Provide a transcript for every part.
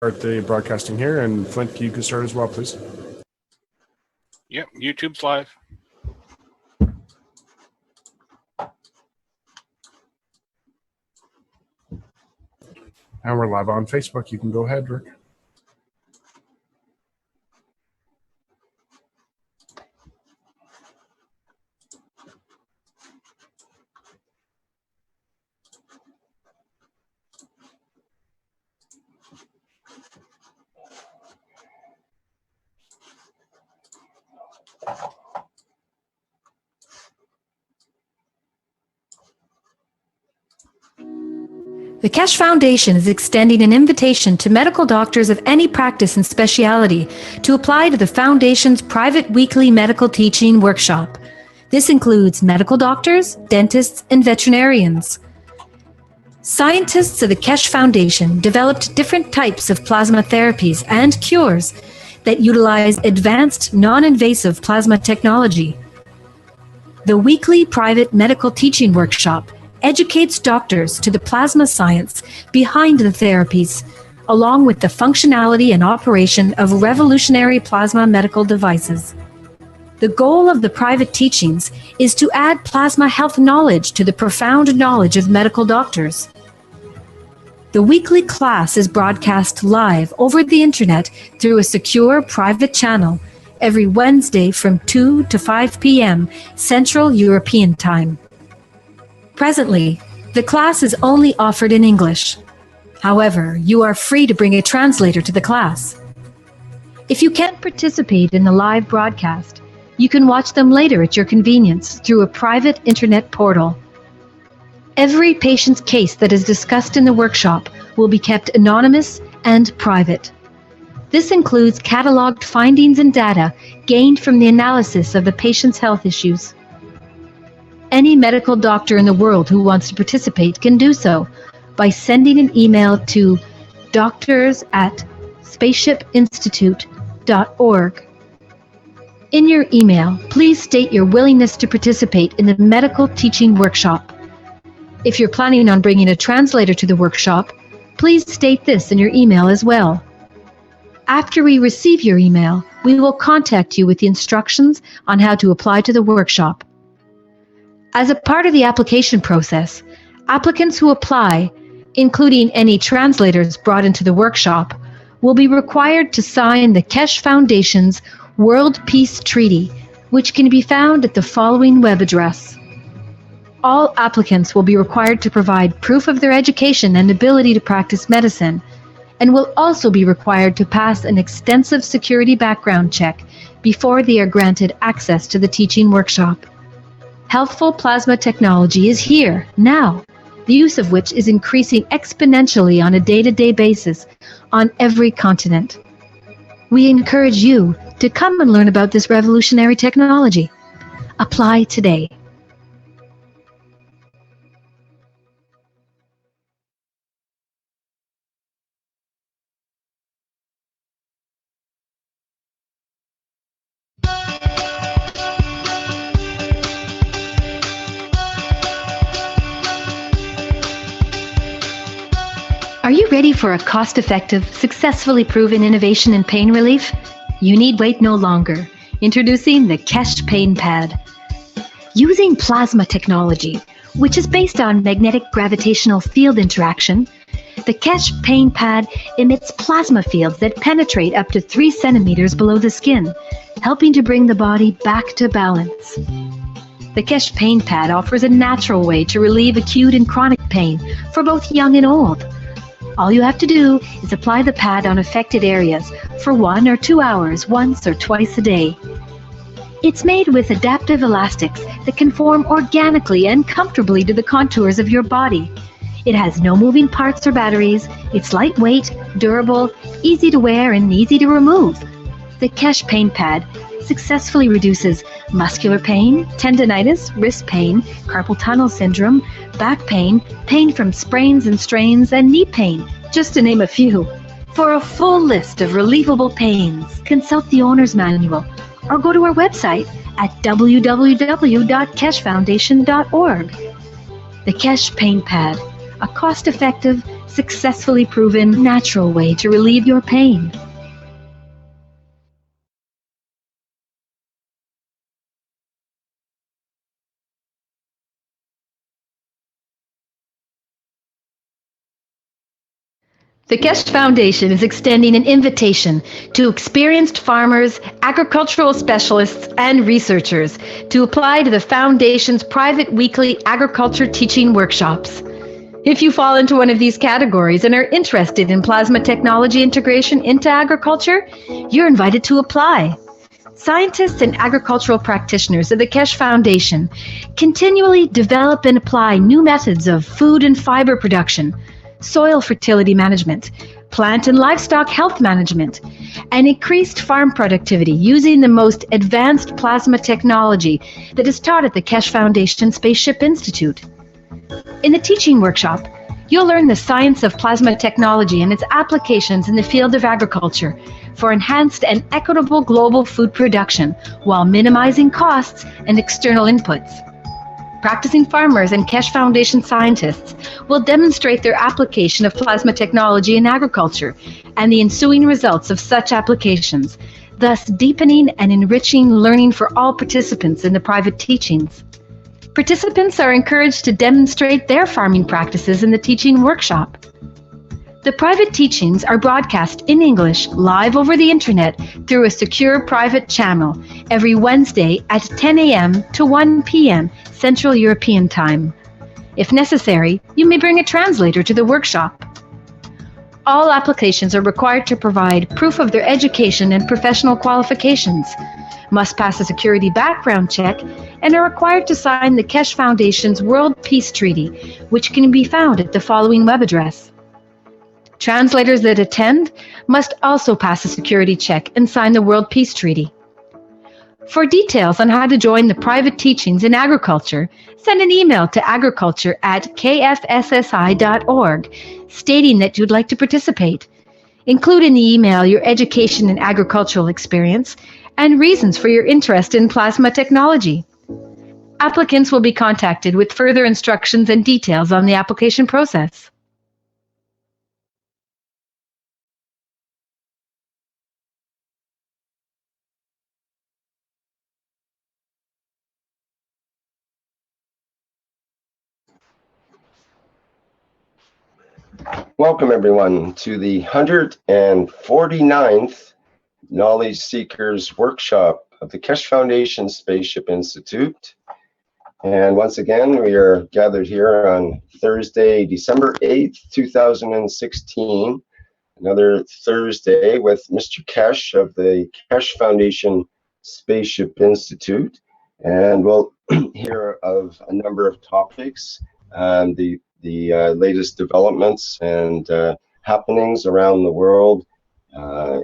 Start the broadcasting here, and Flint, you can start as well, please. Yep, YouTube's live. And we're live on Facebook. You can go ahead, Rick. The Keshe Foundation is extending an invitation to medical doctors of any practice and specialty to apply to the Foundation's private weekly medical teaching workshop. This includes medical doctors, dentists, and veterinarians. Scientists of the Keshe Foundation developed different types of plasma therapies and cures that utilize advanced, non-invasive plasma technology. The weekly private medical teaching workshop educates doctors to the plasma science behind the therapies, along with the functionality and operation of revolutionary plasma medical devices. The goal of the private teachings is to add plasma health knowledge to the profound knowledge of medical doctors. The weekly class is broadcast live over the internet through a secure private channel every Wednesday from 2 to 5 p.m. Central European Time. Presently, the class is only offered in English. However, you are free to bring a translator to the class. If you can't participate in the live broadcast, you can watch them later at your convenience through a private internet portal. Every patient's case that is discussed in the workshop will be kept anonymous and private. This includes cataloged findings and data gained from the analysis of the patient's health issues. Any medical doctor in the world who wants to participate can do so by sending an email to doctors@spaceshipinstitute.org. In your email, please state your willingness to participate in the medical teaching workshop. If you're planning on bringing a translator to the workshop, please state this in your email as well. After we receive your email, we will contact you with the instructions on how to apply to the workshop. As a part of the application process, applicants who apply, including any translators brought into the workshop, will be required to sign the Keshe Foundation's World Peace Treaty, which can be found at the following web address. All applicants will be required to provide proof of their education and ability to practice medicine, and will also be required to pass an extensive security background check before they are granted access to the teaching workshop. Healthful plasma technology is here, now, the use of which is increasing exponentially on a day-to-day basis on every continent. We encourage you to come and learn about this revolutionary technology. Apply today. Are you ready for a cost-effective, successfully proven innovation in pain relief? You need wait no longer. Introducing the Keshe Pain Pad. Using plasma technology, which is based on magnetic gravitational field interaction, the Keshe Pain Pad emits plasma fields that penetrate up to 3 centimeters below the skin, helping to bring the body back to balance. The Keshe Pain Pad offers a natural way to relieve acute and chronic pain for both young and old. All you have to do is apply the pad on affected areas for 1 or 2 hours once or twice a day. It's made with adaptive elastics that can form organically and comfortably to the contours of your body. It has no moving parts or batteries. It's lightweight, durable, easy to wear, and easy to remove. The Keshe Pain Pad successfully reduces muscular pain, tendinitis, wrist pain, carpal tunnel syndrome, back pain, pain from sprains and strains, and knee pain, just to name a few. For a full list of relievable pains, consult the owner's manual or go to our website at www.keshefoundation.org. The Keshe Pain Pad, a cost-effective, successfully proven natural way to relieve your pain. The Keshe Foundation is extending an invitation to experienced farmers, agricultural specialists, and researchers to apply to the Foundation's private weekly agriculture teaching workshops. If you fall into one of these categories and are interested in plasma technology integration into agriculture, you're invited to apply. Scientists and agricultural practitioners of the Keshe Foundation continually develop and apply new methods of food and fiber production, soil fertility management, plant and livestock health management, and increased farm productivity using the most advanced plasma technology that is taught at the Keshe Foundation Spaceship Institute. In the teaching workshop, you'll learn the science of plasma technology and its applications in the field of agriculture for enhanced and equitable global food production while minimizing costs and external inputs. Practicing farmers and Keshe Foundation scientists will demonstrate their application of plasma technology in agriculture and the ensuing results of such applications, thus deepening and enriching learning for all participants in the private teachings. Participants are encouraged to demonstrate their farming practices in the teaching workshop. The private teachings are broadcast in English live over the internet through a secure private channel every Wednesday at 10 a.m. to 1 p.m. Central European Time. If necessary, you may bring a translator to the workshop. All applications are required to provide proof of their education and professional qualifications, must pass a security background check, and are required to sign the Keshe Foundation's World Peace Treaty, which can be found at the following web address. Translators that attend must also pass a security check and sign the World Peace Treaty. For details on how to join the private teachings in agriculture, send an email to agriculture@kfssi.org stating that you'd like to participate. Include in the email your education and agricultural experience and reasons for your interest in plasma technology. Applicants will be contacted with further instructions and details on the application process. Welcome, everyone, to the 149th Knowledge Seekers Workshop of the Keshe Foundation Spaceship Institute. And once again, we are gathered here on Thursday, December 8th, 2016, another Thursday with Mr. Keshe of the Keshe Foundation Spaceship Institute. And we'll hear of a number of topics, the latest developments and happenings around the world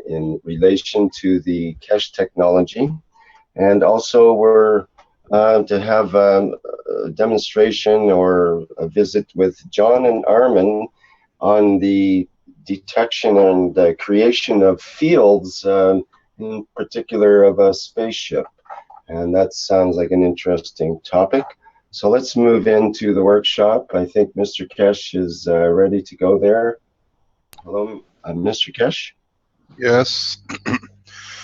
in relation to the Keshe technology. And also we're to have a demonstration or a visit with John and Armin on the detection and creation of fields, in particular of a spaceship. And that sounds like an interesting topic. So let's move into the workshop. I think Mr. Keshe is ready to go there. Hello, Mr. Keshe? Yes.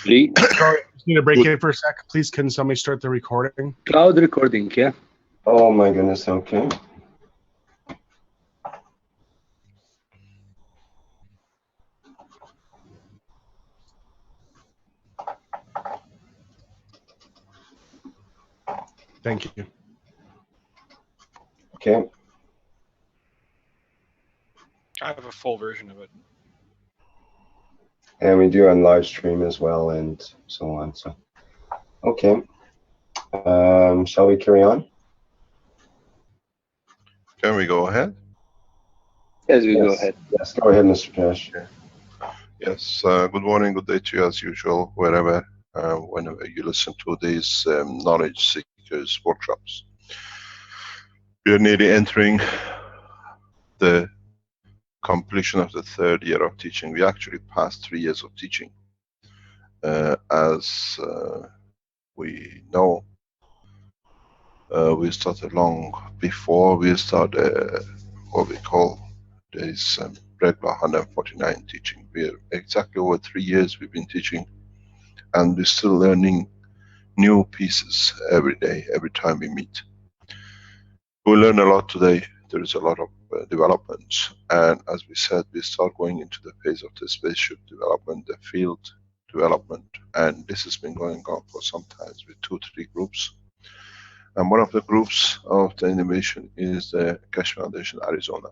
Sorry, I just need to break in for a sec. Please, can somebody start the recording? Cloud recording, yeah. Oh my goodness, okay. Thank you. Okay. I have a full version of it. And we do on live stream as well and so on. So, okay. Shall we carry on? Can we go ahead? Yes, we go ahead. Yes, go ahead, Mr. Keshe. Yes. Good morning, good day to you as usual, wherever, whenever you listen to these knowledge seekers workshops. We are nearly entering the completion of the third year of teaching. We actually passed 3 years of teaching. As we know, we started long before we started what we call There is regular 149 teaching. We're exactly over 3 years we've been teaching, and we're still learning new pieces every day, every time we meet. We learn a lot today. There is a lot of developments, and as we said, we start going into the phase of the spaceship development, the field development, and this has been going on for some time with 2-3 groups. And one of the groups of the innovation is the Keshe Foundation Arizona.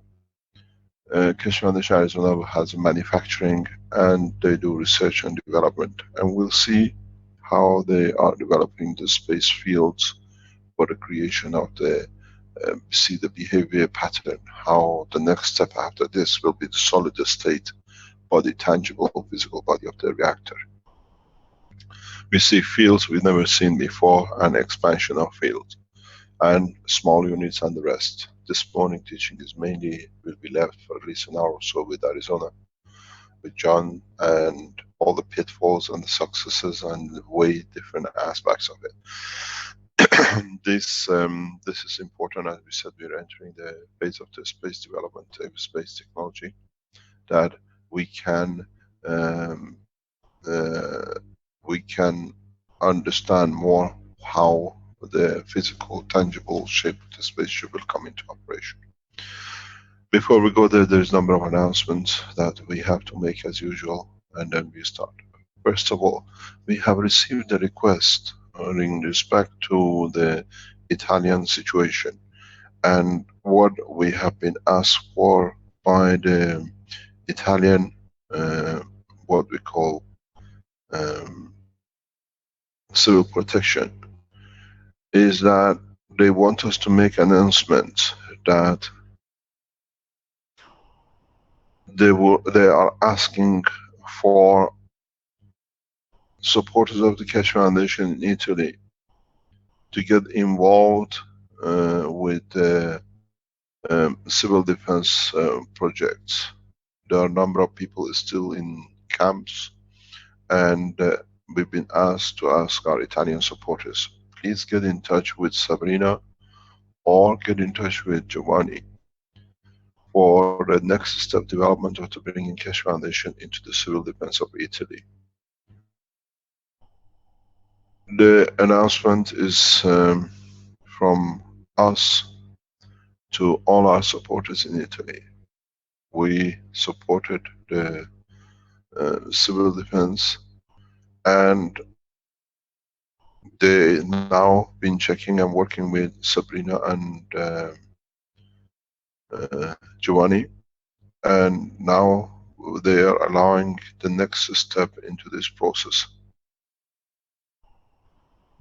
Keshe Foundation Arizona has manufacturing, and they do research and development, and we'll see how they are developing the space fields for the creation of the see the behavior pattern, how the next step after this will be the solid state body, tangible physical body of the reactor. We see fields we've never seen before, and expansion of fields, and small units and the rest. This morning teaching is mainly, will be left for at least an hour or so with Arizona, with John, and all the pitfalls and the successes and the way different aspects of it. This is important. As we said, we are entering the phase of the space development, space technology, that we can understand more how the physical, tangible shape of the spaceship will come into operation. Before we go there is a number of announcements that we have to make as usual, and then we start. First of all, we have received a request in respect to the Italian situation, and what we have been asked for by the Italian, what we call civil protection, is that they want us to make announcements that they are asking for supporters of the Keshe Foundation in Italy to get involved with the civil defense projects. There are a number of people still in camps, and we've been asked to ask our Italian supporters, please get in touch with Sabrina or get in touch with Giovanni for the next step development of to bringing Keshe Foundation into the civil defense of Italy. The announcement is from us to all our supporters in Italy. We supported the civil defense, and they now been checking and working with Sabrina and Giovanni, and now they are allowing the next step into this process.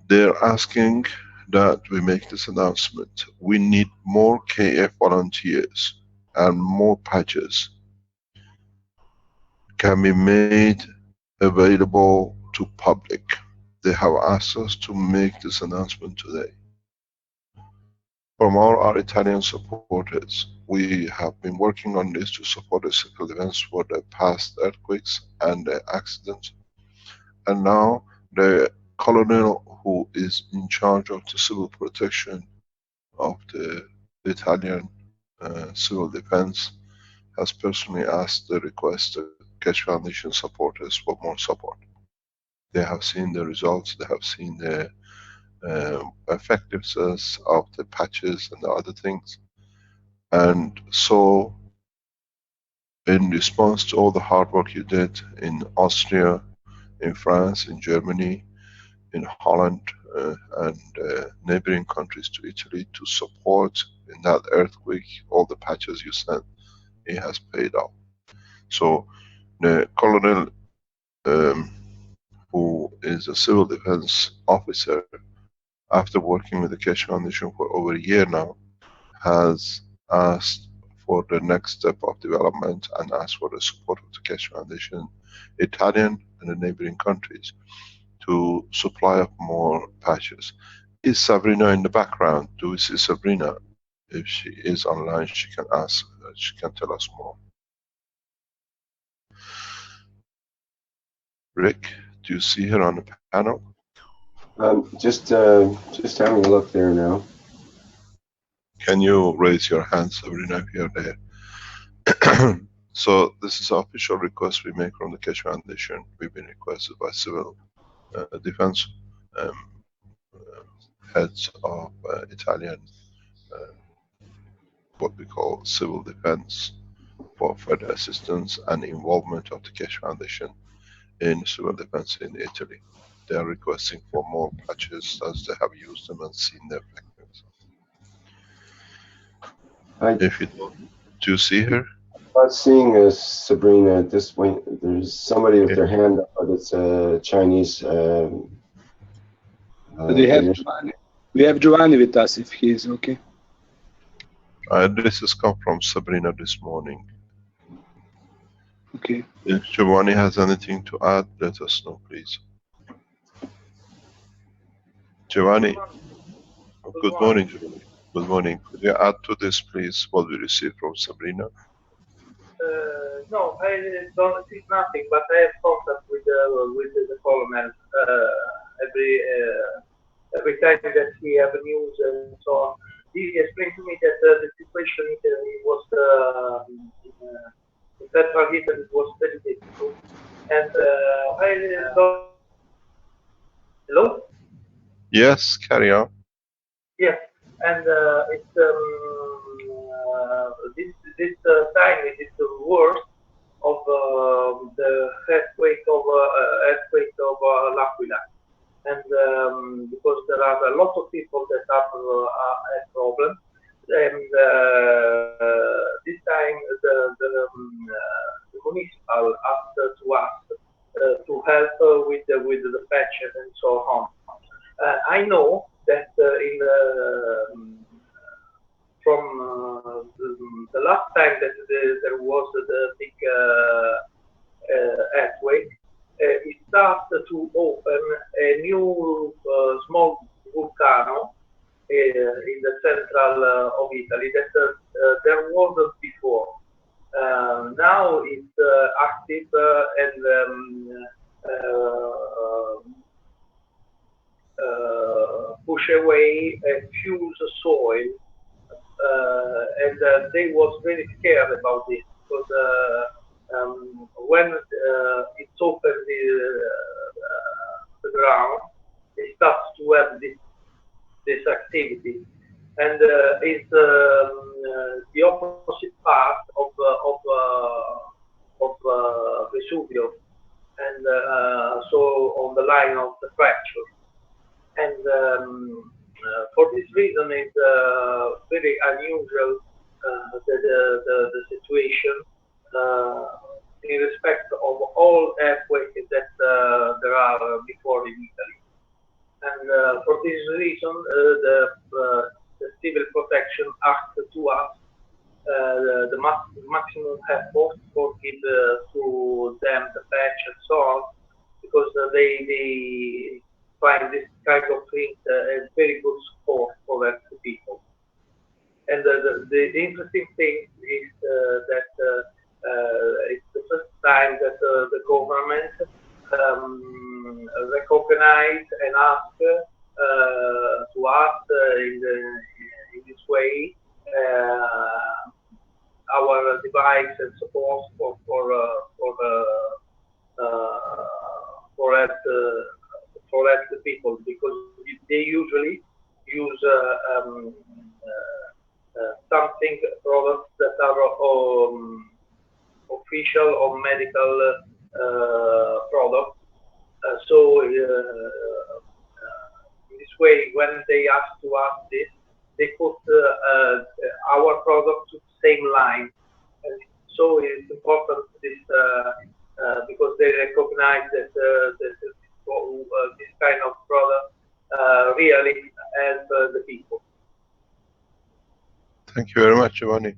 They're asking that we make this announcement. We need more KF volunteers, and more patches can be made available to public. They have asked us to make this announcement today. From all our Italian supporters, we have been working on this to support the civil defense for the past earthquakes and the accidents, and now the colonel who is in charge of the civil protection of the Italian civil defense has personally asked the request the Keshe Foundation supporters for more support. They have seen the results, they have seen the effectiveness of the patches and the other things, and so in response to all the hard work you did in Austria, in France, in Germany, in Holland, and neighboring countries to Italy to support in that earthquake, all the patches you sent, it has paid off. So the colonel, who is a civil defense officer, after working with the Keshe Foundation for over a year now, has asked for the next step of development and asked for the support of the Keshe Foundation, Italian and the neighboring countries, to supply up more patches. Is Sabrina in the background? Do we see Sabrina? If she is online, she can ask, she can tell us more. Rick, do you see her on the panel? Just having a look there now. Can you raise your hand, Sabrina, if you're there? So this is an official request we make from the Keshe Foundation. We've been requested by civil defense heads of Italian, what we call civil defense, for further assistance and involvement of the Keshe Foundation in civil defense in Italy. They are requesting for more patches as they have used them and seen the effectiveness. If you don't, do you see her? Not seeing Sabrina at this point. There's somebody with their hand up, but it's a Chinese. We have Giovanni with us if he's okay. This has come from Sabrina this morning. Okay. If Giovanni has anything to add, let us know, please. Giovanni. Good morning, Giovanni. Good morning. Could you add to this, please, what we received from Sabrina? No, I don't see nothing, but I have contact with the colonel every time that he have news and so on. He explained to me that the situation in Italy was in central Italy was very difficult, and I don't. Hello? Yes, carry on. Yes, and it's this time it is the worst of the earthquake of L'Aquila, and because there are a lot of people that have a problem, and this time the municipal asked to us to help with the patches and so on. I know that from the last time that there was the big earthquake, it started to open a new small volcano in the central of Italy that there wasn't before. Now it's active and push away and fuse soil, and they was very scared about this because when it's open the ground, it starts to have this activity, and it's the opposite part of Vesuvio, and so on the line of the fracture. And for this reason, it's very unusual the situation in respect of all earthquakes that there are before in Italy. And for this reason, the civil protection asked to us the maximum effort for give to them the patch and so on, because they find this kind of thing a very good support for the people. And the interesting thing is that it's the first time that the government recognize and ask to us in this way our device and support for the people, because they usually use something products that are official or medical products. So in this way, when they ask to us this, they put our product to the same line. And so it's important this because they recognize that this kind of product really help the people. Thank you very much, Giovanni.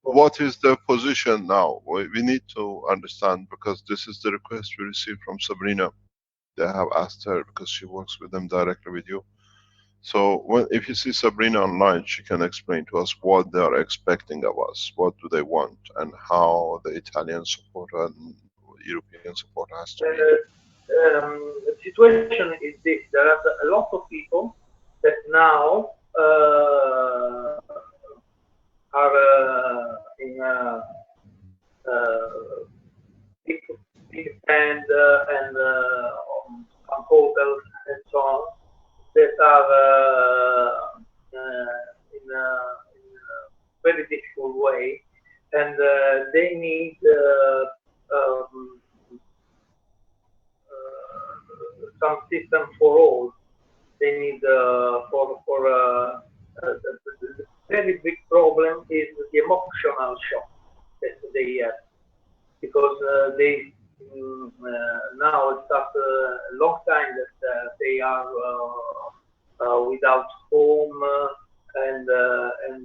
What is the position now? We need to understand, because this is the request we received from Sabrina. They have asked her, because she works with them directly with you. So if you see Sabrina online, she can explain to us what they are expecting of us, what do they want, and how the Italian support and European support has to be. The situation is this: there are a lot of people that now are in big, big band and some hotels and so on that are in a very difficult way, and they need um, some system for all. They need the very big problem is the emotional shock that they have because they now it's after a long time that they are without home and in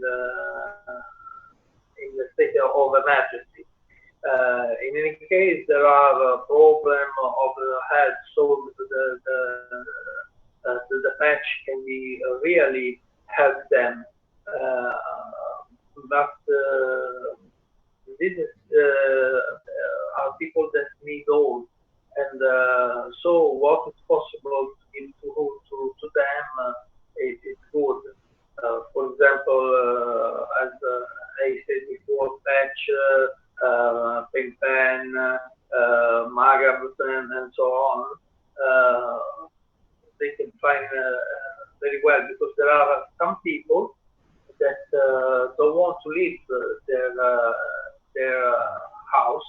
the state of emergency. In any case, there are problem of health, so the patch can be really help them. Uh, but this is are people that need all, and so what is possible to give to them is good. For example, as I said before, patch, pen pen, magazine, and so on. They can find very well because there are some people that don't want to leave their house,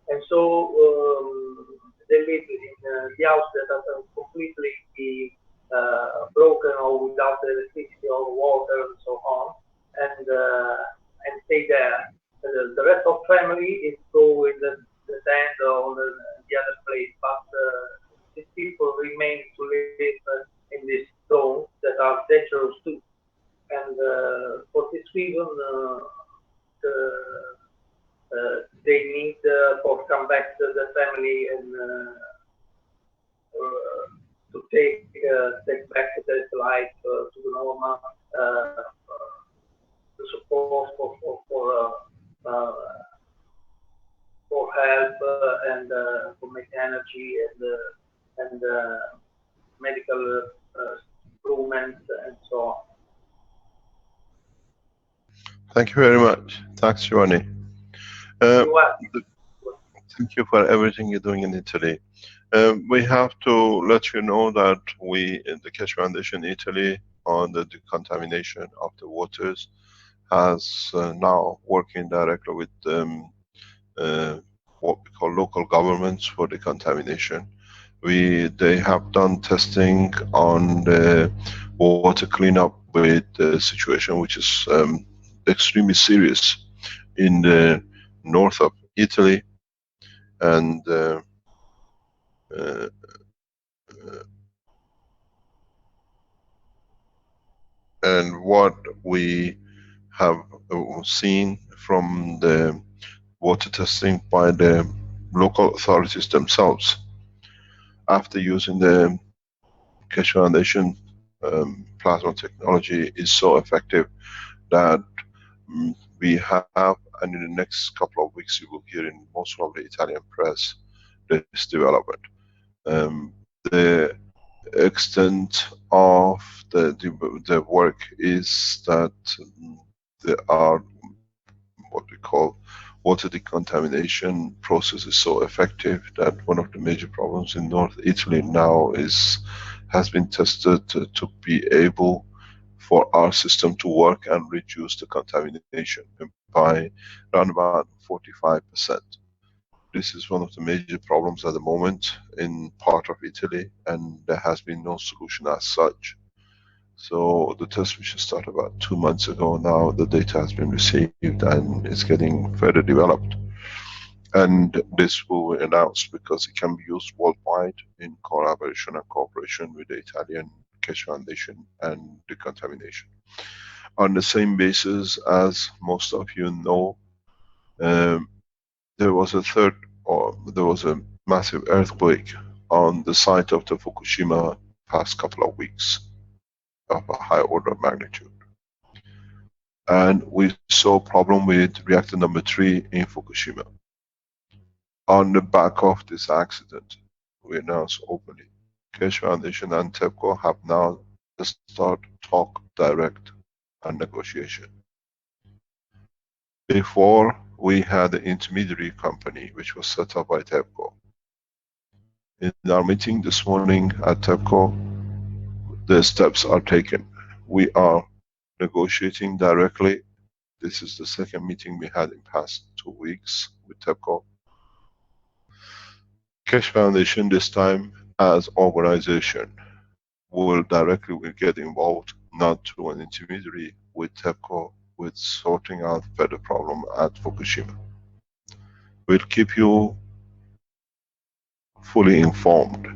and so they live in the house that are completely broken or without electricity or water and so on, and stay there. The rest of family is go in the tent or the other place, but these people remain to live in these zones that are dangerous too. And for this reason, they need for come back to the family and to take back their life to the normal, the support uh, for help for make energy and medical improvements and so on. Thank you very much. Thanks, Giovanni. You're welcome. Thank you for everything you're doing in Italy. We have to let you know that we, in the Keshe Foundation Italy, on the decontamination of the waters, has now working directly with what we call local governments for decontamination. They have done testing on the water cleanup with the situation which is extremely serious in the north of Italy, and what we have seen from the water testing by the local authorities themselves, after using the Keshe Foundation plasma technology, is so effective that we have, and in the next couple of weeks you will hear in most of the Italian press this development. The extent of the work is that there are what we call water decontamination process is so effective that one of the major problems in North Italy now has been tested to be able for our system to work and reduce the contamination by around about 45%. This is one of the major problems at the moment in part of Italy, and there has been no solution as such. So the test which started about 2 months ago, now the data has been received and is getting further developed. And this will be announced because it can be used worldwide in collaboration and cooperation with the Italian Keshe Foundation and decontamination. On the same basis, as most of you know, there was a massive earthquake on the site of the Fukushima past couple of weeks of a high order of magnitude. And we saw problem with reactor number 3 in Fukushima. On the back of this accident, we announced openly, Keshe Foundation and TEPCO have now start talk direct and negotiation. Before, we had an intermediary company which was set up by TEPCO. In our meeting this morning at TEPCO, the steps are taken. We are negotiating directly. This is the second meeting we had in past 2 weeks with TEPCO. Keshe Foundation this time as organization will get involved, not through an intermediary, with TEPCO, with sorting out further problem at Fukushima. We'll keep you fully informed.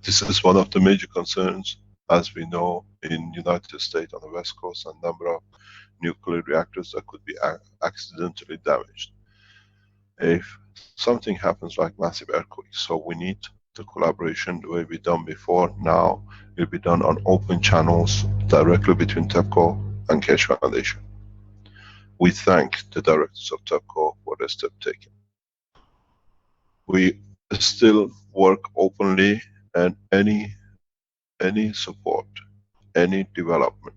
This is one of the major concerns, as we know, in United States on the West Coast, a number of nuclear reactors that could be accidentally damaged if something happens like massive earthquakes. So we need the collaboration the way we done before. Now it will be done on open channels directly between TEPCO and Keshe Foundation. We thank the directors of TEPCO for the step taken. We still work openly, and any support, any development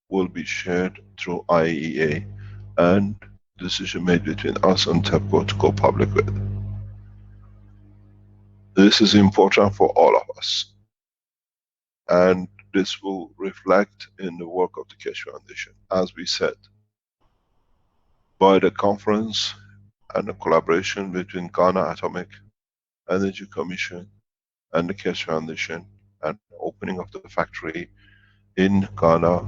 will be shared through IAEA and decision made between us and TEPCO to go public with. This is important for all of us, and this will reflect in the work of the Keshe Foundation. As we said, by the conference and the collaboration between Ghana Atomic Energy Commission and the Keshe Foundation, and opening of the factory in Ghana,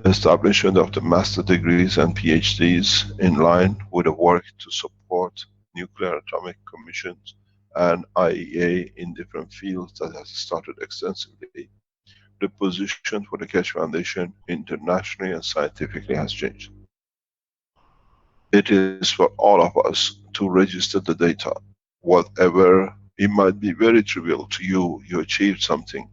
establishment of the master degrees and PhDs in line with the work to support nuclear atomic commissions and IAEA in different fields that has started extensively. The position for the Keshe Foundation internationally and scientifically has changed. It is for all of us to register the data. Whatever, it might be very trivial to you, you achieved something,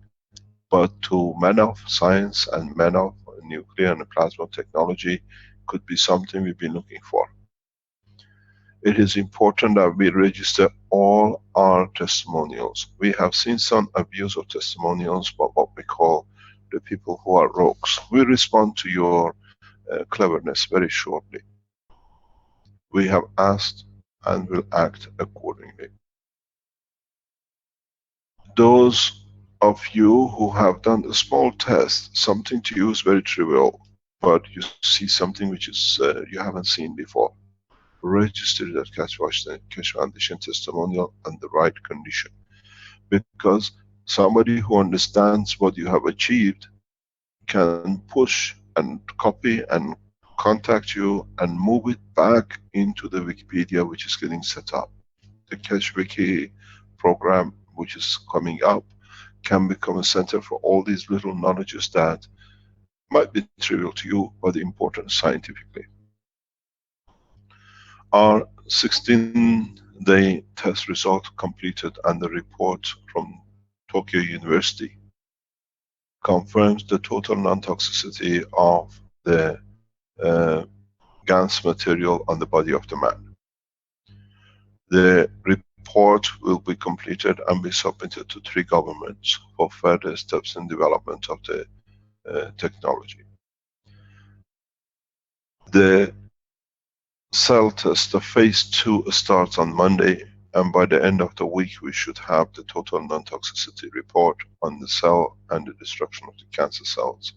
but to men of science and men of nuclear and plasma technology could be something we've been looking for. It is important that we register all our testimonials. We have seen some abuse of testimonials by what we call the people who are rogues. We respond to your cleverness very shortly. We have asked and will act accordingly. Those of you who have done a small test, something to you is very trivial, but you see something which is you haven't seen before, register that Keshe Foundation testimonial on the right condition. Because somebody who understands what you have achieved can push and copy and contact you and move it back into the Wikipedia which is getting set up. The Keshe Wiki program which is coming up can become a center for all these little knowledges that might be trivial to you, but important scientifically. Our 16-day test result completed and the report from Tokyo University confirms the total non-toxicity of the GANS material on the body of the man. The report will be completed and be submitted to 3 governments for further steps in development of the technology. The cell test, the phase 2 starts on Monday, and by the end of the week we should have the total non-toxicity report on the cell and the destruction of the cancer cells.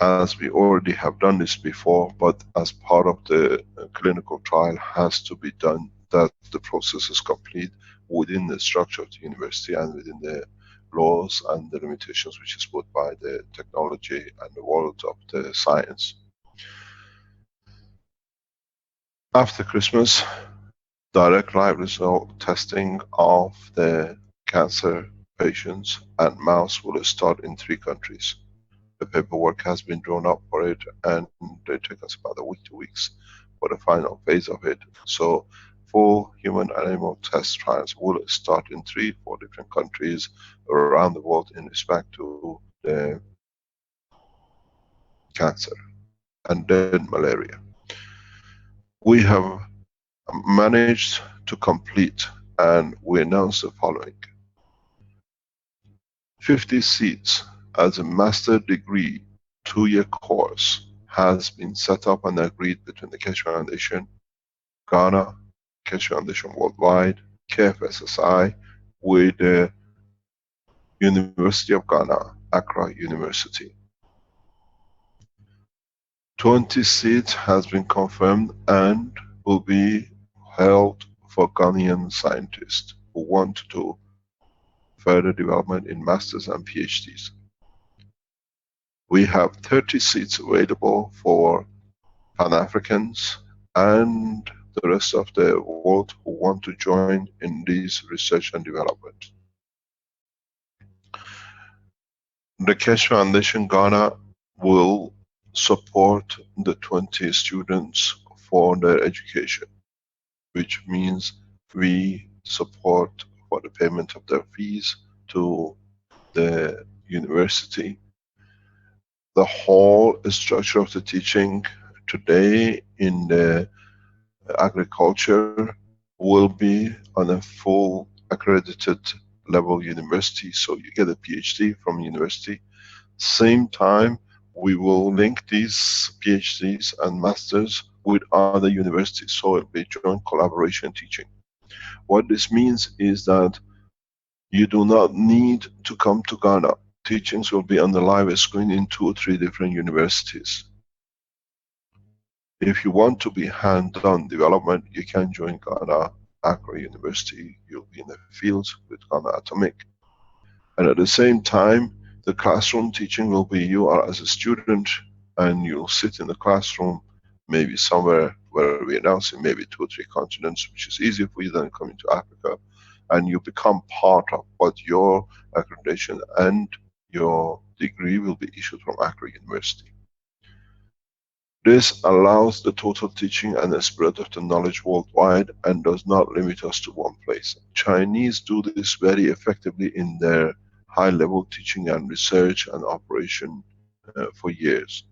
As we already have done this before, but as part of the clinical trial has to be done, that the process is complete within the structure of the university and within the laws and the limitations which is put by the technology and the world of the science. After Christmas, direct live result testing of the cancer patients and mouse will start in 3 countries. The paperwork has been drawn up for it, and it takes us about a week, 2 weeks for the final phase of it. So full human animal test trials will start in 3-4 different countries around the world in respect to the cancer, and then malaria. We have managed to complete, and we announce the following: 50 seats as a master degree 2-year course has been set up and agreed between the Keshe Foundation Ghana, Keshe Foundation Worldwide, KFSSI, with the University of Ghana, Accra University. 20 seats has been confirmed and will be held for Ghanaian scientists who want to do further development in masters and PhDs. We have 30 seats available for Pan-Africans and the rest of the world who want to join in this research and development. The Keshe Foundation Ghana will support the 20 students for their education, which means we support for the payment of their fees to the university. The whole structure of the teaching today in the agriculture will be on a full accredited level university, so you get a PhD from university. Same time, we will link these PhDs and masters with other universities, so it'll be joint collaboration teaching. What this means is that you do not need to come to Ghana. Teachings will be on the live screen in 2 or 3 different universities. If you want to be hand-on development, you can join Ghana, Accra University. You'll be in the fields with Ghana Atomic. And at the same time, the classroom teaching will be, you are as a student and you'll sit in the classroom, maybe somewhere where we announce it, maybe 2 or 3 continents, which is easier for you than coming to Africa. And you become part of what your accreditation and your degree will be issued from Accra University. This allows the total teaching and the spread of the knowledge worldwide and does not limit us to one place. Chinese do this very effectively in their high-level teaching and research and operation for years.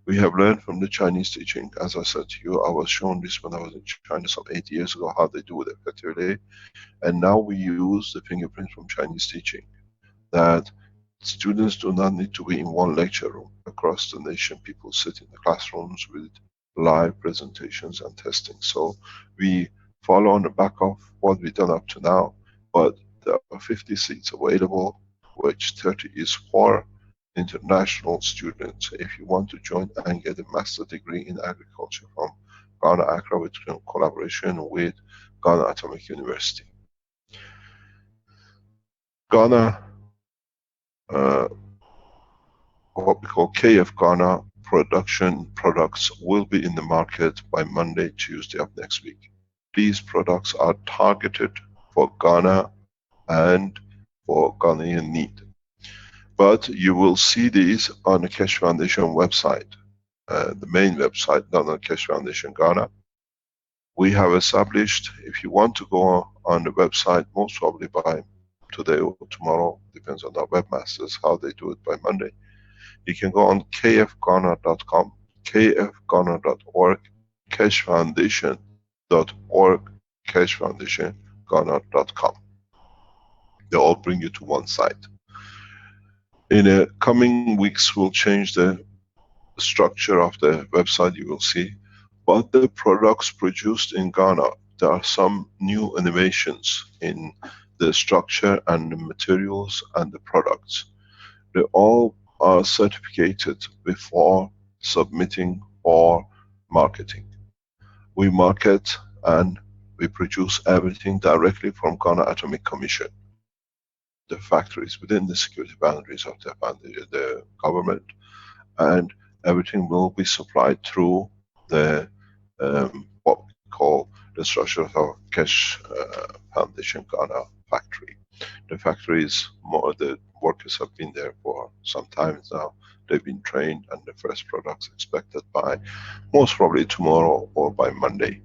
We have learned from the Chinese teaching. As I said to you, I was shown this when I was in China some 8 years ago, how they do it effectively. And now we use the fingerprints from Chinese teaching, that students do not need to be in one lecture room. Across the nation, people sit in the classrooms with live presentations and testing. So we follow on the back of what we've done up to now, but there are 50 seats available, which 30 is for international students. If you want to join and get a master's degree in agriculture from Ghana, Accra, with collaboration with Ghana Atomic University. Ghana, what we call KF Ghana production products will be in the market by Monday, Tuesday of next week. These products are targeted for Ghana and for Ghanaian need. But you will see these on the Keshe Foundation website, the main website, not on Keshe Foundation Ghana. We have established, if you want to go on the website, most probably by today or tomorrow, depends on our webmasters, how they do it by Monday. You can go on kfghana.com, kfghana.org, keshefoundation.org, keshefoundationghana.com. They all bring you to one site. In the coming weeks, we'll change the structure of the website, you will see. But the products produced in Ghana, there are some new innovations in the structure and the materials and the products. They all are certificated before submitting or marketing. We market and we produce everything directly from Ghana Atomic Commission. The factories within the security boundaries of the government, and everything will be supplied through the what we call the structure of our Keshe Foundation Ghana factory. The factory is more, the workers have been there for some time now. They've been trained and the first products expected by most probably tomorrow or by Monday.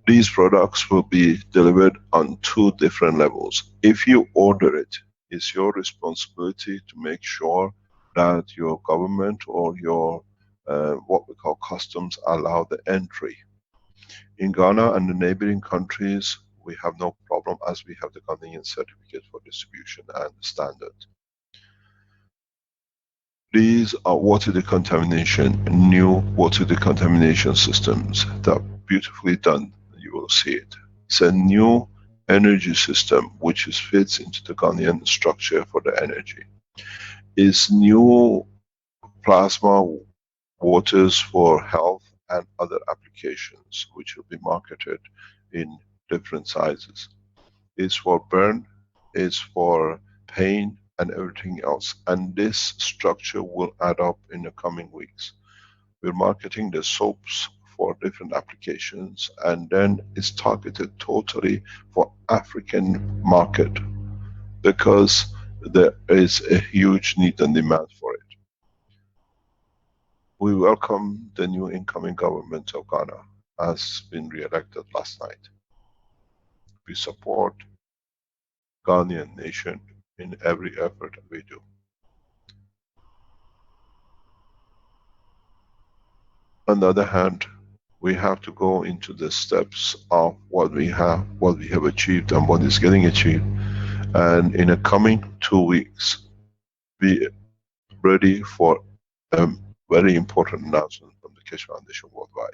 These products will be delivered on 2 different levels. If you order it, it's your responsibility to make sure that your government or your what we call customs allow the entry. In Ghana and the neighboring countries, we have no problem, as we have the Ghanaian certificate for distribution and standard. These are water decontamination, new water decontamination systems that are beautifully done. You will see it. It's a new energy system which fits into the Ghanaian structure for the energy. It's new plasma waters for health and other applications which will be marketed in different sizes. It's for burn, it's for pain and everything else. And this structure will add up in the coming weeks. We're marketing the soaps for different applications, and then it's targeted totally for African market because there is a huge need and demand for it. We welcome the new incoming government of Ghana, has been re-elected last night. We support Ghanaian nation in every effort we do. On the other hand, we have to go into the steps of what we have achieved and what is getting achieved. And in the coming 2 weeks, be ready for a very important announcement from the Keshe Foundation worldwide.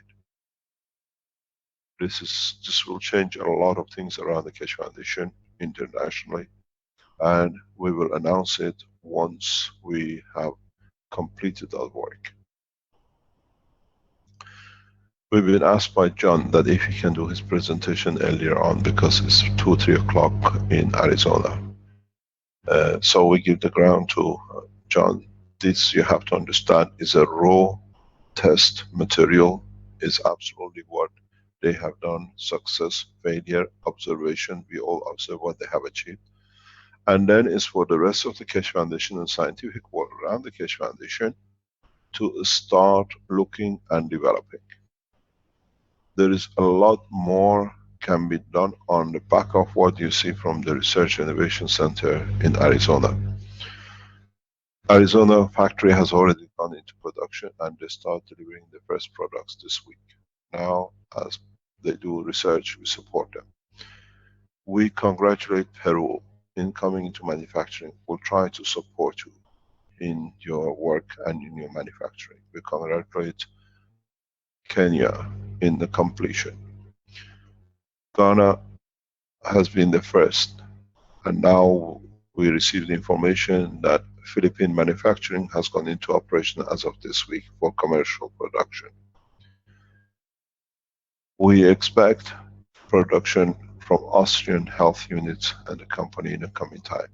This will change a lot of things around the Keshe Foundation internationally, and we will announce it once we have completed our work. We've been asked by John that if he can do his presentation earlier on because it's 2 or 3 o'clock in Arizona. So we give the ground to John. This, you have to understand, is a raw test material. Is absolutely what they have done, success, failure, observation. We all observe what they have achieved. And then it's for the rest of the Keshe Foundation and scientific world around the Keshe Foundation to start looking and developing. There is a lot more can be done on the back of what you see from the Research Innovation Center in Arizona. Arizona factory has already gone into production and they start delivering the first products this week. Now, as they do research, we support them. We congratulate Peru in coming into manufacturing. We'll try to support you in your work and in your manufacturing. We congratulate Kenya in the completion. Ghana has been the first, and now we received information that Philippine manufacturing has gone into operation as of this week for commercial production. We expect production from Austrian health units and the company in the coming time.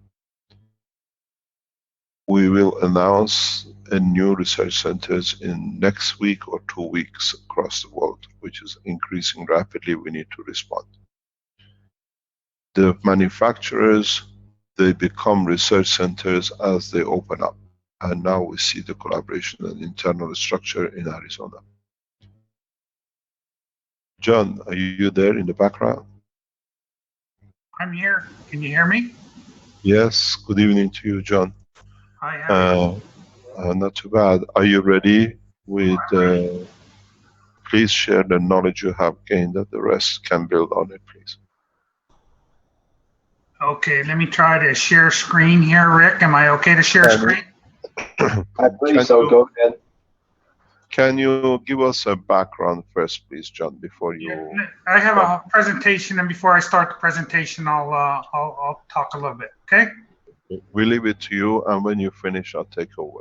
We will announce a new research centers in next week or 2 weeks across the world, which is increasing rapidly. We need to respond. The manufacturers, they become research centers as they open up. And now we see the collaboration and internal structure in Arizona. John, are you there in the background? I'm here. Can you hear me? Yes. Good evening to you, John. Hi. Not too bad. Are you ready with, please share the knowledge you have gained that the rest can build on it, please. Okay, let me try to share screen here, Rick. Am I okay to share screen? I believe so. Go ahead. Can you give us a background first, please, John, before you... Yeah, I have a presentation, and before I start the presentation, I'll talk a little bit, okay? We leave it to you, and when you finish, I'll take over.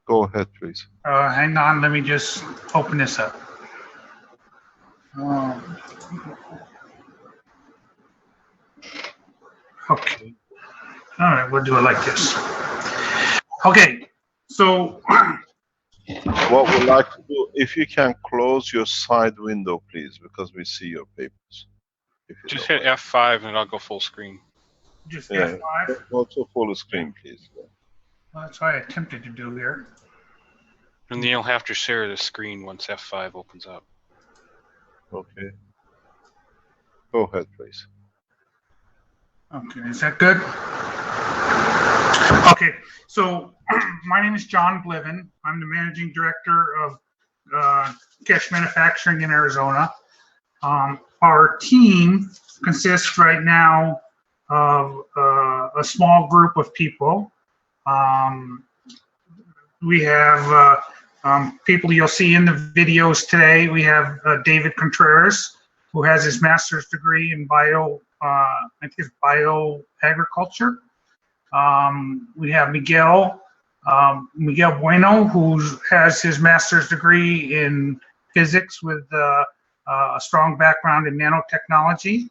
Go ahead, please. Hang on, let me just open this up. Okay. All right, we'll do it like this. Okay, so what we'd like to do, if you can close your side window, please, because we see your papers. Just hit F5 and I'll go full screen. just Yeah. F5. Go to full screen, please. Well, that's what I attempted to do here. And then you'll have to share the screen once F5 opens up. Okay. Go ahead, please. Okay, is that good? Okay, so my name is John Bliven. I'm the managing director of Keshe Manufacturing in Arizona. Our team consists right now of a small group of people. We have people you'll see in the videos today. We have David Contreras, who has his master's degree in bioagriculture. We have Miguel Bueno, who has his master's degree in physics with a strong background in nanotechnology.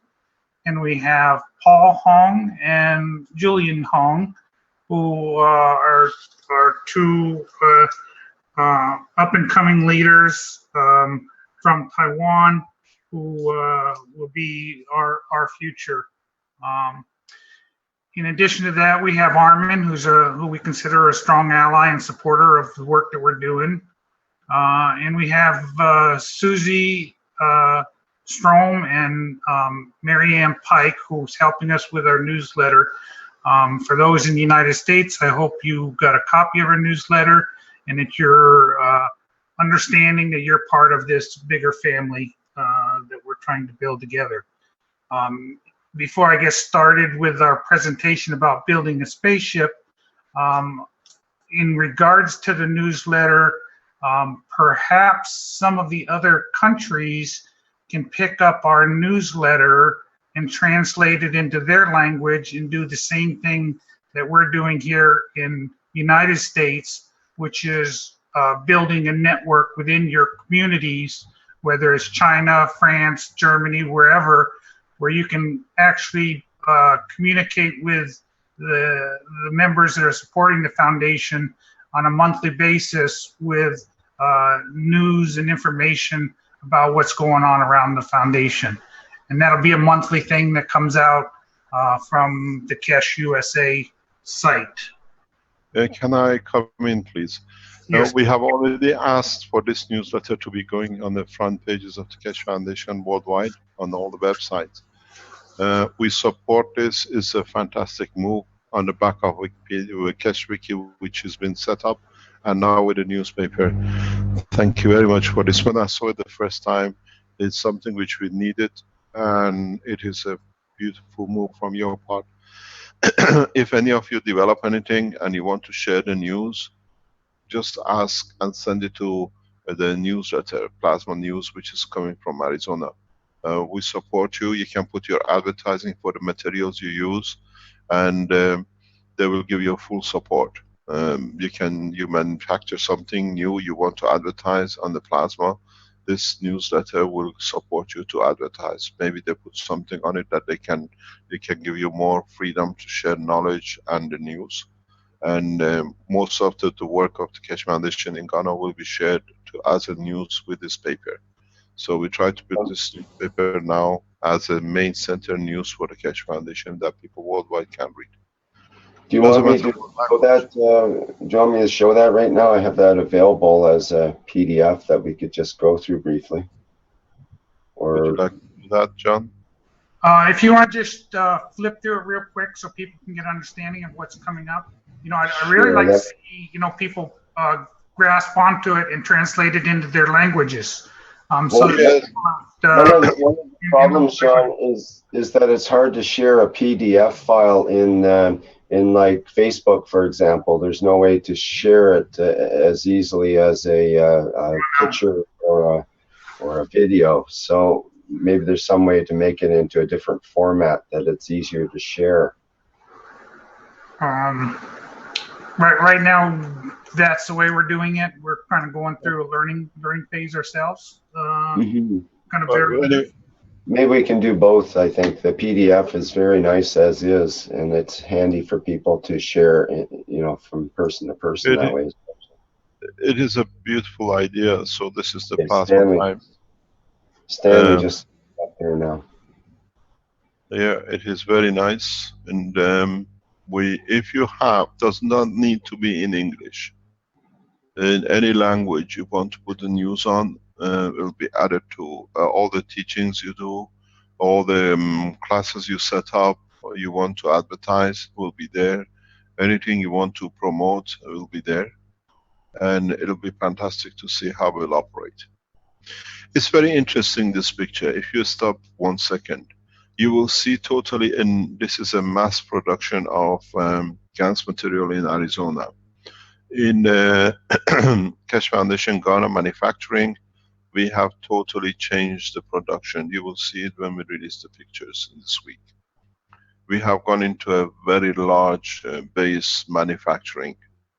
And we have Paul Hong and Julian Hong, who are two up-and-coming leaders from Taiwan who will be our future. In addition to that, we have Armin, who we consider a strong ally and supporter of the work that we're doing. And we have Susie Strom and Marianne Pike, who's helping us with our newsletter. For those in the United States, I hope you got a copy of our newsletter and that you're understanding that you're part of this bigger family that we're trying to build together. Before I get started with our presentation about building a spaceship, in regards to the newsletter, perhaps some of the other countries can pick up our newsletter and translate it into their language and do the same thing that we're doing here in the United States, which is building a network within your communities, whether it's China, France, Germany, wherever, where you can actually communicate with the members that are supporting the foundation on a monthly basis with news and information about what's going on around the foundation. And that'll be a monthly thing that comes out from the Keshe USA site. Can I come in, please? Yes. We have already asked for this newsletter to be going on the front pages of the Keshe Foundation worldwide on all the websites. We support this. It's a fantastic move on the back of Wikipedia, Keshe Wiki, which has been set up, and now with the newspaper. Thank you very much for this. When I saw it the first time, it's something which we needed, and it is a beautiful move from your part. If any of you develop anything and you want to share the news, just ask and send it to the newsletter, Plasma News, which is coming from Arizona. We support you. You can put your advertising for the materials you use, and they will give you full support. You manufacture something new you want to advertise on the Plasma, this newsletter will support you to advertise. Maybe they put something on it that they can give you more freedom to share knowledge and the news. And most of the work of the Keshe Foundation in Ghana will be shared as a news with this paper. So we try to build this paper now as a main center news for the Keshe Foundation that people worldwide can read. Do you want me to show that? Do you want me to show that right now? I have that available as a PDF that we could just go through briefly. Would you like to do that, John? If you want to just flip through it real quick so people can get an understanding of what's coming up. You know, I really like to see, you know, people grasp onto it and translate it into their languages. One of the problems, Sean, is that it's hard to share a PDF file in like Facebook, for example. There's no way to share it as easily as a picture or a video. So maybe there's some way to make it into a different format that it's easier to share. Right now, that's the way we're doing it. We're kind of going through a learning phase ourselves. Kind of maybe we can do both. I think the PDF is very nice as is, and it's handy for people to share, you know, from person to person that way. It is a beautiful idea. So this is the Plasma time. Stanley just up there now. Yeah, it is very nice, and if you have, does not need to be in English. In any language you want to put the news on, it will be added to all the teachings you do, all the classes you set up, or you want to advertise will be there. Anything you want to promote will be there, and it'll be fantastic to see how we'll operate. It's very interesting, this picture. If you stop 1 second, You will see totally, and this is a mass production of GaNs material in Arizona. In Keshe Foundation Ghana manufacturing, we have totally changed the production. You will see it when we release the pictures this week. We have gone into a very large base manufacturing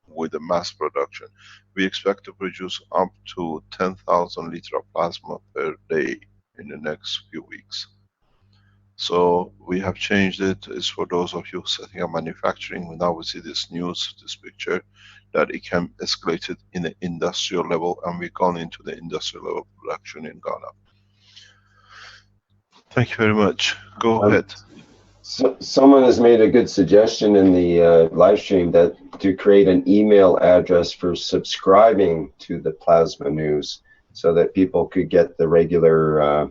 with a mass production. We expect to produce up to 10,000 liters of plasma per day in the next few weeks. So we have changed it. It's for those of you setting up manufacturing. Now we see this news, this picture, that it can escalate it in the industrial level, and we've gone into the industrial level production in Ghana. Thank you very much. Go ahead. So someone has made a good suggestion in the live stream that to create an email address for subscribing to the Plasma News so that people could get the regular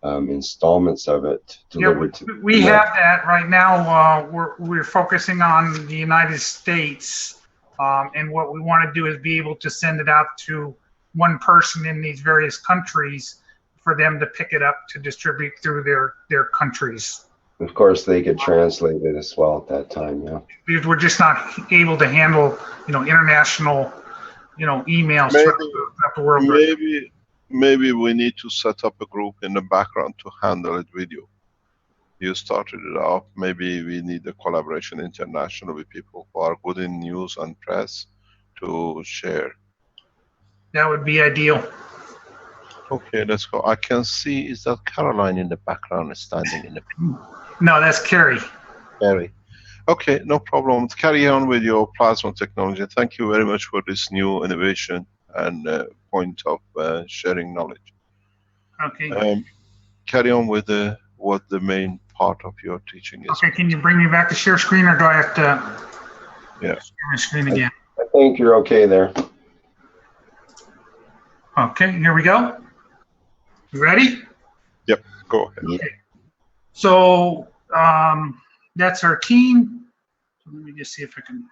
installments of it delivered to we have that right now. We're focusing on the United States, and what we want to do is be able to send it out to one person in these various countries for them to pick it up to distribute through their countries. Of course, they could translate it as well at that time. Yeah, Because we're just not able to handle, international, emails throughout the world. Maybe we need to set up a group in the background to handle it with you. You started it off. Maybe we need a collaboration international with people who are good in news and press to share. That would be ideal. Okay, let's go. I can see, is that Caroline in the background standing in the... No, that's Carrie. Carrie. Okay, no problem. Carry on with your plasma technology. Thank you very much for this new innovation and point of sharing knowledge. Okay. Carry on with what the main part of your teaching is. Okay, can you bring me back to share screen, or do I have to share my screen again? I think you're okay there. Okay, here we go. You ready? Yep, go ahead. Okay. So that's our team. Let me just see if I can.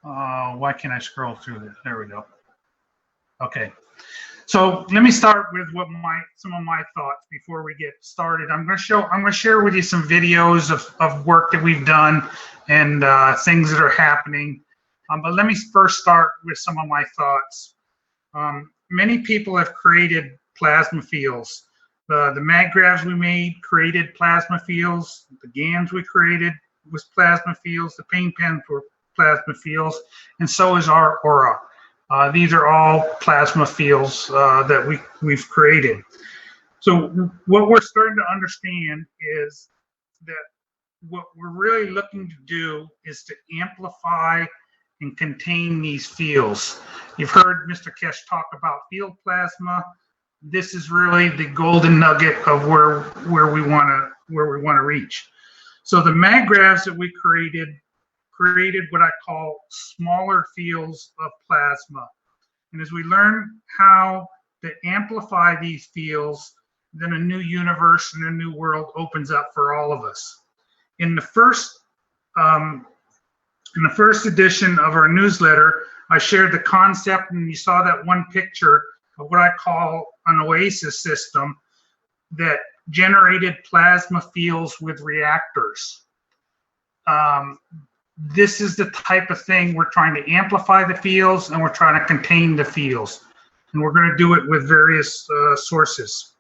Why can't I scroll through this? There we go. Okay. So let me start with some of my thoughts before we get started. I'm going to share with you some videos of work that we've done and things that are happening. But let me first start with some of my thoughts. Many people have created plasma fields. The magnetograms we made created plasma fields. The GaNs we created was plasma fields. The paint pens were plasma fields, and so is our aura. These are all plasma fields that we've created. So what we're starting to understand is that what we're really looking to do is to amplify and contain these fields. You've heard Mr. Keshe talk about field plasma. This is really the golden nugget of where we want to reach. So the magnetograms that we created what I call smaller fields of plasma. And as we learn how to amplify these fields, then a new universe and a new world opens up for all of us. In the first edition of our newsletter, I shared the concept, and you saw that one picture of what I call an oasis system that generated plasma fields with reactors. This is the type of thing we're trying to amplify the fields, and we're trying to contain the fields. And we're going to do it with various sources.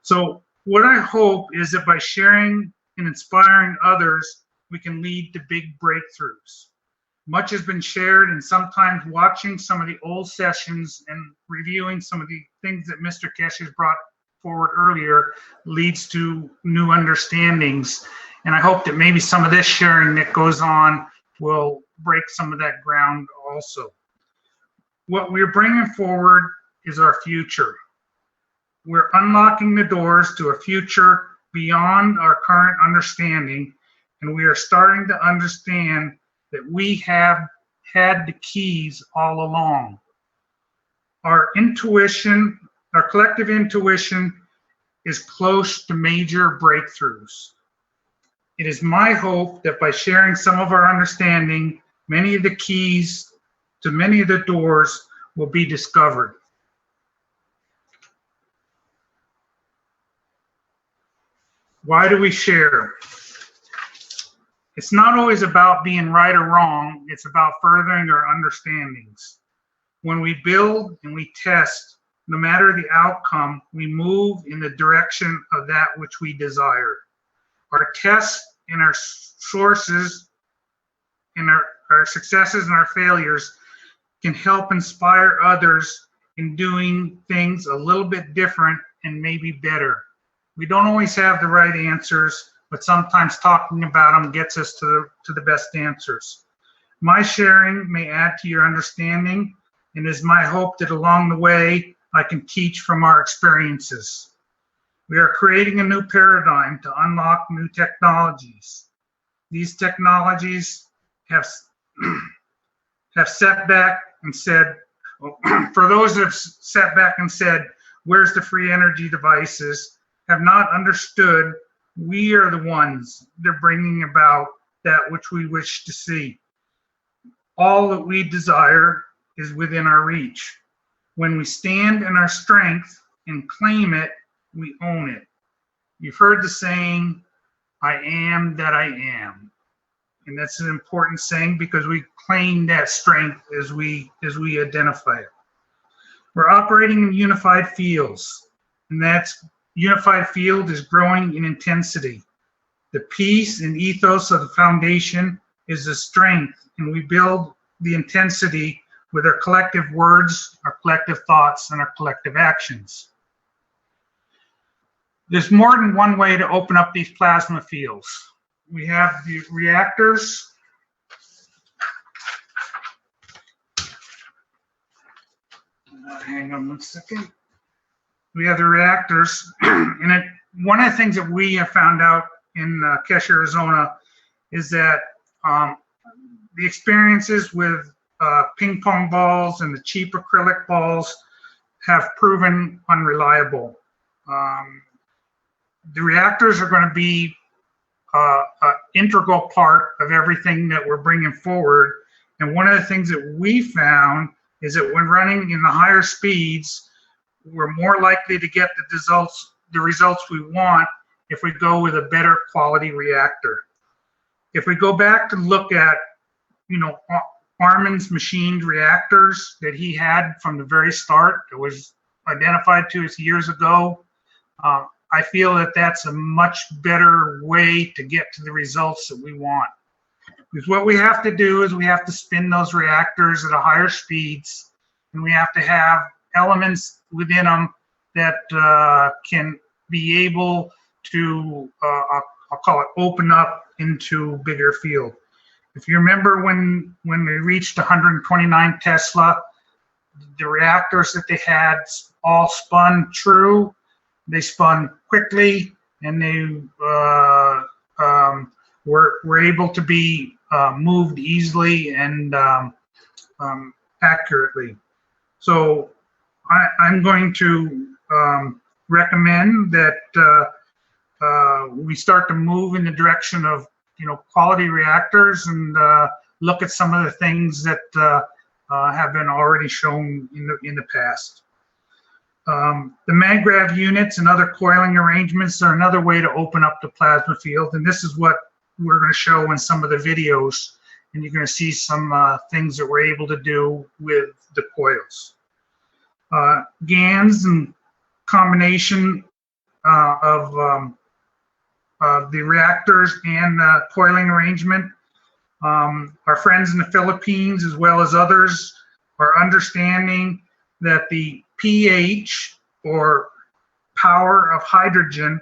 So what I hope is that by sharing and inspiring others, we can lead to big breakthroughs. Much has been shared, and sometimes watching some of the old sessions and reviewing some of the things that Mr. Keshe has brought forward earlier leads to new understandings. And I hope that maybe some of this sharing that goes on will break some of that ground also. What we're bringing forward is our future. We're unlocking the doors to a future beyond our current understanding, and we are starting to understand that we have had the keys all along. Our intuition, our collective intuition, is close to major breakthroughs. It is my hope that by sharing some of our understanding, many of the keys to many of the doors will be discovered. Why do we share? It's not always about being right or wrong. It's about furthering our understandings. When we build and we test, no matter the outcome, we move in the direction of that which we desire. Our tests and our sources and our successes and our failures can help inspire others in doing things a little bit different and maybe better. We don't always have the right answers, but sometimes talking about them gets us to the best answers. My sharing may add to your understanding, and is my hope that along the way, I can teach from our experiences. We are creating a new paradigm to unlock new technologies. These technologies have sat back and said, for those that have sat back and said, where's the free energy devices, have not understood we are the ones that are bringing about that which we wish to see. All that we desire is within our reach. When we stand in our strength and claim it, we own it. You've heard the saying, I am that I am. And that's an important saying because we claim that strength as we identify it. We're operating in unified fields, and that's unified field is growing in intensity. The peace and ethos of the foundation is the strength, and we build the intensity with our collective words, our collective thoughts, and our collective actions. There's more than one way to open up these plasma fields. We have the reactors. Hang on one second. We have the reactors, and one of the things that we have found out in Keshe, Arizona, is that the experiences with ping pong balls and the cheap acrylic balls have proven unreliable. The reactors are going to be an integral part of everything that we're bringing forward. And one of the things that we found is that when running in the higher speeds, we're more likely to get the results we want if we go with a better quality reactor. If we go back to look at, Armin's machined reactors that he had from the very start, that was identified to us years ago, I feel that that's a much better way to get to the results that we want. Because what we have to do is we have to spin those reactors at a higher speeds, and we have to have elements within them that can be able to, I'll call it, open up into bigger field. If you remember when we reached 129 Tesla, the reactors that they had all spun true. They spun quickly, and they were able to be moved easily and accurately. So I'm going to recommend that we start to move in the direction of quality reactors and look at some of the things that have been already shown in the past. The MagGrav units and other coiling arrangements are another way to open up the plasma field, and this is what we're going to show in some of the videos, and you're going to see some things that we're able to do with the coils. GANs and combination of the reactors and coiling arrangement. Our friends in the Philippines, as well as others, are understanding that the pH, or power of hydrogen,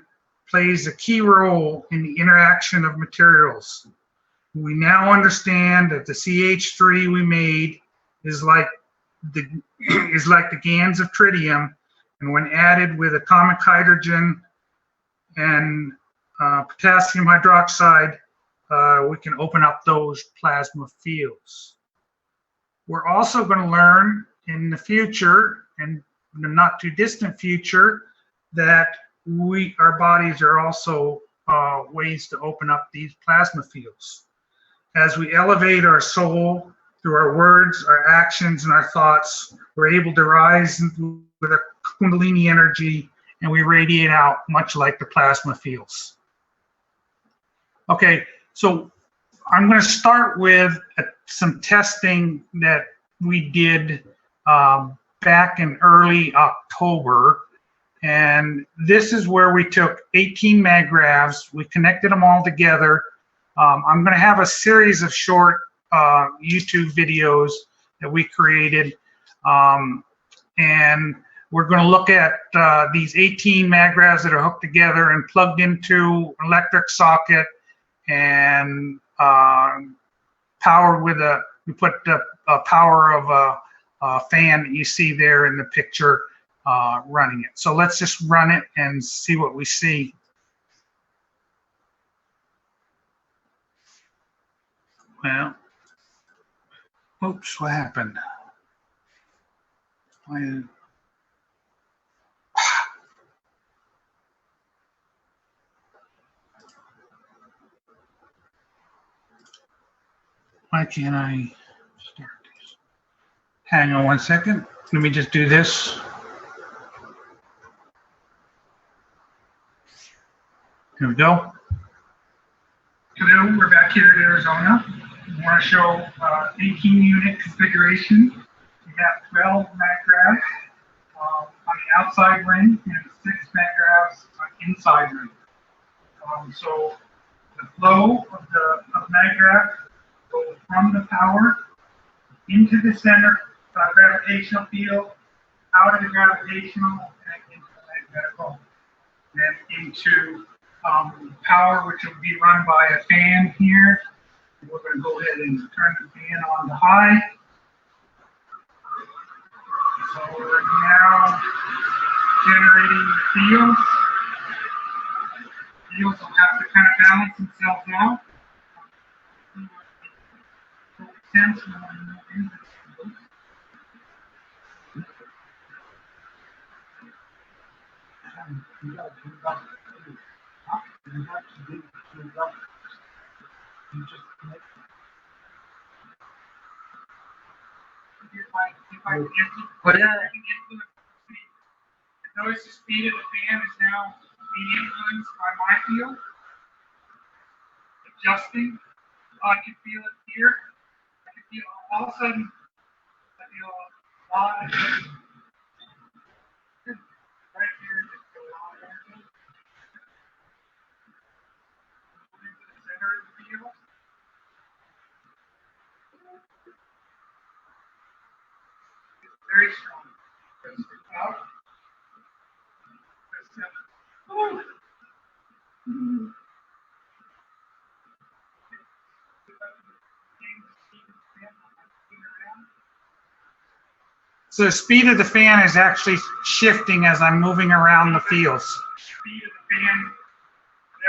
plays a key role in the interaction of materials. We now understand that the CH3 we made is like the GANs of tritium, and when added with atomic hydrogen and potassium hydroxide, we can open up those plasma fields. We're also going to learn in the future, and in the not too distant future, that our bodies are also ways to open up these plasma fields. As we elevate our soul through our words, our actions, and our thoughts, we're able to rise with a Kundalini energy, and we radiate out much like the plasma fields. Okay, so I'm going to start with some testing that we did back in early October. And this is where we took 18 magravs, we connected them all together. I'm going to have a series of short YouTube videos that we created. And we're going to look at these 18 magravs that are hooked together and plugged into an electric socket and powered with we put the power of a fan that you see there in the picture running it. So let's just run it and see what we see. Well, oops, what happened? Why can't I start this? Hang on one second. Let me just do this. Here we go. Hello, we're back here in Arizona. We want to show 18 unit configuration. We have 12 magravs on the outside ring and 6 magravs on the inside ring. So the flow of magav goes from the power into the center gravitational field, out of the gravitational, and into the magnetical, then into power, which will be run by a fan here. We're going to go ahead and turn the fan on to high. So we're now generating the fields. The fields will have to kind of balance themselves out. Notice the speed of the fan is now being influenced by my field. Adjusting. I can feel it here. I can feel all of a sudden, I feel a lot of right here. Just a lot of energy. Into the center of the field. It's very strong. Press it out. Press it out. So the speed of the fan is actually shifting as I'm moving around the fields. Speed of the fan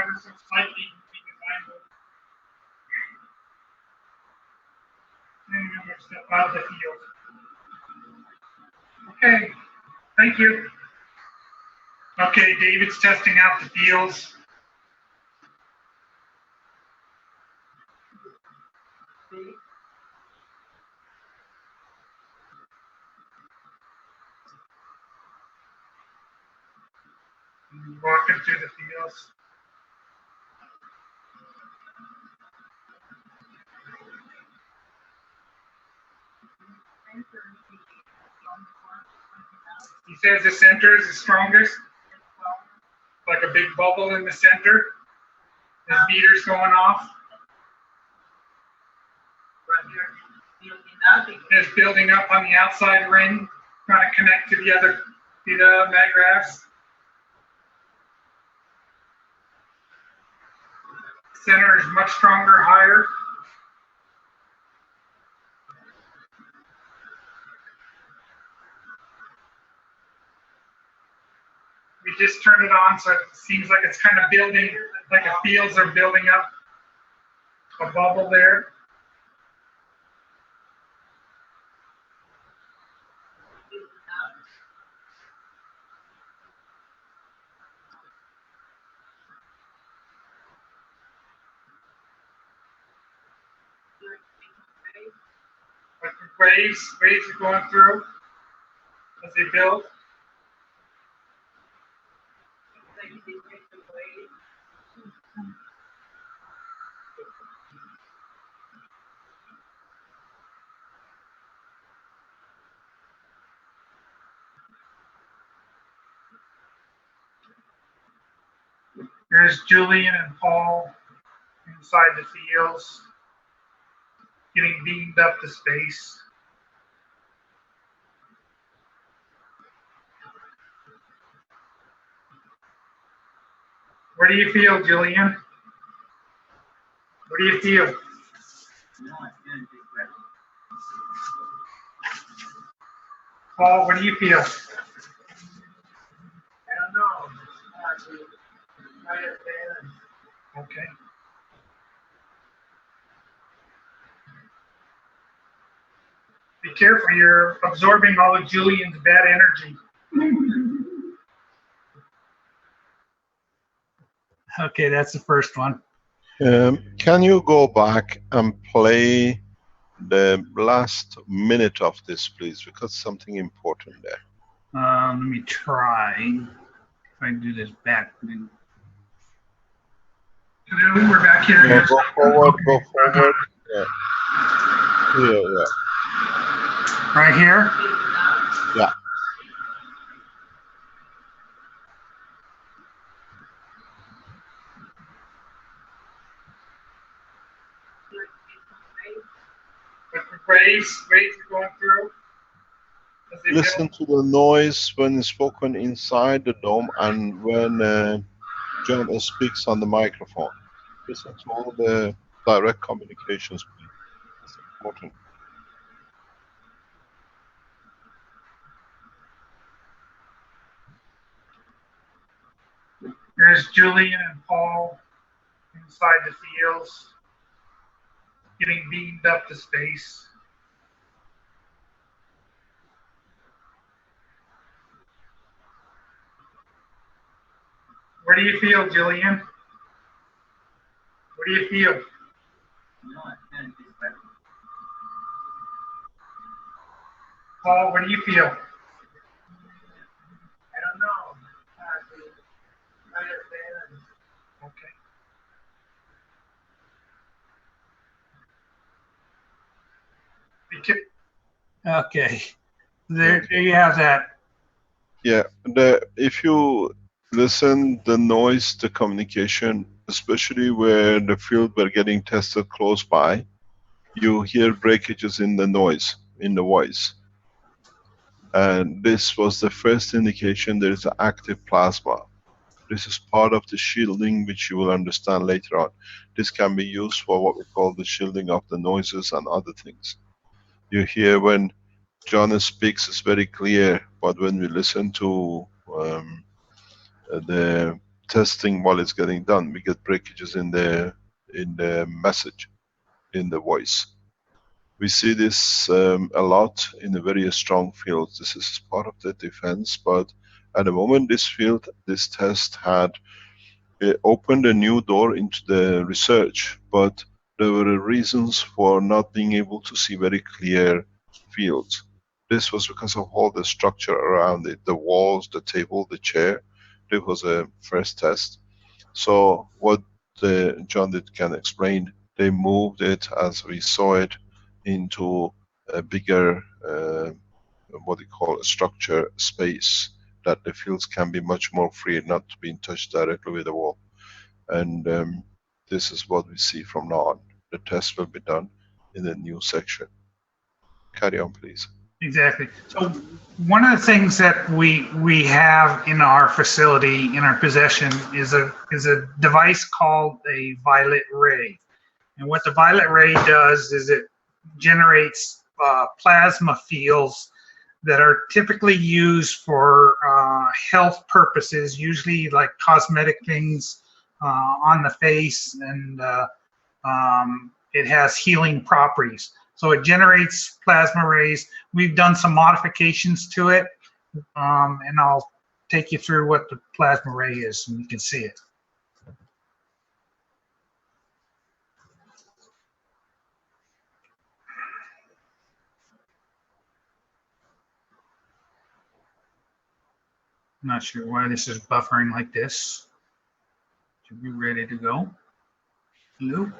ever so slightly because I'm moving. I'm going to step out of the field. Okay, thank you. Okay, David's testing out the fields. Walking through the fields. He says the center is the strongest, like a big bubble in the center. His meter's going off. It's building up on the outside ring, trying to connect to the magravs. Center is much stronger, higher. We just turned it on, so it seems like it's kind of building, like the fields are building up a bubble there. Waves are going through as they build. Here's Julian and Paul inside the fields, getting beamed up to space. Where do you feel, Julian? What do you feel? Paul, what do you feel? I don't know. Okay. Be careful, you're absorbing all of Julian's bad energy. Okay, that's the first one. Can you go back and play the last minute of this, please? Because something important there. Let me try. If I do this back. We're back here. No, go forward, go forward. Yeah. Yeah. Right here? Yeah. Waves are going through. Listen to the noise when spoken inside the dome and when John speaks on the microphone. Listen to all the direct communications, please. It's important. There's Julian and Paul inside the fields, getting beamed up to space. Where do you feel, Julian? What do you feel? Paul, what do you feel? I don't know. Okay. Okay. There you have that. Yeah, if you listen, the noise, the communication, especially where the field were getting tested close by, you hear breakages in the noise, in the voice. And this was the first indication there is an active plasma. This is part of the shielding, which you will understand later on. This can be used for what we call the shielding of the noises and other things. You hear when John speaks, it's very clear, but when we listen to the testing while it's getting done, we get breakages in the message, in the voice. We see this a lot in the very strong fields. This is part of the defense, but at the moment this field, this test had opened a new door into the research, but there were reasons for not being able to see very clear fields. This was because of all the structure around it, the walls, the table, the chair. This was a first test. So what John can explain, they moved it as we saw it into a bigger, what you call a structure space, that the fields can be much more free, not to be touched directly with the wall. And this is what we see from now on. The test will be done in the new section. Carry on, please. Exactly. So one of the things that we have in our facility, in our possession, is a device called a violet ray. And what the violet ray does is it generates plasma fields that are typically used for health purposes, usually like cosmetic things on the face, and it has healing properties. So it generates plasma rays. We've done some modifications to it, and I'll take you through what the plasma ray is, and you can see it. I'm not sure why this is buffering like this. Should be ready to go. Hello?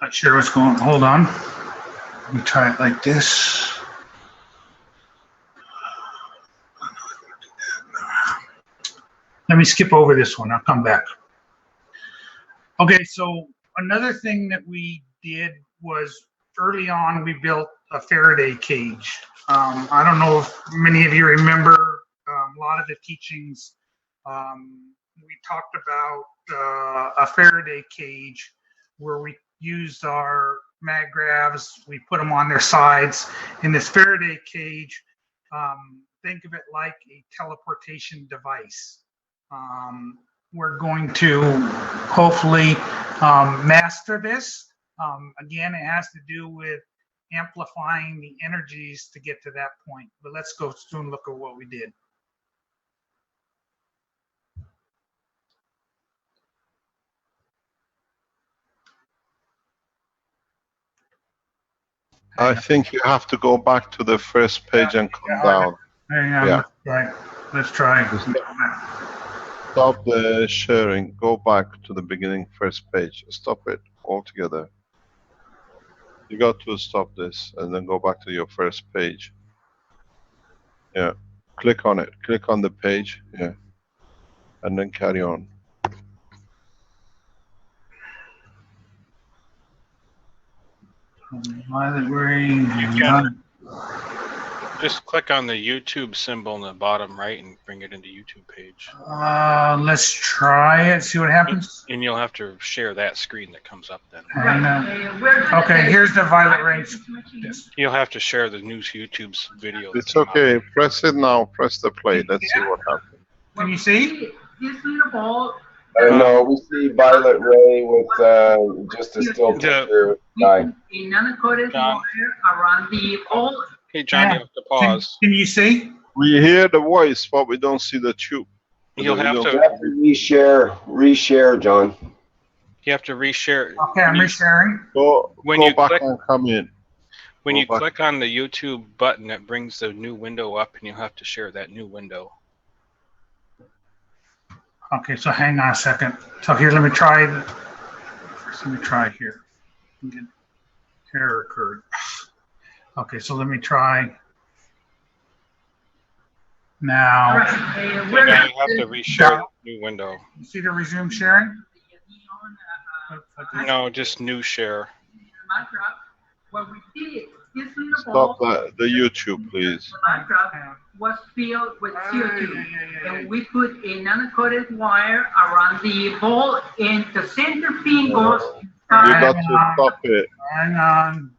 Not sure what's going on. Hold on. Let me try it like this. Let me skip over this one. I'll come back. Okay, so another thing that we did was early on we built a Faraday cage. I don't know if many of you remember a lot of the teachings. We talked about a Faraday cage where we used our magravs, we put them on their sides. In this Faraday cage, think of it like a teleportation device. We're going to hopefully master this. Again, it has to do with amplifying the energies to get to that point. But let's go soon look at what we did. I think you have to go back to the first page and come down. Hang on, Yeah. right. Let's try. Stop the sharing. Go back to the beginning first page. Stop it altogether. You got to stop this and then go back to your first page. Yeah. Click on it. Click on the page. Yeah. And then carry on. Just click on the YouTube symbol in the bottom right and bring it into YouTube page. Let's try it, see what happens. And you'll have to share that screen that comes up then. Okay, here's the violet range. Yes. You'll have to share the news YouTube's video. It's okay. Press it now. Press the play. Let's see what happens. Can you see? This little ball. No, we see Violet Ray with just a still picture guy. A nanocoated wire around the ball. Hey, John, you have to pause. Can you see? We hear the voice, but we don't see the tube. You'll have You to have to reshare, John. you have to reshare. Okay, I'm resharing. Go When go you back click- and come in. When Go you back. click on the YouTube button, it brings the new window up, and you'll have to share that new window. Okay, so hang on a second. So here, let me try. First, let me try here. Error occurred. Okay, so let me try. Now, All right. And We're then gonna you have to reshare the new window. you see the resume sharing? No, just new share. What we did, this little Stop ball, the YouTube, please. Minecraft was filled with CO2. Yeah. And we put a nanocoated wire around the ball, and the center pin goes You got inside. to stop it. Hang on.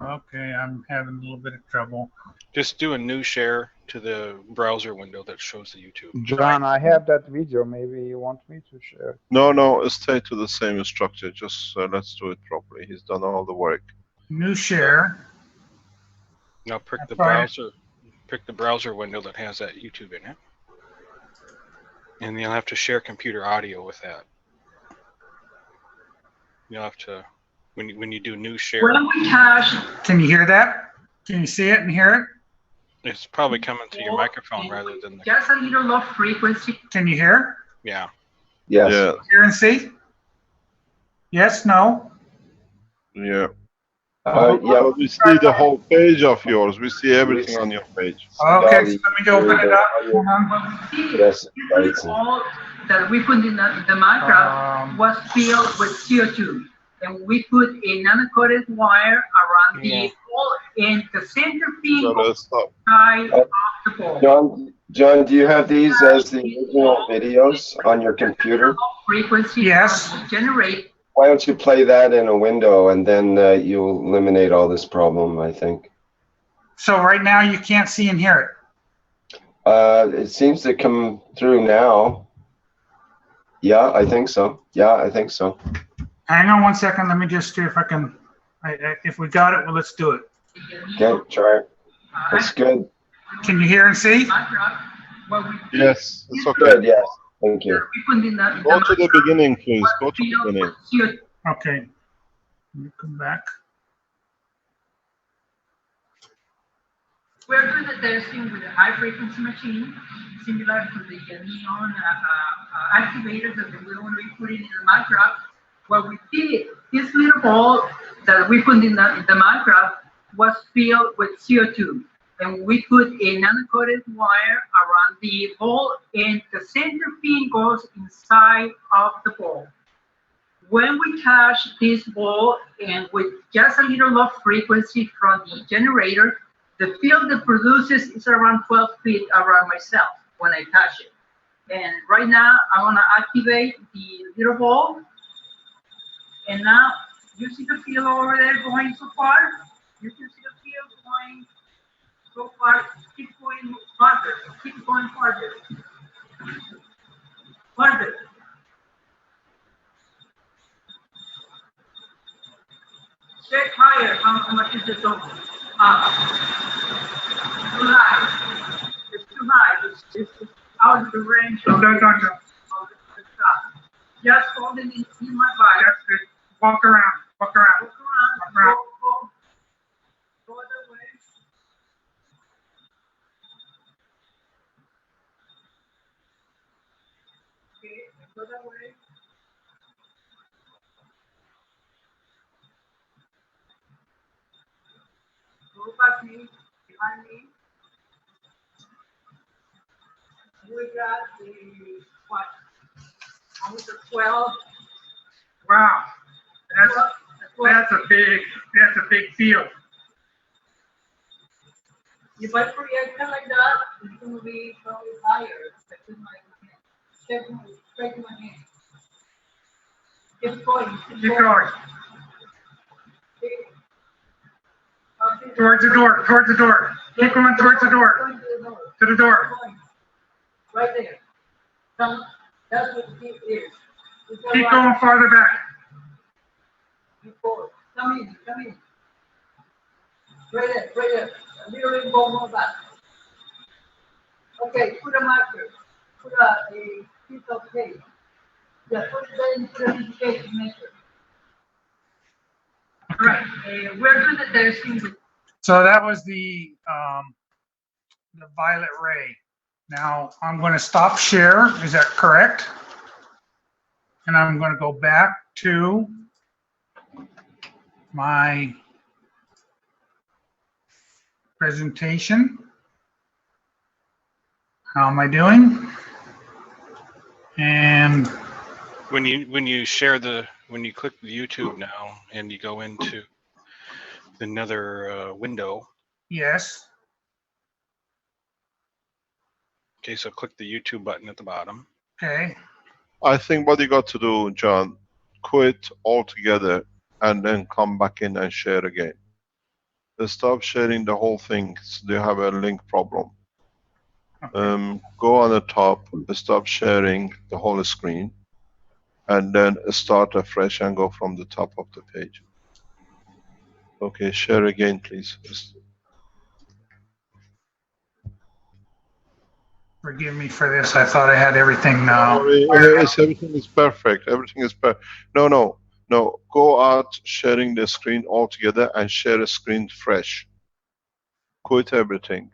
Okay, I'm having a little bit of trouble. Just do a new share to the browser window that shows the YouTube. John, I have that video. Maybe you want me to share. No, stay to the same structure. Just let's do it properly. He's done all the work. New share. Now pick the That's right. browser window that has that YouTube in it. And you'll have to share computer audio with that. You'll have to, when you do new share, When we cache Can you hear that? Can you see it and hear it? it's probably coming to your microphone rather than the, just a little low frequency. Can you hear? yeah. Yes. Yeah, Hear and see? Yes, no? yeah. Yeah. But we see the whole page of yours. We see everything on your page. Okay, so let me go open it up. Hold on. What we did, Yes, this little ball that we put in the Minecraft was filled with CO2. And we put a nanocoated wire around the ball, and the center pin So goes let's stop. inside of the ball. John, do you have these as the original videos on your computer? Frequency Yes. generate. Why don't you play that in a window and then you'll eliminate all this problem, I think. So right now you can't see and hear it. It seems to come through now. Yeah, I think so. Hang on one second. Let me just see if I can. If we got it, well, let's do it. Okay, try it. That's good. Can you hear and see? What we did, Yes, it's okay. Good, yes. Thank you. we put in the Go to the beginning, please. was Go to the filled beginning. with CO2. Okay. Let me come back. We're doing the testing with a high frequency machine, similar to the neon activators that we will be putting in the Minecraft. What we did, this little ball that we put in the Minecraft was filled with CO2. And we put a nano-coated wire around the ball, and the center pin goes inside of the ball. When we touch this ball, and with just a little low frequency from the generator, the field that produces is around 12 feet around myself when I touch it. And right now, I want to activate the little ball. And now, you see the field over there going so far? You can see the field going so far. Keep going farther. Keep going farther. Farther. Check higher. How much is the zone? Too high. It's too high. It's out of the range. No. Of the top. Just hold it in my body. That's good. Walk around. Walk around. Go that way. Okay, go that way. Go back me, behind me. We got the what? Almost a 12. Wow. That's Well, a big field. if I project it like that, it's going to be probably higher. Check my hand. Keep going. Keep going. Towards the door. Keep going towards the door. To the door. Right there. That's what it is. Keep going farther back. Keep forward. Come in. Right there. A little bit more back. Okay, put a marker. Put a piece of tape. Yeah, put a piece of tape to measure. All right, we're doing the testing with. So that was the violet ray. Now I'm going to stop share. Is that correct? And I'm going to go back to my presentation. How am I doing? And When you share when you click the YouTube now and you go into another window. yes. Okay, so click the YouTube button at the bottom. Okay. I think what you got to do, John, quit altogether and then come back in and share again. Stop sharing the whole thing. So they have a link problem. Okay. Go on the top, stop sharing the whole screen, and then start afresh and go from the top of the page. Okay, share again, please. Forgive me for this. I thought I had everything now. Everything is perfect. Everything is perfect. No. Go out sharing the screen altogether and share a screen fresh. Quit everything.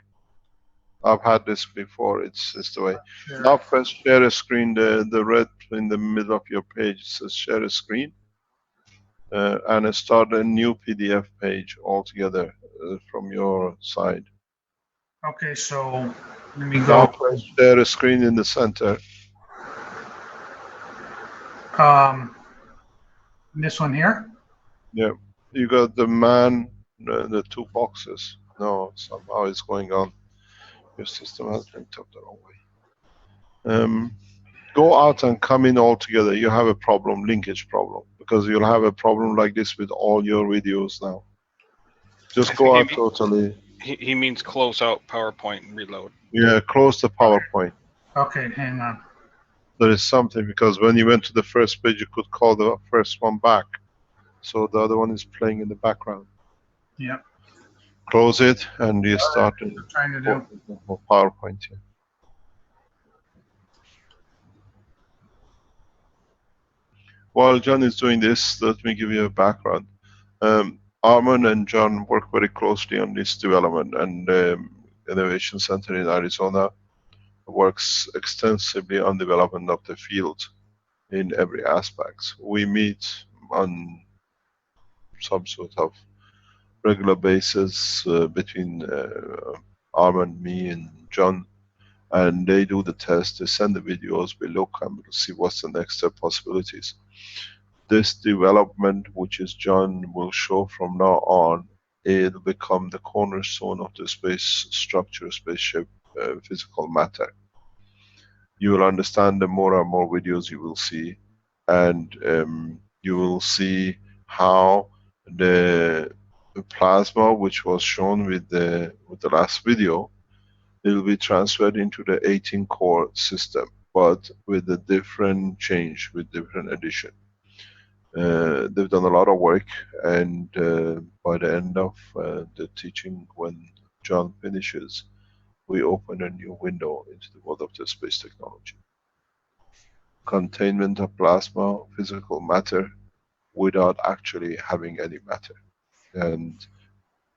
I've had this before. It's the way. Sure. Now press share a screen. The red in the middle of your page says share a screen, and start a new PDF page altogether from your side. Okay, so let me Now go. press share a screen in the center. This one here. Yeah, you got the man, the two boxes. No, somehow it's going on. Your system has linked up the wrong way. Go out and come in all together. You have a problem, linkage problem, because you'll have a problem like this with all your videos now. Just go out totally. He means close out PowerPoint and reload. Yeah, close the PowerPoint. Okay, hang on. There is something, because when you went to the first page, you could call the first one back. So the other one is playing in the background. Yep. Close it and you start Trying to do. PowerPoint here. While John is doing this, let me give you a background. Armin and John work very closely on this development, and Innovation Center in Arizona works extensively on development of the field in every aspect. We meet on some sort of regular basis between Armin, me, and John, and they do the test. They send the videos. We look and we'll see what's the next step possibilities. This development, which is John will show from now on, it'll become the cornerstone of the space structure, spaceship, physical matter. You will understand the more and more videos you will see, and you will see how the plasma, which was shown with the last video, it will be transferred into the 18 core system, but with a different change, with different addition. They've done a lot of work, and by the end of the teaching, when John finishes, we open a new window into the world of the space technology. Containment of plasma, physical matter, without actually having any matter. And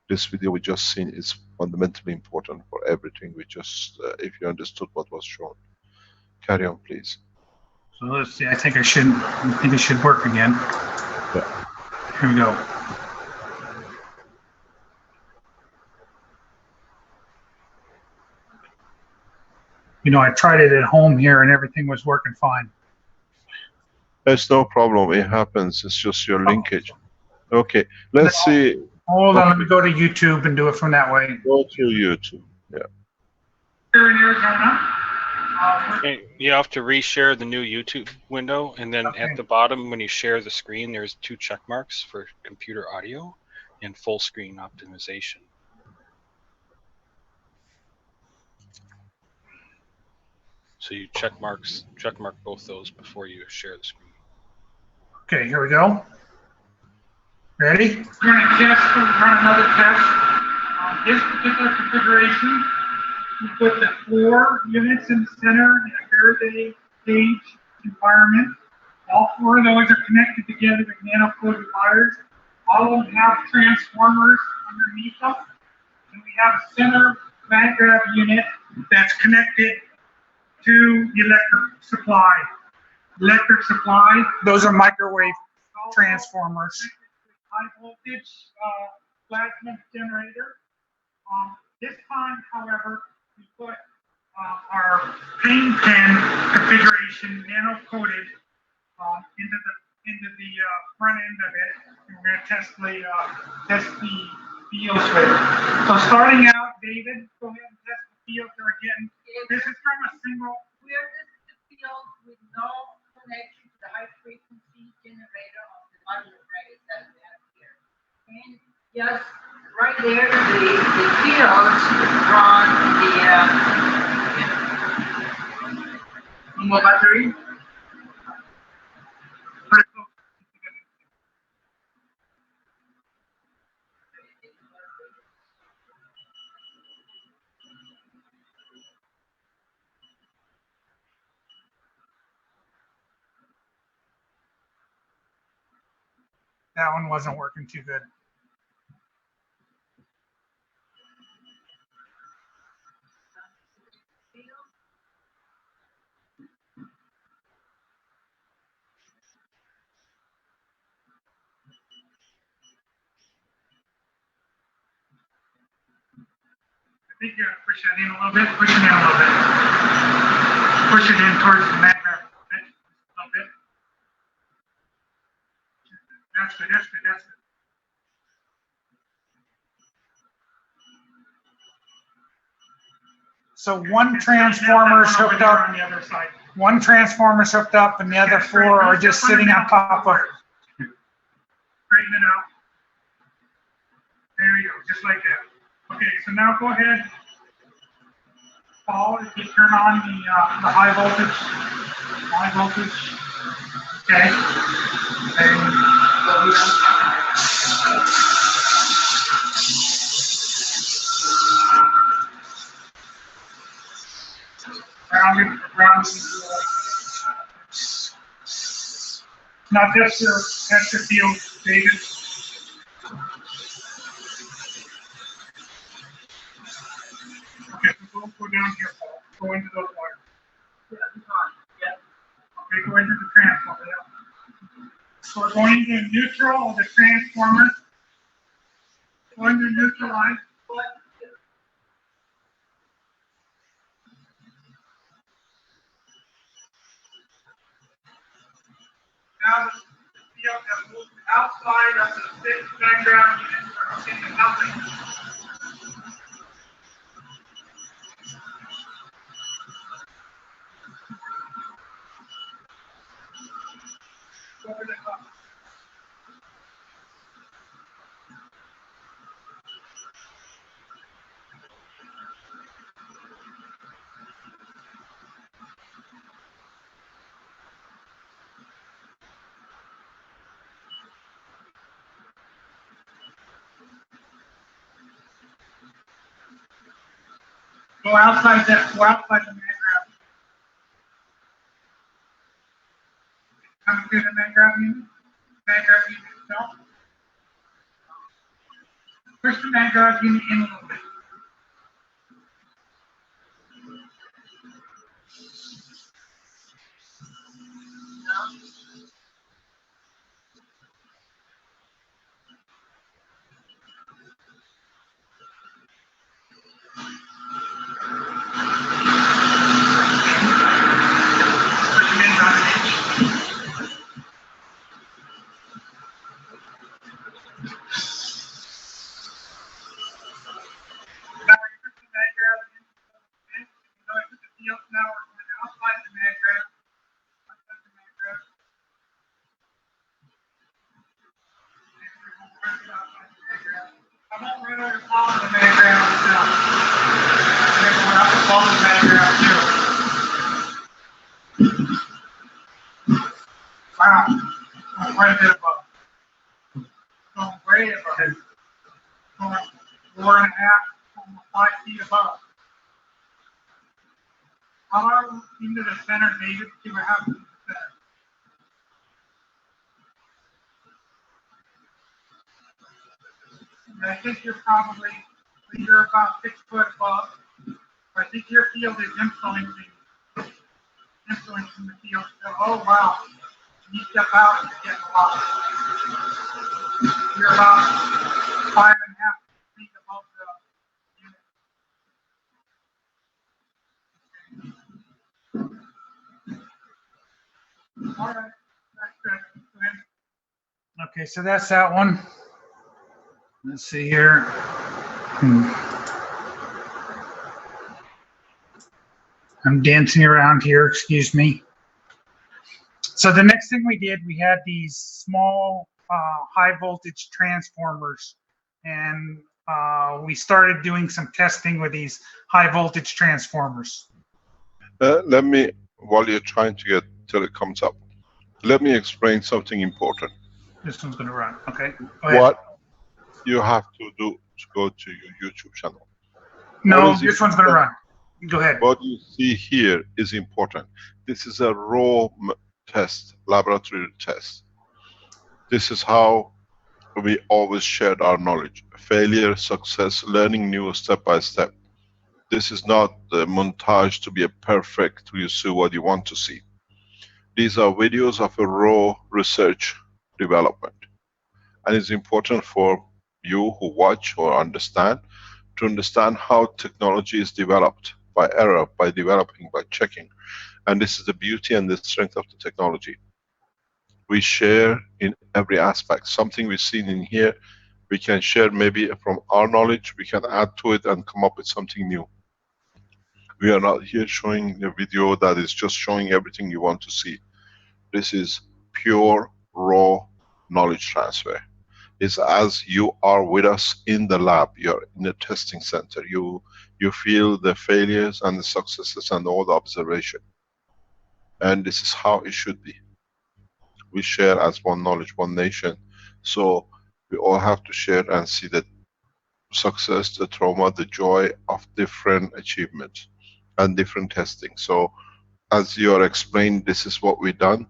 this video we just seen is fundamentally important for everything. We just, if you understood what was shown. Carry on, please. So let's see. I think it should work again. Yeah. Here we go. You know, I tried it at home here and everything was working fine. There's no problem. It happens. It's just your linkage. Okay. Let's see. Hold on. Let me go to YouTube and do it from that way. Go to YouTube. Yeah. Here in Arizona. Okay, you have to reshare the new YouTube window, and then at the bottom, when you share the screen, there's 2 check marks for computer audio and full screen optimization. So you check mark both those before you share the screen. Okay, here we go. Ready? We're going to run another test. On this particular configuration, we put the 4 units in the center in a Faraday cage environment. All 4 of those are connected together with nano-coated wires. All of them have transformers underneath them. And we have a center mag grab unit that's connected to the electric supply. Those are microwave transformers. High voltage plasma generator. This time, however, we put our pain pen configuration nano-coated into the front end of it, and we're going to test the fields with it. So starting out, David, go ahead and test the fields there again. This is from a single. We are testing the field with no connection to the high frequency generator of the module array that we have here. And just right there, the fields run the normal battery. That one wasn't working too good. I think you gotta push that in a little bit, push it in a little bit. Push it in towards the magnet a little bit. That's good, that's good, that's good. So one transformer's hooked up on the other side. One transformer's hooked up and the other 4 are just sitting on top of it. Straighten it out. There you go, just like that. Okay, so now go ahead. Paul, if you turn on the high voltage. Okay. Around now test the field, David. Okay, so go down here, Paul. Go into those wires. Yeah. Okay, go into the transformer. Yeah. So we're going into neutral of the transformer. Going to neutralize. Now the field has moved outside of the fixed background unit into nothing. Over the top. Go outside the mag graph. Come through the mag graph unit. Mag graph unit itself. Push the mag graph unit in a little bit. Wow, quite a bit above. Going way above. Going 4.5, almost 5 feet above. How far into the center, David? See what happens in the center. I think you're about 6 foot above. I think your field is influencing the field. So, oh wow, you step out and get a lot. You're about 5.5 feet above the unit. All right, that's good. Okay, so that's that one. Let's see here. I'm dancing around here, excuse me. So the next thing we did, we had these small high voltage transformers, and we started doing some testing with these high voltage transformers. Let me, while you're trying to get till it comes up, let me explain something important. This one's going to run, okay? Go ahead. What you have to do to go to your YouTube channel. No, this one's going to run. Go ahead. What you see here is important. This is a raw test, laboratory test. This is how we always shared our knowledge. Failure, success, learning new step by step. This is not the montage to be a perfect, you see what you want to see. These are videos of a raw research development. And it's important for you who watch or understand, to understand how technology is developed by error, by developing, by checking. And this is the beauty and the strength of the technology. We share in every aspect. Something we've seen in here, we can share maybe from our knowledge, we can add to it and come up with something new. We are not here showing a video that is just showing everything you want to see. This is pure, raw knowledge transfer. It's as you are with us in the lab, you're in the testing center. You feel the failures and the successes and all the observation. And this is how it should be. We share as one knowledge, one nation. So we all have to share and see the success, the trauma, the joy of different achievements and different testing. So as you are explained, this is what we've done.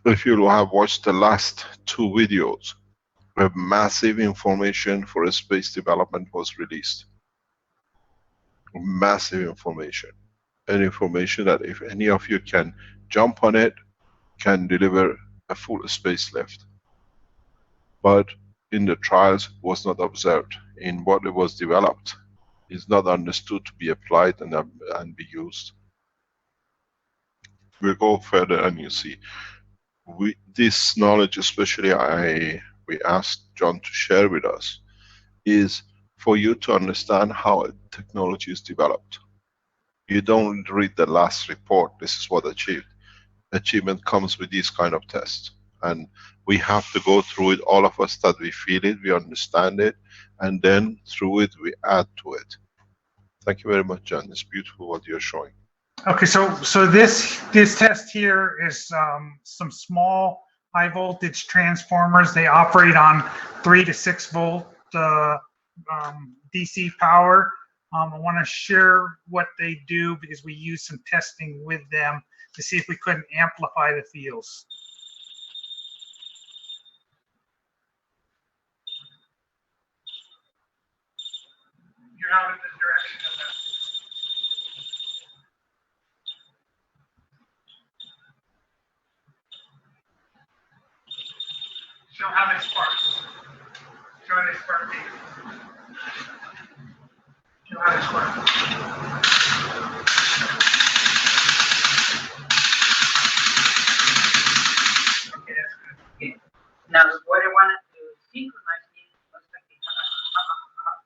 If you have watched the last 2 videos, where massive information for a space development was released. Massive information. And information that if any of you can jump on it, can deliver a full space lift. But in the trials, it was not observed. In what it was developed, is not understood to be applied and be used. We'll go further and you see. This knowledge, especially we asked John to share with us, is for you to understand how a technology is developed. You don't read the last report, this is what achieved. Achievement comes with these kind of tests. And we have to go through it, all of us, that we feel it, we understand it, and then through it, we add to it. Thank you very much, John. It's beautiful what you're showing. Okay, so this test here is some small high voltage transformers. They operate on 3 to 6 volt DC power. I want to share what they do because we use some testing with them to see if we couldn't amplify the fields. You're out in the direction of that. Show how they spark. Show how they spark. Show how they spark. Okay, that's good. Okay. Now, what I wanted to synchronize is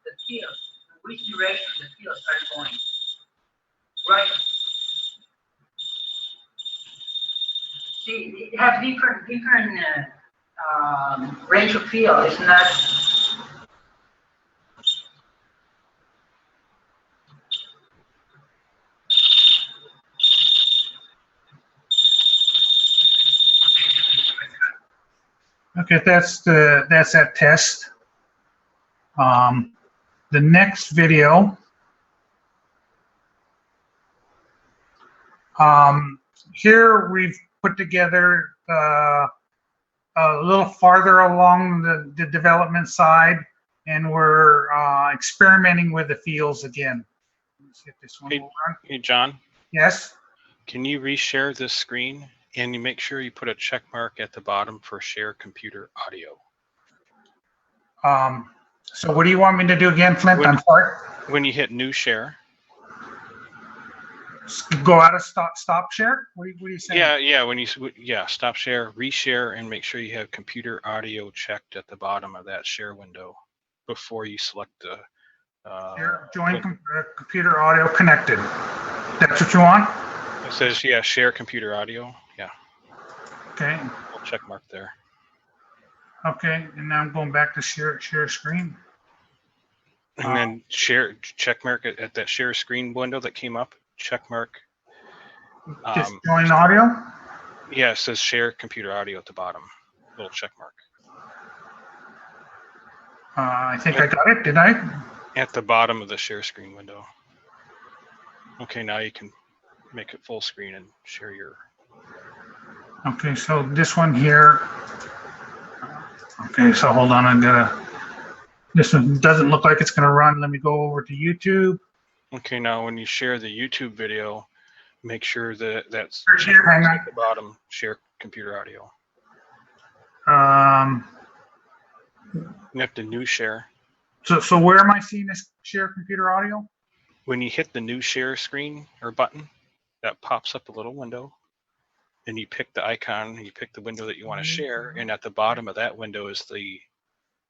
the field, in which direction the fields are going. Right. See, it has different range of field. It's not. Okay, that's that test. The next video. Here we've put together a little farther along the development side, and we're experimenting with the fields again. Let's get this one. Hey, John. Yes. Can you reshare this screen and you make sure you put a check mark at the bottom for share computer audio? So what do you want me to do again, Flint? I'm sorry. When you hit new share. Go out of stop share? What are you saying? Yeah. Stop share, reshare, and make sure you have computer audio checked at the bottom of that share window before you select the. Join computer audio connected. That's what you want? It says share computer audio. Yeah. Okay. We'll check mark there. Okay, and now I'm going back to share screen. And then check mark at that share screen window that came up. Check mark. Just join audio? Yeah, it says share computer audio at the bottom. Little check mark. I think I got it, did I? At the bottom of the share screen window. Okay, now you can make it full screen and share your. Okay, so this one here. Okay, so hold on, this one doesn't look like it's gonna run. Let me go over to YouTube. Okay, now when you share the YouTube video, make sure that that's hang on. at the bottom, share computer audio. You have to new share. So where am I seeing this share computer audio? When you hit the new share screen or button, that pops up a little window. And you pick the icon, and you pick the window that you want to share, and at the bottom of that window is the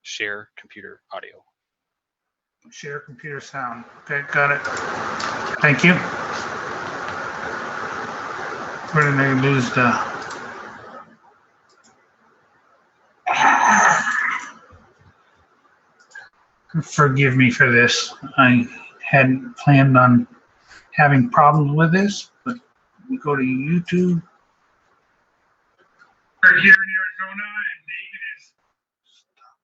share computer audio. Share computer sound. Okay, got it. Thank you. Where did I lose the? Forgive me for this. I hadn't planned on having problems with this, but we go to YouTube. We're here in Arizona, and David is stuck.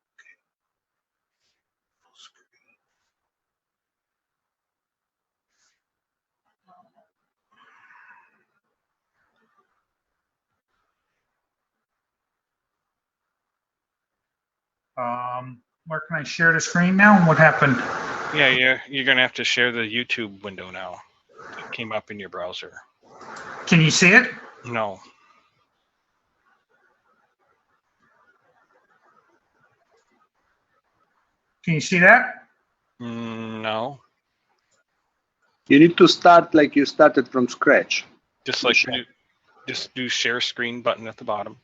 Full screen. Where can I share the screen now? What happened? Yeah, you're gonna have to share the YouTube window now. It came up in your browser. Can you see it? No. Can you see that? No. You need to start like you started from scratch. Just like just do share screen button at the bottom.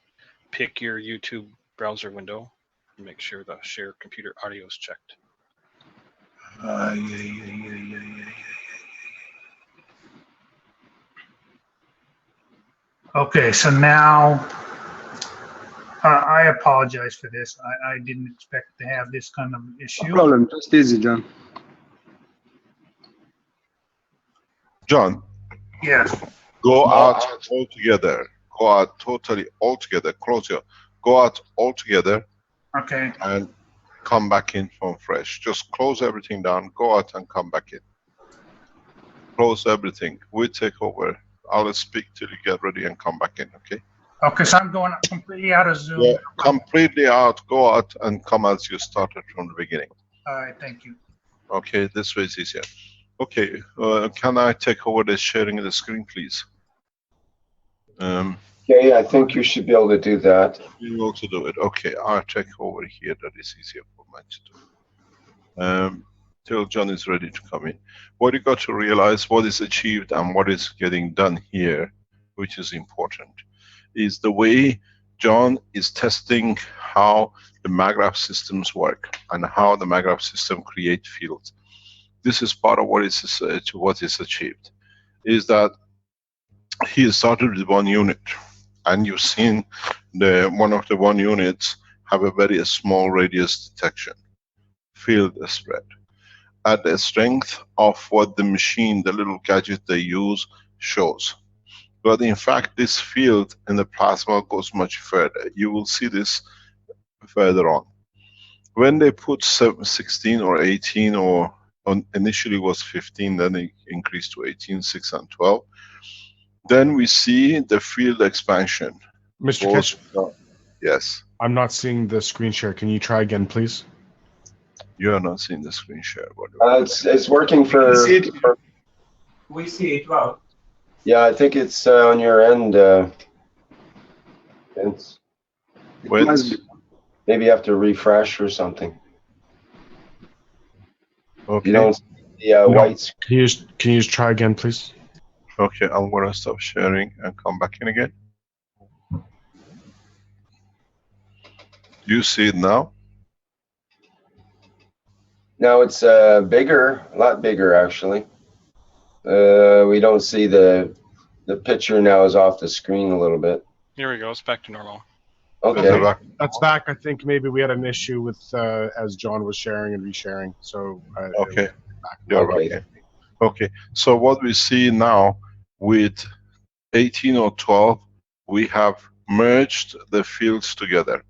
Pick your YouTube browser window and make sure the share computer audio is checked. Okay, so now I apologize for this. I didn't expect to have this kind of issue. No problem. Just easy, John. John, Yes. go out altogether. Go out totally altogether. Go out altogether Okay. and come back in from fresh. Just close everything down, go out and come back in. Close everything. We take over. I'll speak till you get ready and come back in, okay? Okay, so I'm going completely out of Zoom. Yeah, completely out, go out and come as you started from the beginning. All right, thank you. Okay, this way is easier. Okay, can I take over the sharing of the screen, please? Okay, I think you should be able to do that. You will to do it. Okay, I'll take over here. That is easier for me to do. Till John is ready to come in. What you got to realize, what is achieved and what is getting done here, which is important, is the way John is testing how the maggraph systems work and how the maggraph system create fields. This is part of what is achieved. Is that he started with one unit, and you've seen one of the one units have a very small radius detection, field spread, at the strength of what the machine, the little gadget they use, shows. But in fact, this field in the plasma goes much further. You will see this further on. When they put 16 or 18, or initially was 15, then it increased to 18, 6 and 12. Then we see the field expansion. Mr. Keshe, yes. I'm not seeing the screen share. Can you try again, please? You are not seeing the screen share. It's working for. We see it well. Yeah, I think it's on your end, Vince. Maybe you have to refresh or something. Okay. You don't see the No. white screen. Can you just try again, please? Okay, I'm gonna stop sharing and come back in again. You see it now? Now it's bigger, a lot bigger actually. We don't see the picture now is off the screen a little bit. Here we go. It's back to normal. Okay. That's back. I think maybe we had an issue with as John was sharing and resharing. So okay, you're right. Okay, so what we see now with 18 or 12, we have merged the fields together.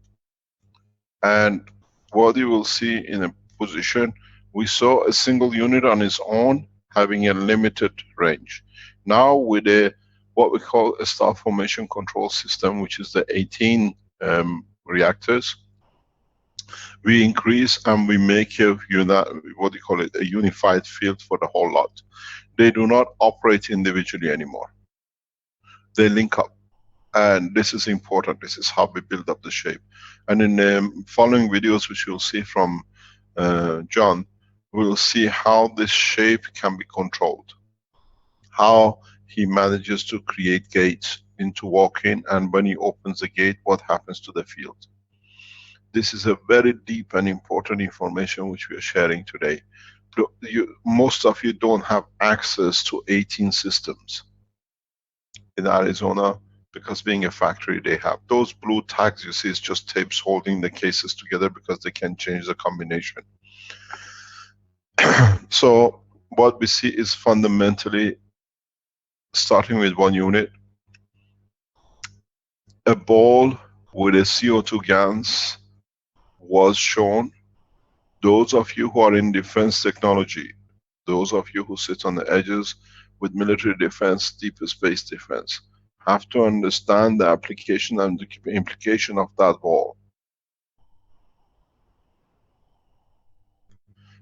And what you will see in a position, we saw a single unit on its own having a limited range. Now with what we call a star formation control system, which is the 18 reactors, we increase and we make what do you call it, a unified field for the whole lot. They do not operate individually anymore. They link up. And this is important. This is how we build up the shape. And in the following videos, which you'll see from John, we'll see how this shape can be controlled. How he manages to create gates into walk-in, and when he opens the gate, what happens to the field. This is a very deep and important information which we are sharing today. Most of you don't have access to 18 systems in Arizona, because being a factory they have. Those blue tags you see is just tapes holding the cases together because they can change the combination. So what we see is fundamentally, starting with one unit, a ball with a CO2 gas was shown. Those of you who are in defense technology, those of you who sit on the edges with military defense, deep space defense, have to understand the application and the implication of that ball.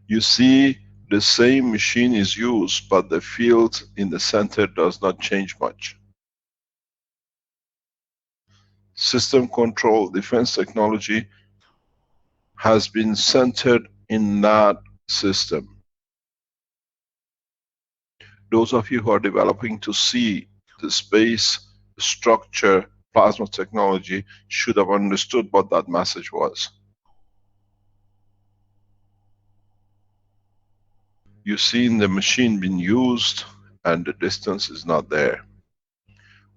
You see the same machine is used, but the field in the center does not change much. System control, defense technology has been centered in that system. Those of you who are developing to see the space structure plasma technology should have understood what that message was. You've seen the machine being used and the distance is not there.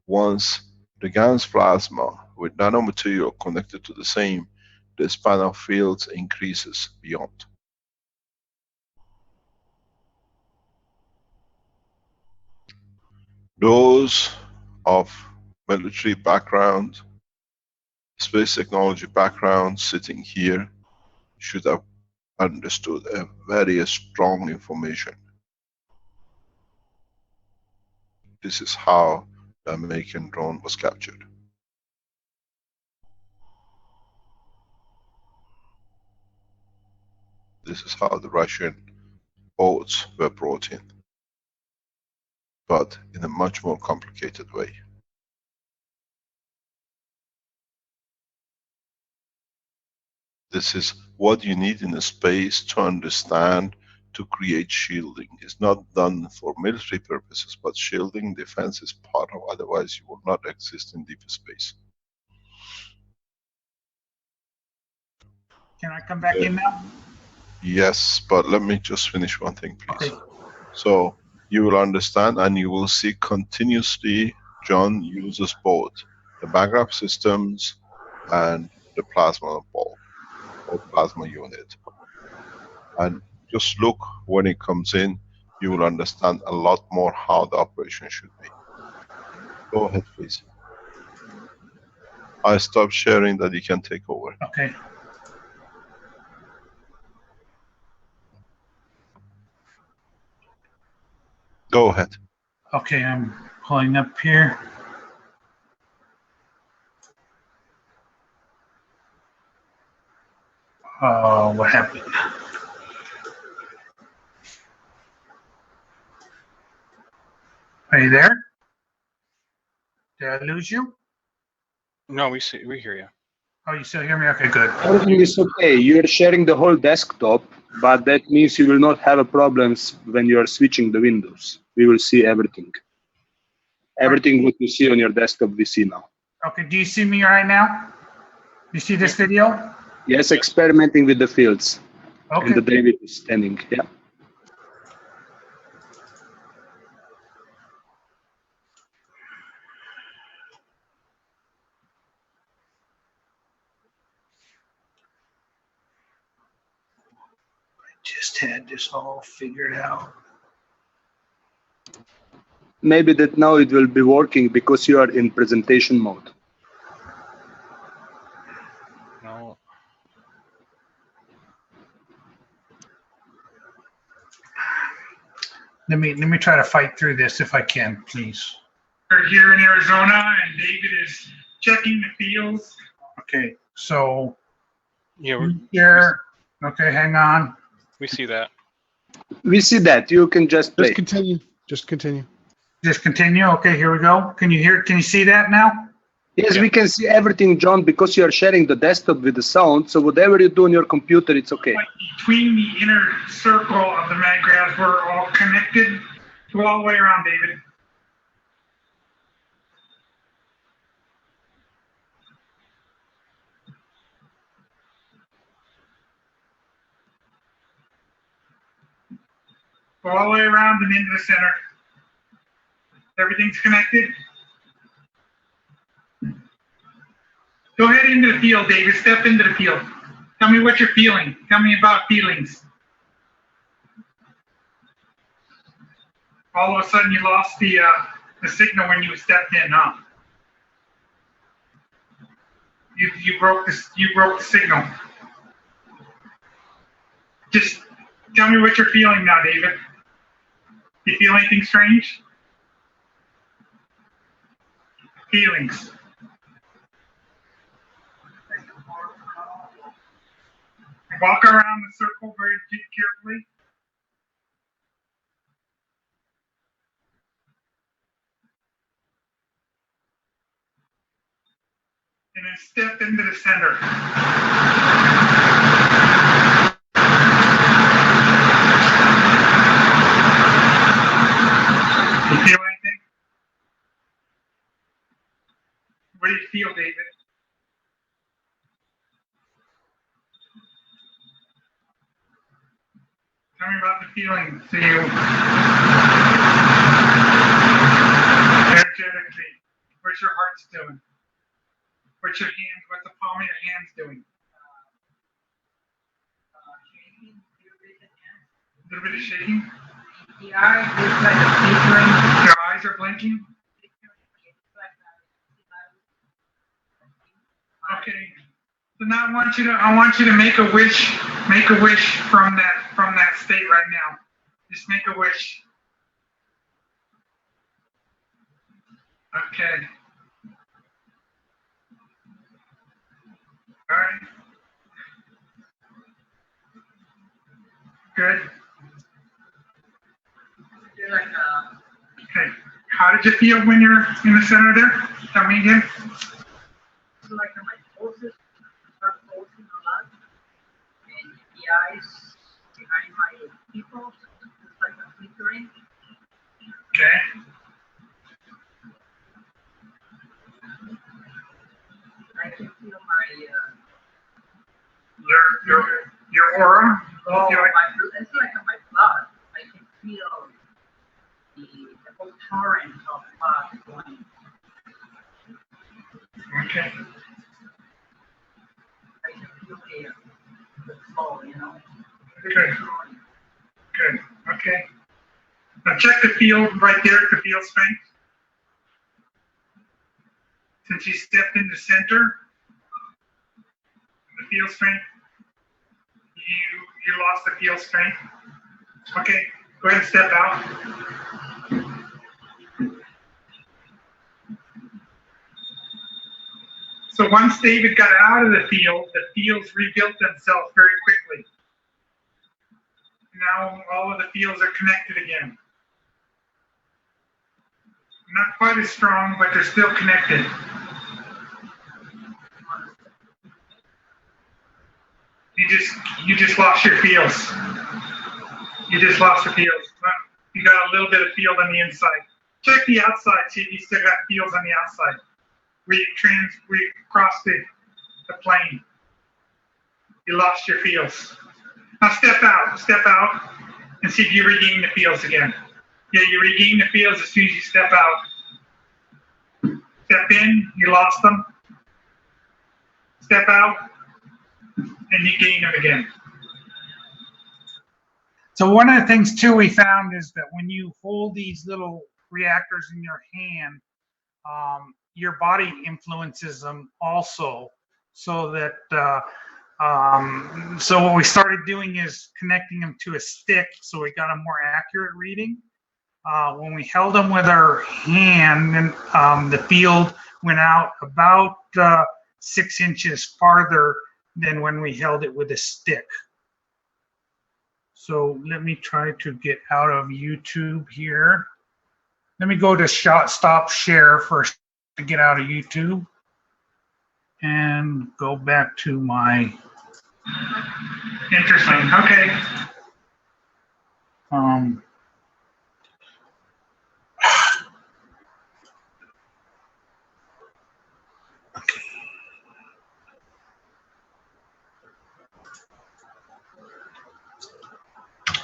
Once the GANS plasma with nanomaterial connected to the same, the span of fields increases beyond. Those of military background, space technology background sitting here should have understood a very strong information. This is how the American drone was captured. This is how the Russian boats were brought in, but in a much more complicated way. This is what you need in a space to understand, to create shielding. It's not done for military purposes, but shielding, defense is part of, otherwise you will not exist in deep space. Can I come back in now? Yes, but let me just finish one thing, please. Okay. So you will understand and you will see continuously John uses both the background systems and the plasma ball or plasma unit. And just look when it comes in, you will understand a lot more how the operation should be. Go ahead, please. I stopped sharing that you can take over. Okay. Go ahead. Okay, I'm pulling up here. Oh, what happened? Are you there? Did I lose you? No, we hear you. Oh, you still hear me? Okay, good. Everything is okay. You're sharing the whole desktop, but that means you will not have a problems when you are switching the windows. We will see everything. Everything what you see on your desktop, we see now. Okay, do you see me right now? You see this video? Yes, experimenting with the fields. Okay. And the David is standing. Yeah. Just had this all figured out. Maybe that now it will be working because you are in presentation mode. No. Let me try to fight through this if I can, please. We're here in Arizona, and David is checking the fields. Okay, so Yeah, here. Okay, hang on. we see that. We see that. You can just play. Just continue. Just continue. Just continue. Okay, here we go. Can you hear? Can you see that now? Yes, we can see everything, John, because you are sharing the desktop with the sound. So whatever you do on your computer, it's okay. Between the inner circle of the magravs, we're all connected. Go all the way around, David. Go all the way around and into the center. Everything's connected. Go ahead into the field, David. Step into the field. Tell me what you're feeling. Tell me about feelings. All of a sudden, you lost the signal when you stepped in, huh? You broke the signal. Just tell me what you're feeling now, David. You feel anything strange? Feelings. Walk around the circle very carefully. And then step into the center. feel, David? Tell me about the feeling. See you energetically. What's your heart's doing? What's your hands? What's the palm of your hands doing? Shaking, A little bit of shaking. the eyes is like a flickering. Your eyes are blinking. Okay. So now I want you to make a wish from that state right now. Just make a wish. Okay. All right. Good. You're like Okay. How did you feel when you're in the center there? Tell me again. it's like my pulses are pulsing a lot, and the eyes behind my pupils, it's like a flickering. Okay. I can feel my Your aura. oh, You like- it's like my blood. I can feel the whole torrent of blood going. Okay. I can feel the flow, you know. Good. Good. Okay. Now check the field right there at the field strength. Since you stepped in the center, the field strength, you lost the field strength. Okay, go ahead and step out. So once David got out of the fields rebuilt themselves very quickly. Now all of the fields are connected again. Not quite as strong, but they're still connected. You just lost your fields. You just lost the fields. You got a little bit of field on the inside. Check the outside, see if you still got fields on the outside. We crossed the plane. You lost your fields. Now step out, and see if you regain the fields again. Yeah, you regain the fields as soon as you step out. Step in, you lost them. Step out, and you gain them again. So one of the things too we found is that when you hold these little reactors in your hand, your body influences them also. So that so what we started doing is connecting them to a stick, so we got a more accurate reading. When we held them with our hand, and the field went out about 6 inches farther than when we held it with a stick. So let me try to get out of YouTube here. Let me go to stop share first to get out of YouTube and go back to my interesting. Okay.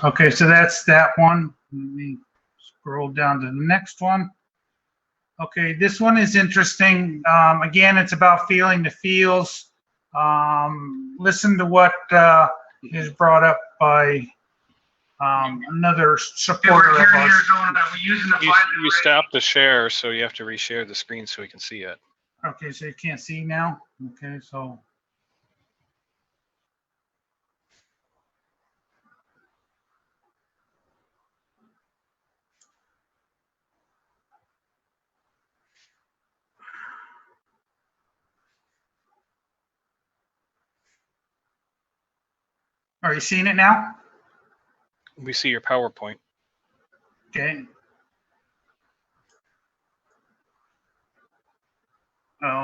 Okay, so that's that one. Let me scroll down to the next one. Okay, this one is interesting. Again, it's about feeling the feels. Listen to what is brought up by another supporter of ours. You stopped the share, so you have to reshare the screen so we can see it. Okay, so you can't see now? Okay, so. Are you seeing it now? We see your PowerPoint. Okay.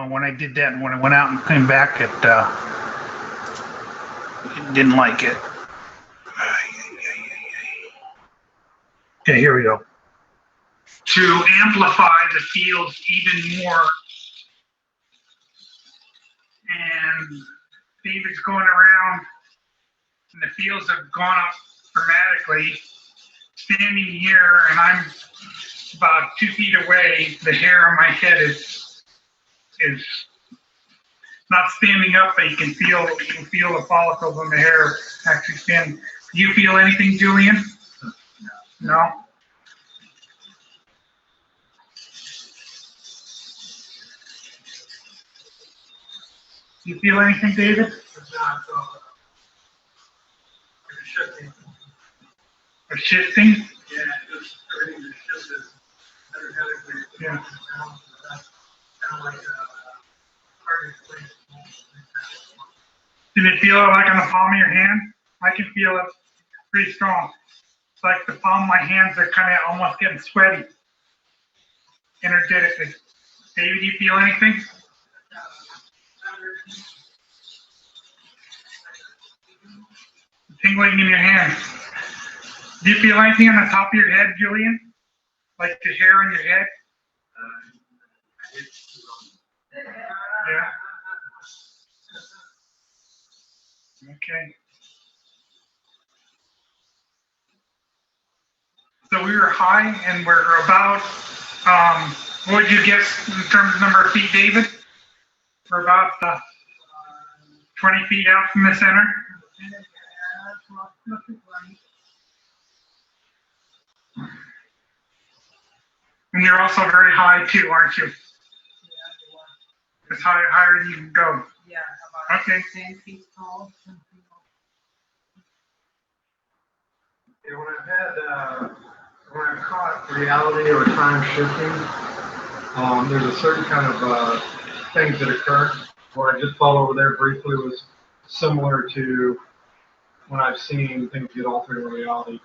When I did that, when I went out and came back, it didn't like it. Okay, here we go. To amplify the fields even more, and David's going around, and the fields have gone up dramatically. Standing here, and I'm about 2 feet away. The hair on my head is not standing up, but you can feel the follicles on the hair actually standing. Do you feel anything, Julian? No. Do you feel anything, David? A shifting? Yeah, just everything just shifted energetically. Yeah. Kind of like hard to explain. Did it feel like on the palm of your hand? I can feel it pretty strong. It's like the palm of my hands are kind of almost getting sweaty energetically. David, do you feel anything? Tingling in your hands. Do you feel anything on the top of your head, Julian? Like the hair on your head? Yeah. Okay. So we were high, and we're about, what would you guess in terms of number of feet, David? We're about 20 feet out from the center. And you're also very high too, aren't you? It's higher than you can go. Yeah, about Okay. 10 feet tall. Yeah, when I've caught reality or time shifting, there's a certain kind of things that occur. What I just saw over there briefly was similar to when I've seen things get altered in reality.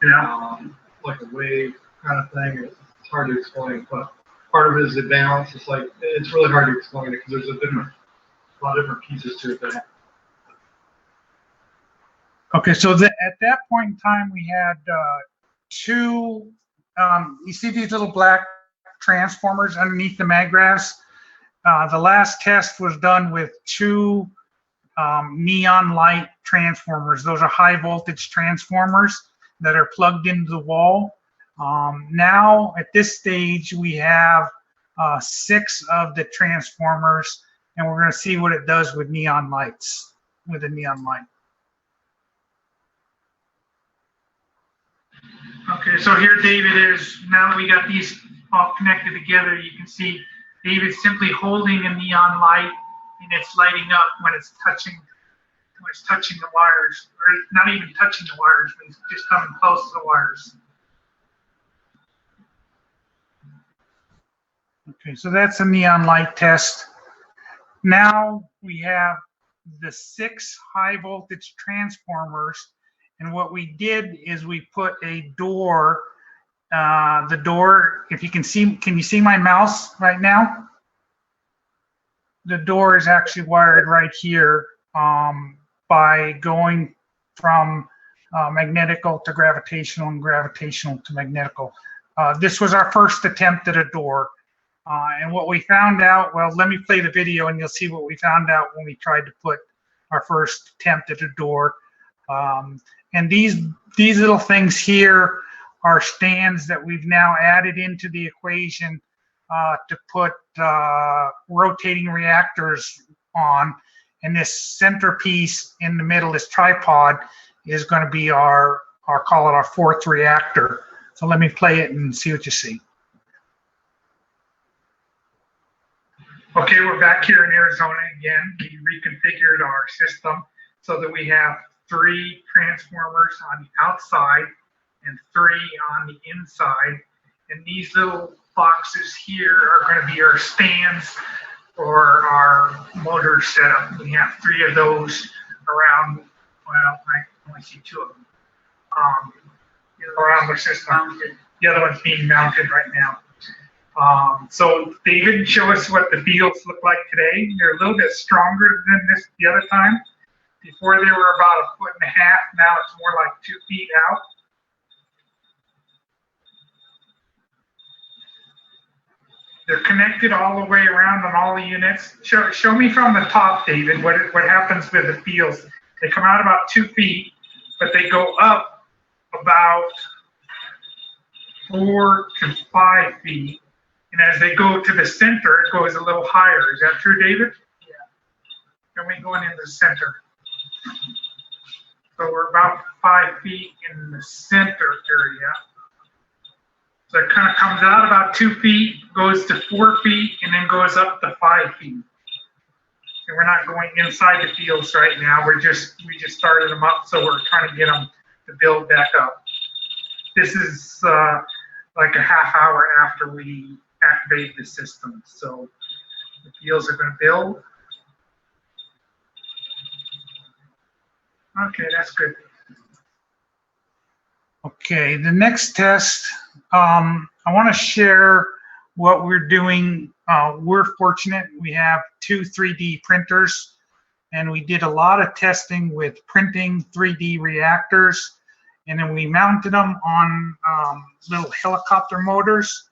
Yeah. Like a wave kind of thing. It's hard to explain, but part of it is the balance. It's like, it's really hard to explain it because there's a lot of different pieces to it that. Okay, so at that point in time, we had two, you see these little black transformers underneath the magraphs? The last test was done with two neon light transformers. Those are high voltage transformers that are plugged into the wall. Now, at this stage, we have 6 of the transformers, and we're going to see what it does with neon lights, with a neon light. Okay, so here David is, now that we got these all connected together, you can see David's simply holding a neon light, and it's lighting up when it's touching the wires, or not even touching the wires, but it's just coming close to the wires. Okay, so that's a neon light test. Now we have the 6 high voltage transformers, and what we did is we put a door, the door, if you can you see my mouse right now? The door is actually wired right here by going from magnetical to gravitational and gravitational to magnetical. This was our first attempt at a door. And what we found out, well, let me play the video and you'll see what we found out when we tried to put our first attempt at a door. And these little things here are stands that we've now added into the equation to put rotating reactors on. And this centerpiece in the middle, this tripod, is going to be our call it our 4th reactor. So let me play it and see what you see. Okay, we're back here in Arizona again. We reconfigured our system so that we have 3 transformers on the outside and 3 on the inside. And these little boxes here are going to be our stands for our motor setup. We have 3 of those around, well, I only see 2 of them around the system. The other one's being mounted right now. So David, show us what the fields look like today. They're a little bit stronger than the other time. Before they were about 1.5 feet, now it's more like 2 feet out. They're connected all the way around on all the units. Show me from the top, David, what happens with the fields. They come out about 2 feet, but they go up about 4 to 5 feet. And as they go to the center, it goes a little higher. Is that true, David? Yeah. Then we going into the center. So we're about 5 feet in the center area. So it kind of comes out about 2 feet, goes to 4 feet, and then goes up to 5 feet. And we're not going inside the fields right now. We just started them up, so we're trying to get them to build back up. This is like a half hour after we activate the system. So the fields are going to build. Okay, that's good. Okay, the next test, I want to share what we're doing. We're fortunate. We have 2 3D printers, and we did a lot of testing with printing 3D reactors, and then we mounted them on little helicopter motors.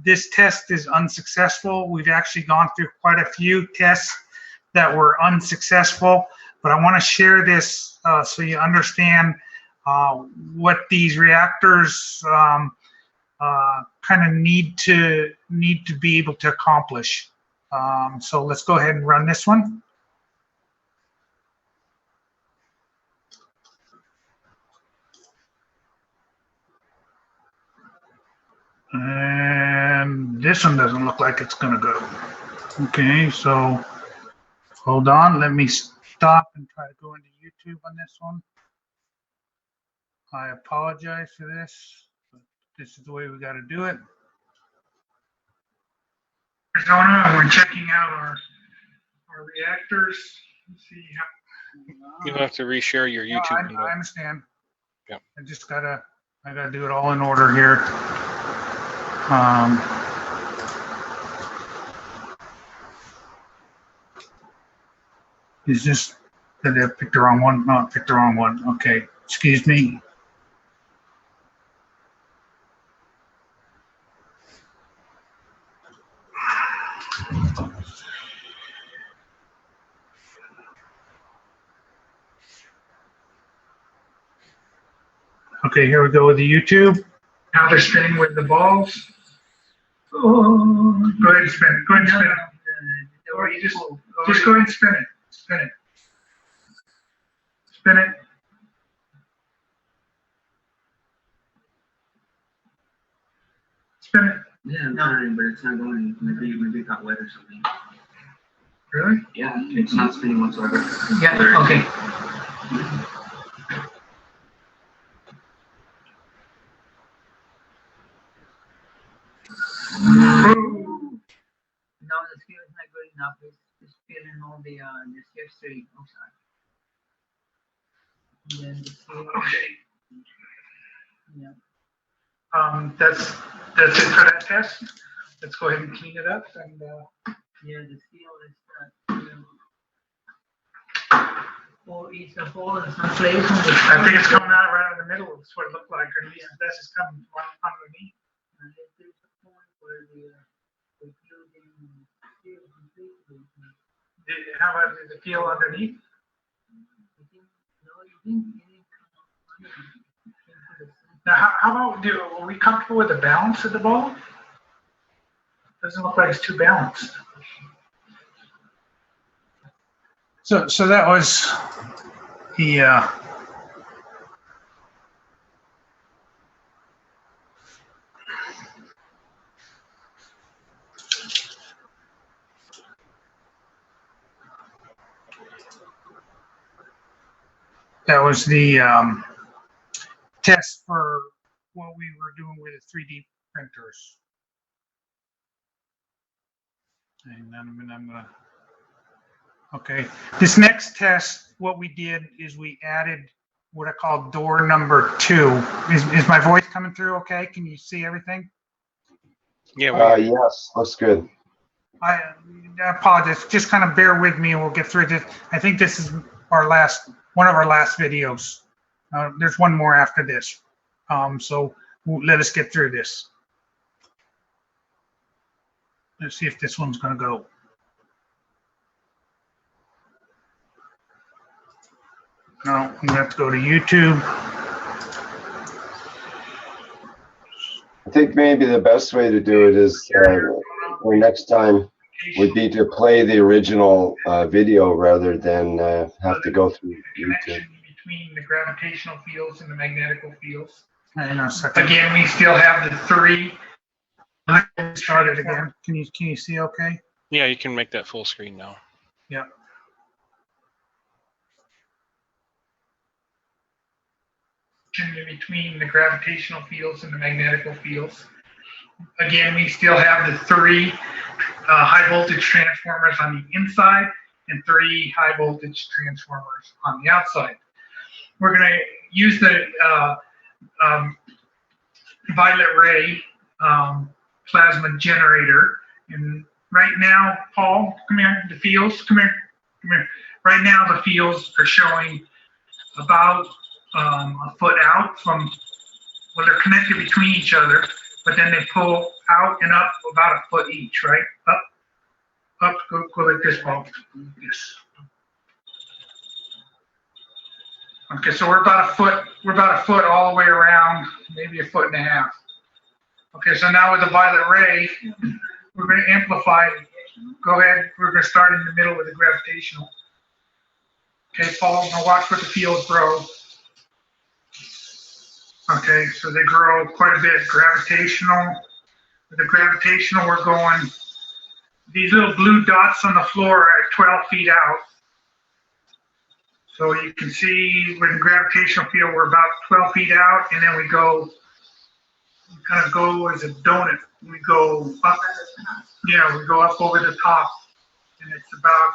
This test is unsuccessful. We've actually gone through quite a few tests that were unsuccessful, but I want to share this so you understand what these reactors kind of need to be able to accomplish. So let's go ahead and run this one. And this one doesn't look like it's gonna go. Okay, so hold on, let me stop and try to go into YouTube on this one. I apologize for this, but this is the way we got to do it. Arizona, and we're checking out our reactors. Let's see how. You'll have to reshare your YouTube window. I understand. Yeah. I gotta do it all in order here. Is this, did I pick the wrong one? No, I picked the wrong one. Okay, excuse me. Okay, here we go with the YouTube. Now they're spinning with the balls. Oh, go ahead and spin it. Go ahead and spin it. Or you just go ahead and spin it. Spin it. Spin it. Spin it. Yeah, I'm trying, but it's not going. Maybe it got wet or something. Really? Yeah, it's not spinning whatsoever. Yeah. Okay. No, the scale is not good enough. It's filling all the history outside. And then the scale. Okay. Yeah. That's it for that test. Let's go ahead and clean it up and. Yeah, the scale is or it's a hole in some place. I think it's coming out right in the middle. That's what it looked like. Or at least this is coming right underneath. And if there's a point where the feel completely. How about the feel underneath? Now, how about are we comfortable with the balance of the ball? Doesn't look like it's too balanced. So that was the test for what we were doing with the 3D printers. And then I'm gonna. Okay, this next test, what we did is we added what I call door number 2. Is my voice coming through okay? Can you see everything? Yeah. Yes, looks good. I apologize. Just kind of bear with me and we'll get through this. I think this is one of our last videos. There's one more after this. So let us get through this. Let's see if this one's going to go. No, I'm going to have to go to YouTube. I think maybe the best way to do it is, or next time, would be to play the original video rather than have to go through YouTube. Connection between the gravitational fields and the magnetical fields. Hang on a second. Again, we still have the three. Start it again. Can you see okay? Yeah, you can make that full screen now. Yeah. Between the gravitational fields and the magnetical fields. Again, we still have the three high voltage transformers on the inside and three high voltage transformers on the outside. We're going to use the violet ray plasma generator. And right now, Paul, come here, the fields, come here. Right now, the fields are showing about a foot out from, well, they're connected between each other, but then they pull out and up about a foot each, right? Up, go like this, Paul. Yes. Okay, so we're about a foot all the way around, maybe a foot and a half. Okay, so now with the violet ray, we're going to amplify. Go ahead, we're going to start in the middle with the gravitational. Okay, Paul, now watch what the fields grow. Okay, so they grow quite a bit. Gravitational. With the gravitational, we're going, these little blue dots on the floor are at 12 feet out. So you can see with the gravitational field, we're about 12 feet out, and then we go, we kind of go as a donut. We go up, yeah, we go up over the top, and it's about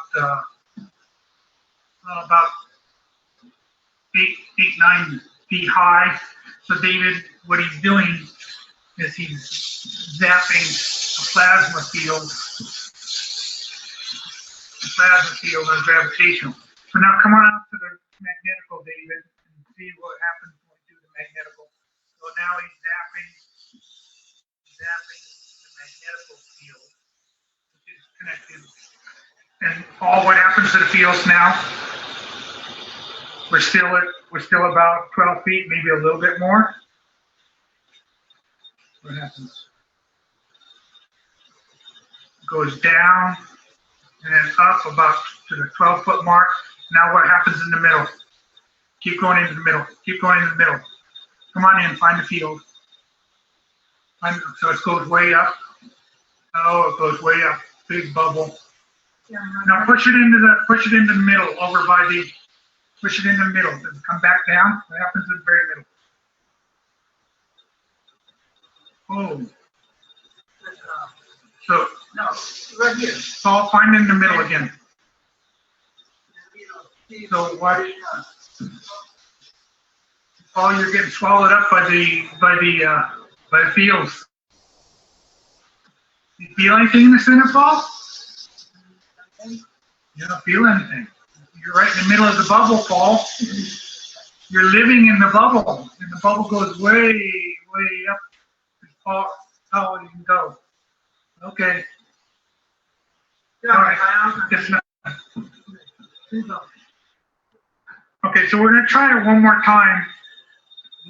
9 feet high. So David, what he's doing is he's zapping a plasma field on gravitational. So now come on out to the magnetical, David, and see what happens when we do the magnetical. So now he's zapping the magnetical field, which is connected. And all what happens to the fields now? We're still about 12 feet, maybe a little bit more. What happens? It goes down and then up about to the 12-foot mark. Now what happens in the middle? Keep going into the middle. Keep going into the middle. Come on in, find the field. So it goes way up. Oh, it goes way up. Big bubble. Now push it into the middle, over by the. Push it in the middle. Does it come back down? What happens in the very middle? Oh. So, no, right here. So find it in the middle again. So what? Oh, you're getting swallowed up by the fields. You feel anything in the center, Paul? You don't feel anything. You're right in the middle of the bubble, Paul. You're living in the bubble, and the bubble goes way, way up as far as you can go. Okay. All right. It's not. Okay, so we're going to try it one more time.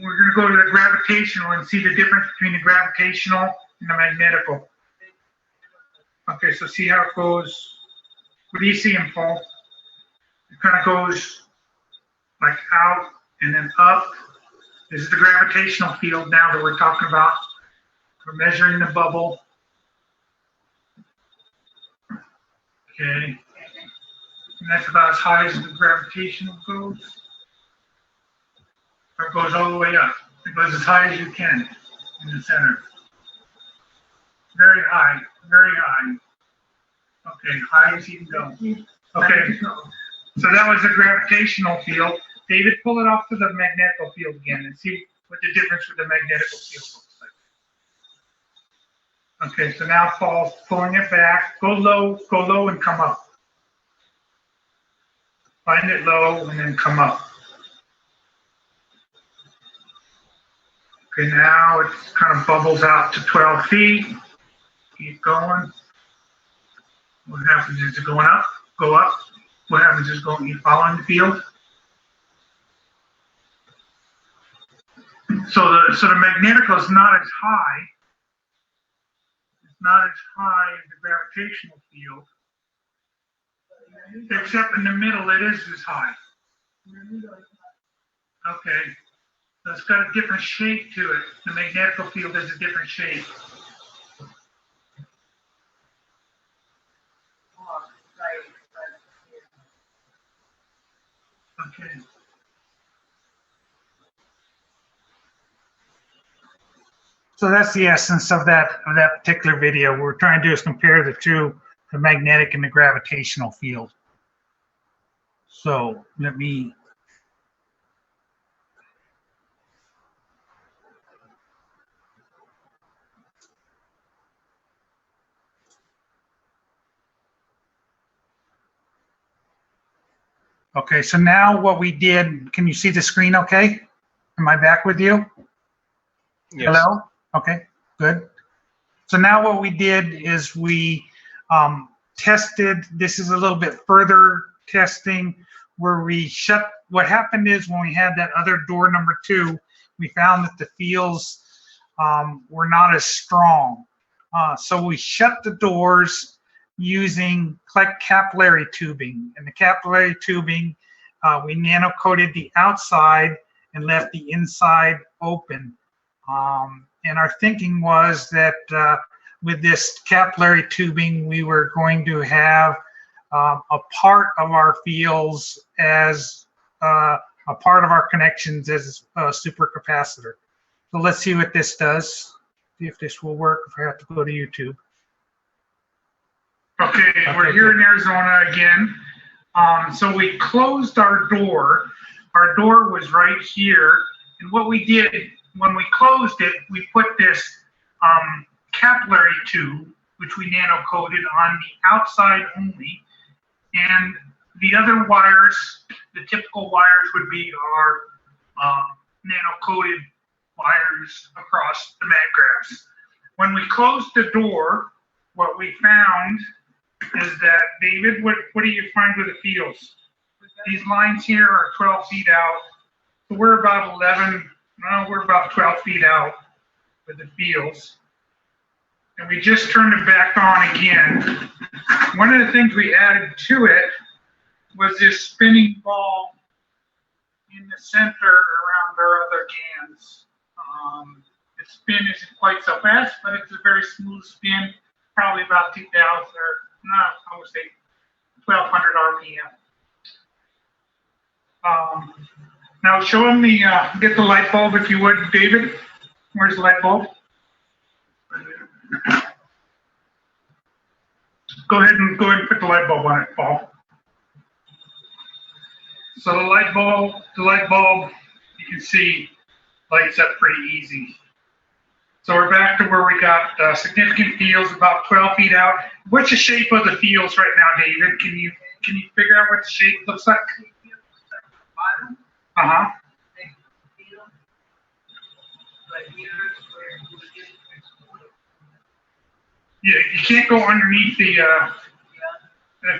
We're going to go to the gravitational and see the difference between the gravitational and the magnetical. Okay, so see how it goes. What do you see in Paul? It kind of goes like out and then up. This is the gravitational field now that we're talking about. We're measuring the bubble. Okay. And that's about as high as the gravitational goes. It goes all the way up. It goes as high as you can in the center. Very high, very high. Okay, high as you can go. Okay, so that was the gravitational field. David, pull it off to the magnetical field again and see what the difference with the magnetical field looks like. Okay, so now Paul's pulling it back. Go low and come up. Find it low and then come up. Okay, now it kind of bubbles out to 12 feet. Keep going. What happens is it going up, go up. What happens is you following the field. So the magnetical is not as high. It's not as high as the gravitational field. Except in the middle, it is as high. Okay. So it's got a different shape to it. The magnetical field has a different shape. Okay. So that's the essence of that particular video. What we're trying to do is compare the two, the magnetic and the gravitational field. So let me. Okay, so now what we did, can you see the screen okay? Am I back with you? Yes. Hello? Okay, good. So now what we did is we tested, this is a little bit further testing where we shut, what happened is when we had that other door number 2, we found that the fields were not as strong. So we shut the doors using capillary tubing. And the capillary tubing, we nano-coated the outside and left the inside open. And our thinking was that with this capillary tubing, we were going to have a part of our fields as a part of our connections as a supercapacitor. So let's see what this does. See if this will work if I have to go to YouTube. Okay, we're here in Arizona again. So we closed our door. Our door was right here. And what we did when we closed it, we put this capillary tube, which we nano-coated on the outside only. And the other wires, the typical wires would be our nano-coated wires across the mag graphs. When we closed the door, what we found is that, David, what do you find with the fields? These lines here are 12 feet out. So we're about 12 feet out with the fields. And we just turned it back on again. One of the things we added to it was this spinning ball in the center around our other GANs. The spin isn't quite so fast, but it's a very smooth spin, probably about 2,000 or not, I would say 1,200 RPM. Now show them the, get the light bulb if you would, David. Where's the light bulb? Go ahead and put the light bulb on it, Paul. So the light bulb, you can see lights up pretty easy. So we're back to where we got significant fields about 12 feet out. What's the shape of the fields right now, David? Can you figure out what the shape looks like? Uh-huh. Yeah, you can't go underneath the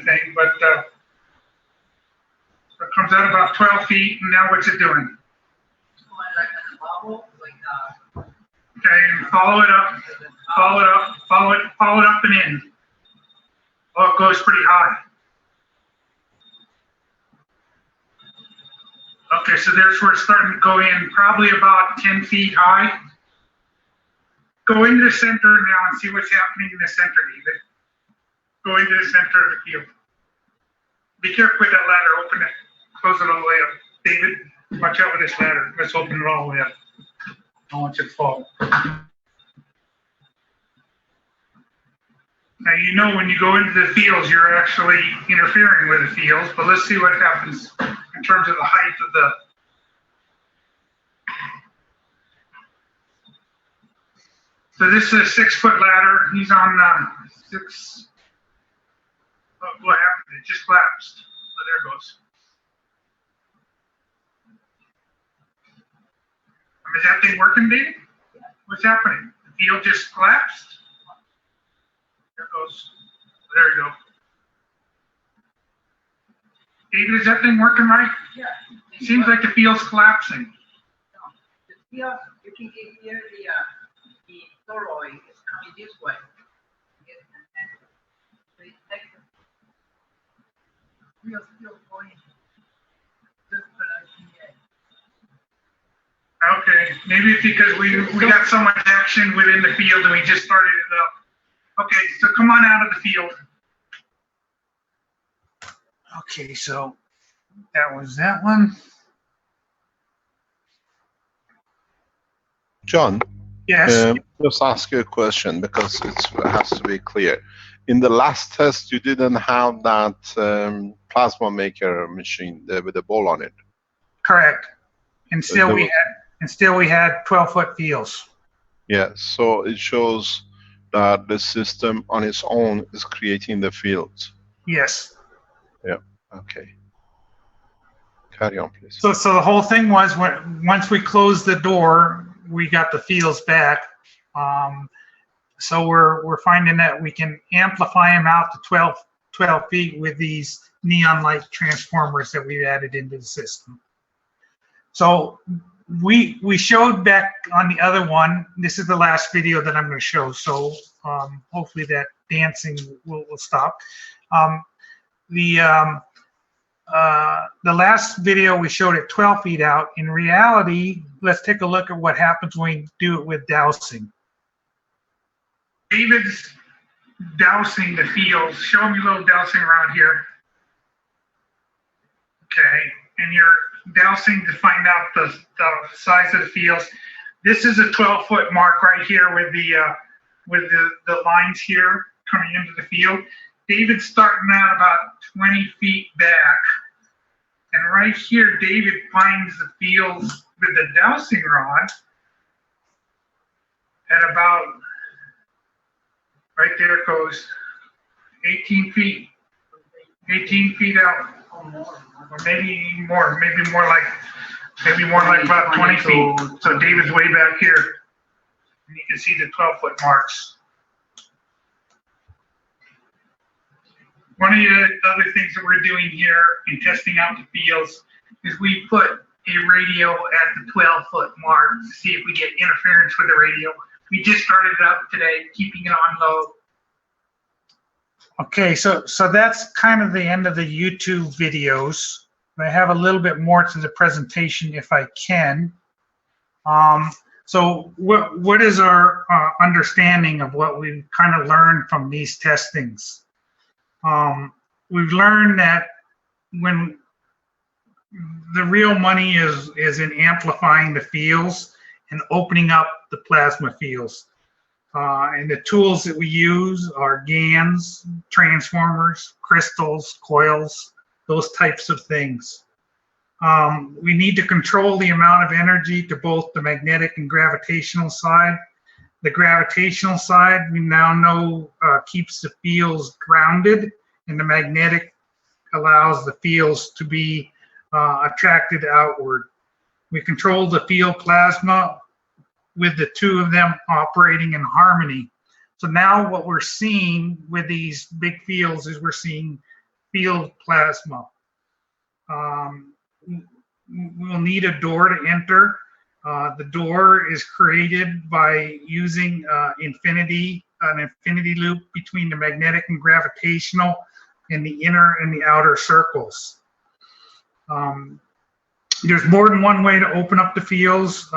thing, but it comes out about 12 feet, and now what's it doing? Okay, and follow it up and in. Oh, it goes pretty high. Okay, so there's where it's starting to go in, probably about 10 feet high. Go into the center now and see what's happening in the center, David. Go into the center of the field. Be careful with that ladder, open it, close it all the way up. David, watch out with this ladder. Let's open it all the way up. I don't want you to fall. Now, you know when you go into the fields, you're actually interfering with the fields, but let's see what happens in terms of the height of the. So this is a 6-foot ladder. He's on 6. Oh, what happened? It just collapsed. Oh, there it goes. Is that thing working, Dave? What's happening? The field just collapsed? There it goes. There you go. David, is that thing working right? Yeah. Seems like the field's collapsing. The field, you can get here the toroid is coming this way. So it takes the field still going. Okay, maybe it's because we got so much action within the field and we just started it up. Okay, so come on out of the field. Okay, so that was that one. John, Yes. just ask you a question because it has to be clear. In the last test, you didn't have that plasma maker machine there with a ball on it. Correct. And still we had 12-foot fields. Yeah, so it shows that the system on its own is creating the fields. Yes. Yeah. Okay. Carry on, please. So the whole thing was once we closed the door, we got the fields back. So we're finding that we can amplify them out to 12 feet with these neon light transformers that we've added into the system. So we showed back on the other one. This is the last video that I'm going to show. So hopefully that dancing will stop. The last video we showed it 12 feet out. In reality, let's take a look at what happens when we do it with dowsing. David's dousing the fields. Show me a little dousing around here. Okay, and you're dousing to find out the size of the fields. This is a 12-foot mark right here with the lines here coming into the field. David's starting out about 20 feet back. And right here, David finds the fields with the dowsing rod at about, right there it goes, 18 feet. 18 feet out. Or maybe more like about 20 feet. So David's way back here. And you can see the 12-foot marks. One of the other things that we're doing here in testing out the fields is we put a radio at the 12-foot mark to see if we get interference with the radio. We just started it up today, keeping it on low. Okay, so that's kind of the end of the YouTube videos. I have a little bit more to the presentation if I can. So what is our understanding of what we've kind of learned from these testings? We've learned that when the real money is in amplifying the fields and opening up the plasma fields. And the tools that we use are GANs, transformers, crystals, coils, those types of things. We need to control the amount of energy to both the magnetic and gravitational side. The gravitational side, we now know, keeps the fields grounded, and the magnetic allows the fields to be attracted outward. We control the field plasma with the two of them operating in harmony. So now what we're seeing with these big fields is we're seeing field plasma. We'll need a door to enter. The door is created by using an infinity loop between the magnetic and gravitational in the inner and the outer circles. There's more than one way to open up the fields.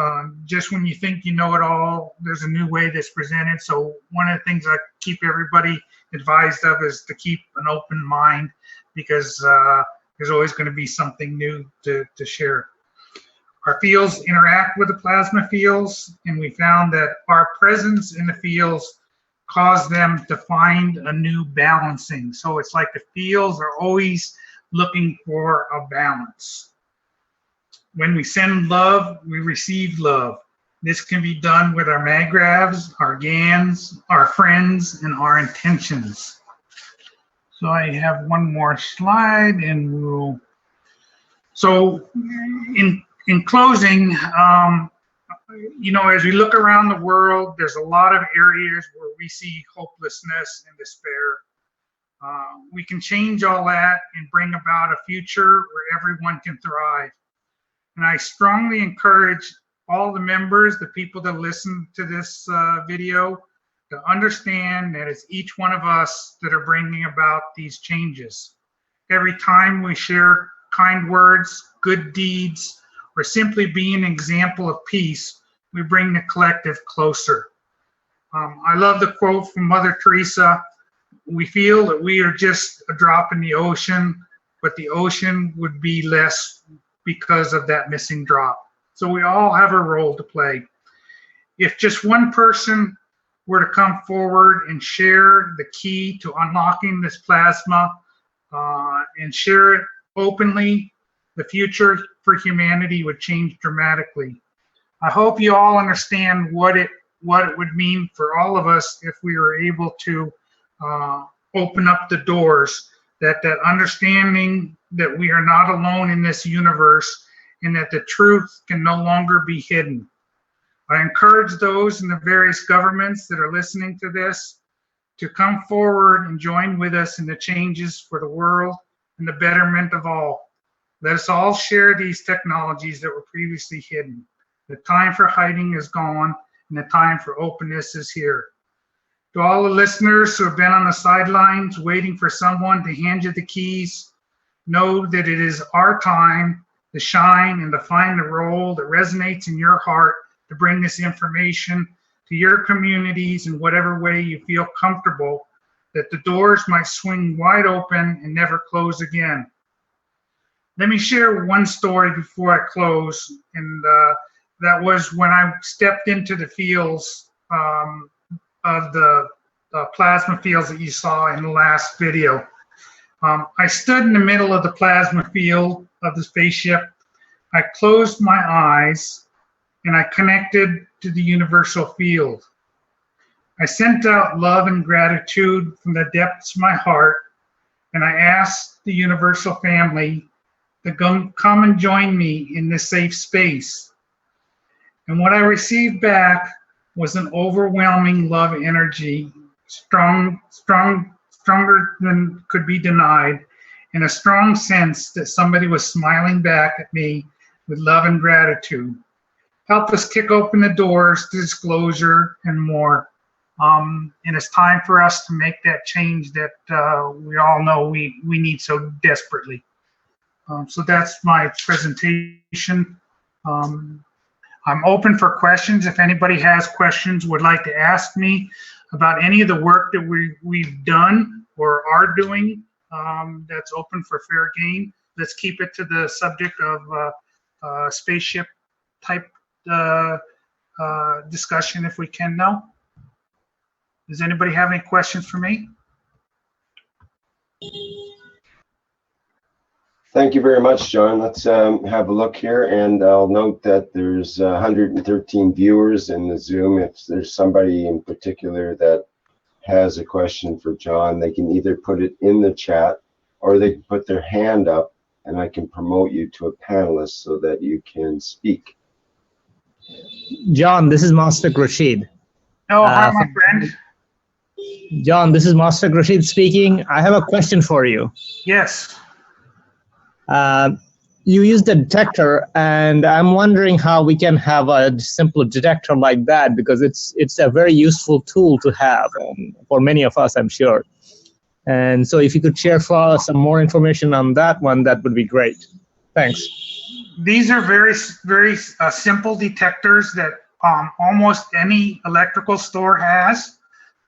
Just when you think you know it all, there's a new way that's presented. So one of the things I keep everybody advised of is to keep an open mind, because there's always going to be something new to share. Our fields interact with the plasma fields, and we found that our presence in the fields caused them to find a new balancing. So it's like the fields are always looking for a balance. When we send love, we receive love. This can be done with our magravs, our GANs, our friends, and our intentions. So I have one more slide, and we'll. So in closing, you know, as we look around the world, there's a lot of areas where we see hopelessness and despair. We can change all that and bring about a future where everyone can thrive. And I strongly encourage all the members, the people that listen to this video, to understand that it's each one of us that are bringing about these changes. Every time we share kind words, good deeds, or simply be an example of peace, we bring the collective closer. I love the quote from Mother Teresa. We feel that we are just a drop in the ocean, but the ocean would be less because of that missing drop. So we all have a role to play. If just one person were to come forward and share the key to unlocking this plasma and share it openly, the future for humanity would change dramatically. I hope you all understand what it would mean for all of us if we were able to open up the doors, that understanding that we are not alone in this universe and that the truth can no longer be hidden. I encourage those in the various governments that are listening to this to come forward and join with us in the changes for the world and the betterment of all. Let us all share these technologies that were previously hidden. The time for hiding is gone, and the time for openness is here. To all the listeners who have been on the sidelines waiting for someone to hand you the keys, know that it is our time to shine and to find the role that resonates in your heart to bring this information to your communities in whatever way you feel comfortable, that the doors might swing wide open and never close again. Let me share one story before I close, and that was when I stepped into the fields of the plasma fields that you saw in the last video. I stood in the middle of the plasma field of the spaceship. I closed my eyes and I connected to the universal field. I sent out love and gratitude from the depths of my heart, and I asked the universal family to come and join me in this safe space. And what I received back was an overwhelming love energy, stronger than could be denied, and a strong sense that somebody was smiling back at me with love and gratitude. Help us kick open the doors to disclosure and more. And it's time for us to make that change that we all know we need so desperately. So that's my presentation. I'm open for questions. If anybody has questions, would like to ask me about any of the work that we've done or are doing, that's open for fair game. Let's keep it to the subject of spaceship type discussion if we can now. Does anybody have any questions for me? Thank you very much, John. Let's have a look here, and I'll note that there's 113 viewers in the Zoom. If there's somebody in particular that has a question for John, they can either put it in the chat or they can put their hand up, and I can promote you to a panelist so that you can speak. John, this is Master Rashid. Oh, hi, my friend. John, this is Master Rashid speaking. I have a question for you. Yes. You used a detector, and I'm wondering how we can have a simple detector like that, because it's a very useful tool to have for many of us, I'm sure. And so if you could share for us some more information on that one, that would be great. Thanks. These are very, very simple detectors that almost any electrical store has.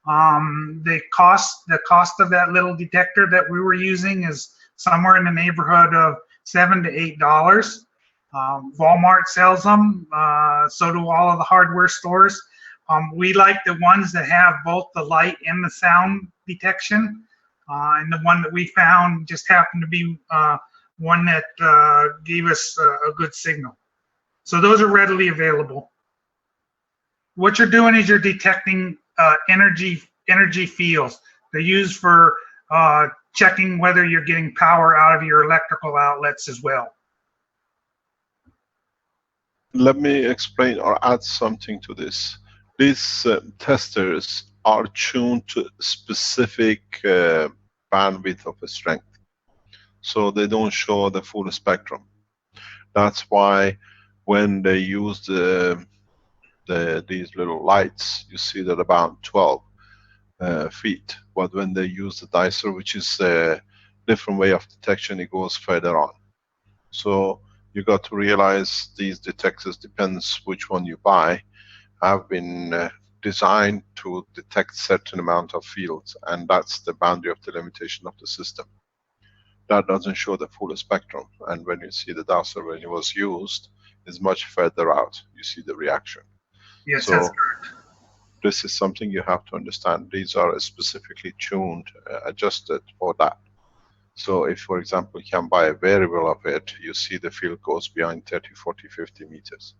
The cost of that little detector that we were using is somewhere in the neighborhood of $7 to $8. Walmart sells them, so do all of the hardware stores. We like the ones that have both the light and the sound detection, and the one that we found just happened to be one that gave us a good signal. So those are readily available. What you're doing is you're detecting energy fields. They're used for checking whether you're getting power out of your electrical outlets as well. Let me explain or add something to this. These testers are tuned to specific bandwidth of a strength. So they don't show the full spectrum. That's why when they use these little lights, you see that about 12 feet. But when they use the dicer, which is a different way of detection, it goes further on. So you got to realize these detectors, depends which one you buy, have been designed to detect certain amount of fields, and that's the boundary of the limitation of the system. That doesn't show the full spectrum, and when you see the dicer when it was used, is much further out. You see the reaction. Yes, so that's correct. this is something you have to understand. These are specifically tuned, adjusted for that. So if, for example, you can buy a variable of it, you see the field goes beyond 30, 40, 50 meters.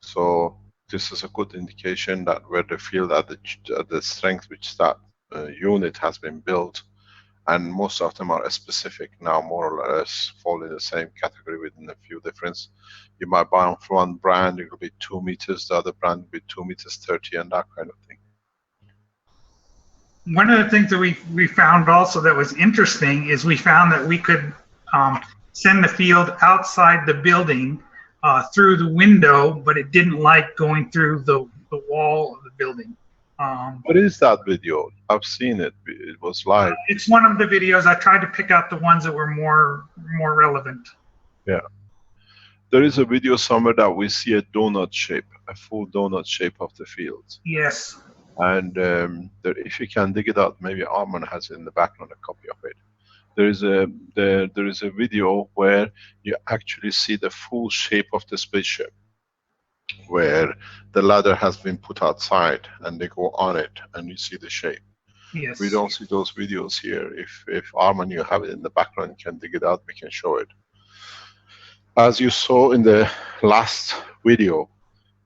So this is a good indication that where the field at the strength which that unit has been built, and most of them are specific now, more or less fall in the same category within a few difference. You might buy from one brand, it will be 2 meters, the other brand will be 2 meters 30, and that kind of thing. One of the things that we found also that was interesting is we found that we could send the field outside the building through the window, but it didn't like going through the wall of the building. What is that video? I've seen it. It was live. It's one of the videos. I tried to pick out the ones that were more relevant. Yeah. There is a video somewhere that we see a donut shape, a full donut shape of the field. Yes. And if you can dig it out, maybe Arman has in the background a copy of it. There is a video where you actually see the full shape of the spaceship, where the ladder has been put outside and they go on it and you see the shape. Yes. We don't see those videos here. If Arman, you have it in the background, you can dig it out, we can show it. As you saw in the last video,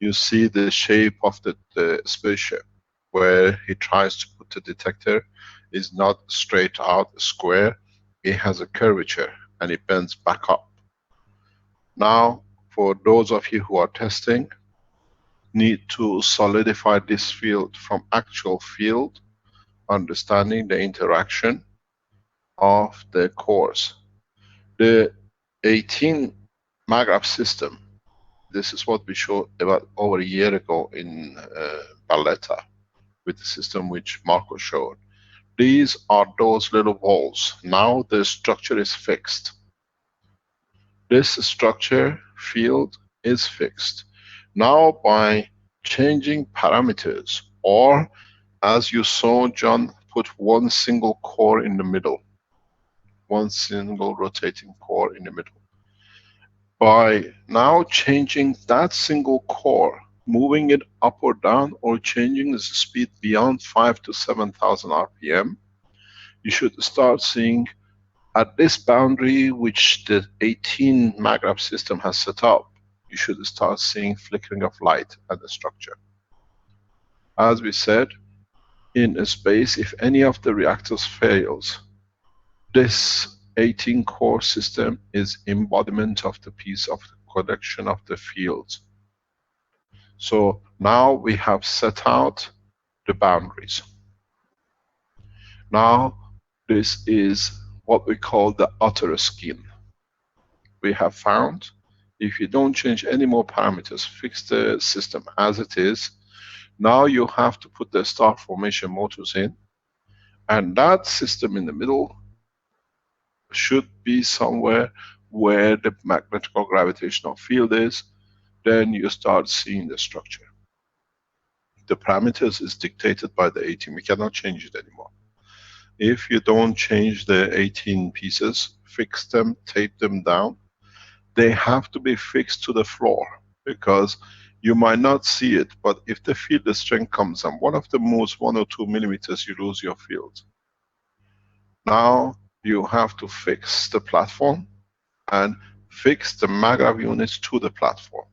you see the shape of the spaceship, where he tries to put the detector is not straight out square, it has a curvature and it bends back up. Now, for those of you who are testing, need to solidify this field from actual field, understanding the interaction of the cores. The 18 MAGRAP system, this is what we showed about over a year ago in Valletta, with the system which Marco showed. These are those little walls. Now the structure is fixed. This structure field is fixed. Now by changing parameters, or as you saw John put one single core in the middle, one single rotating core in the middle. By now changing that single core, moving it up or down, or changing the speed beyond 5,000 to 7,000 RPM, you should start seeing at this boundary which the 18 MAGRAP system has set up, you should start seeing flickering of light at the structure. As we said, in a space, if any of the reactors fails, this 18 core system is embodiment of the piece of the collection of the fields. So now we have set out the boundaries. Now this is what we call the outer skin. We have found if you don't change any more parameters, fix the system as it is, now you have to put the star formation motors in, and that system in the middle should be somewhere where the magnetical gravitational field is. Then you start seeing the structure. The parameters is dictated by the 18. We cannot change it anymore. If you don't change the 18 pieces, fix them, tape them down, they have to be fixed to the floor, because you might not see it, but if the field strength comes and one of them moves 1 or 2 millimeters, you lose your field. Now you have to fix the platform and fix the MAGRAP units to the platform,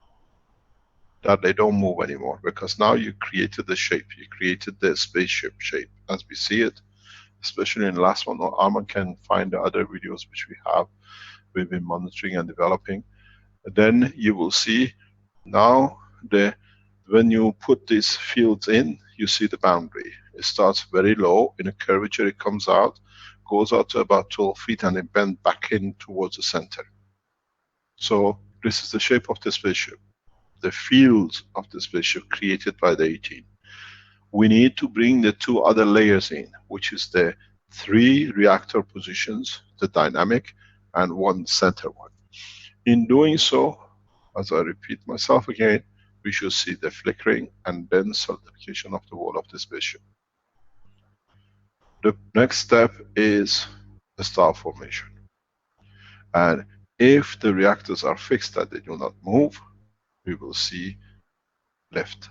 that they don't move anymore, because now you created the shape, you created the spaceship shape as we see it, especially in the last one. Arman can find the other videos which we have, we've been monitoring and developing. Then you will see now when you put these fields in, you see the boundary. It starts very low, in a curvature it comes out, goes out to about 12 feet and it bends back in towards the center. So this is the shape of the spaceship. The fields of the spaceship created by the 18. We need to bring the two other layers in, which is the 3 reactor positions, the dynamic, and 1 center one. In doing so, as I repeat myself again, we should see the flickering and then solidification of the wall of the spaceship. The next step is the star formation. And if the reactors are fixed that they do not move, we will see lift.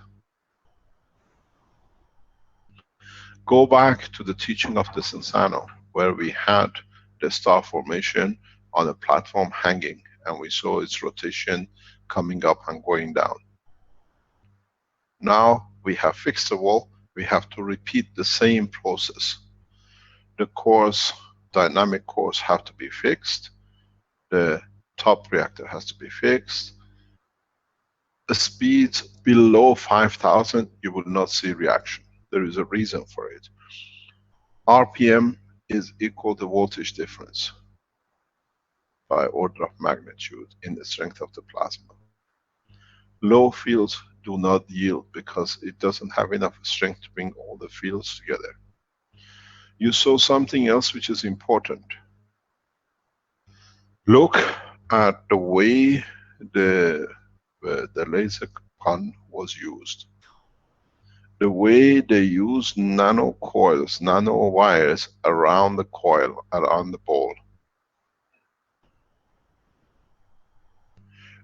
Go back to the teaching of the Sensano, where we had the star formation on a platform hanging, and we saw its rotation coming up and going down. Now we have fixed the wall, we have to repeat the same process. The cores, dynamic cores, have to be fixed. The top reactor has to be fixed. The speeds below 5,000, you will not see reaction. There is a reason for it. RPM is equal to voltage difference by order of magnitude in the strength of the plasma. Low fields do not yield because it doesn't have enough strength to bring all the fields together. You saw something else which is important. Look at the way the laser gun was used. The way they use nano coils, nano wires around the coil, around the ball.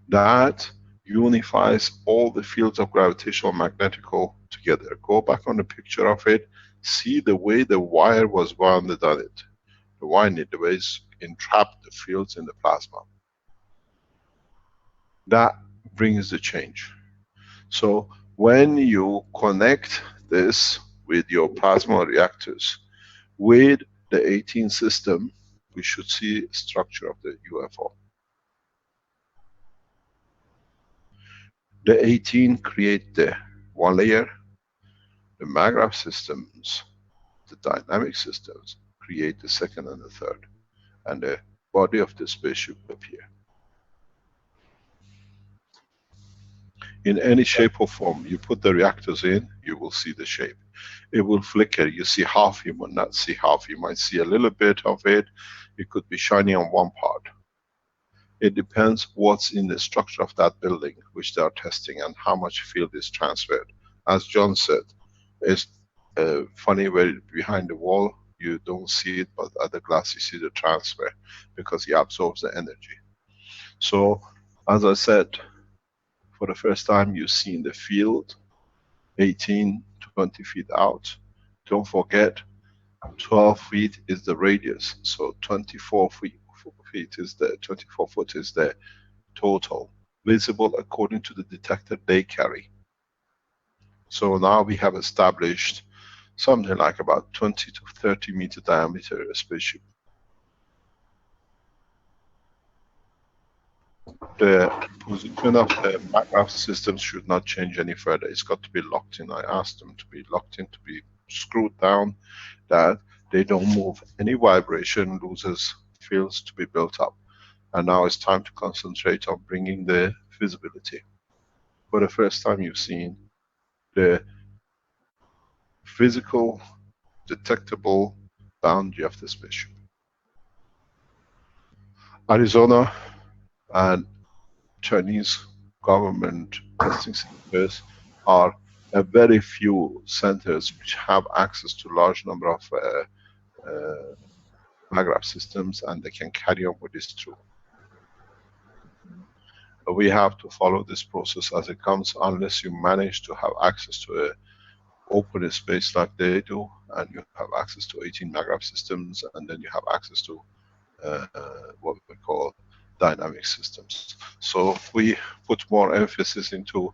That unifies all the fields of gravitational magnetical together. Go back on the picture of it, see the way the wire was wounded on it. The wire, the way it's entrapped the fields in the plasma. That brings the change. So when you connect this with your plasma reactors, with the 18 system, we should see structure of the UFO. The 18 create the 1 layer, the magravity systems, the dynamic systems create the 2nd and the 3rd, and the body of the spaceship appear. In any shape or form, you put the reactors in, you will see the shape. It will flicker, you see half, you might not see half, you might see a little bit of it, it could be shiny on one part. It depends what's in the structure of that building, which they are testing, and how much field is transferred. As John said, it's funny where behind the wall, you don't see it, but at the glass you see the transfer, because he absorbs the energy. So, as I said, for the first time you've seen the field, 18 to 20 feet out. Don't forget, 12 feet is the radius, so 24 feet is the 24 foot is the total visible according to the detector they carry. So now we have established something like about 20 to 30 meter diameter spaceship. The position of the magravity system should not change any further. It's got to be locked in. I asked them to be locked in, to be screwed down, that they don't move. Any vibration loses fields to be built up. And now it's time to concentrate on bringing the visibility. For the first time you've seen the physical, detectable boundary of the spaceship. Arizona and Chinese government testing centers are a very few centers which have access to large number of magravity systems, and they can carry on with this through. But we have to follow this process as it comes, unless you manage to have access to a open space like they do, and you have access to 18 magravity systems, and then you have access to what we call dynamic systems. So we put more emphasis into,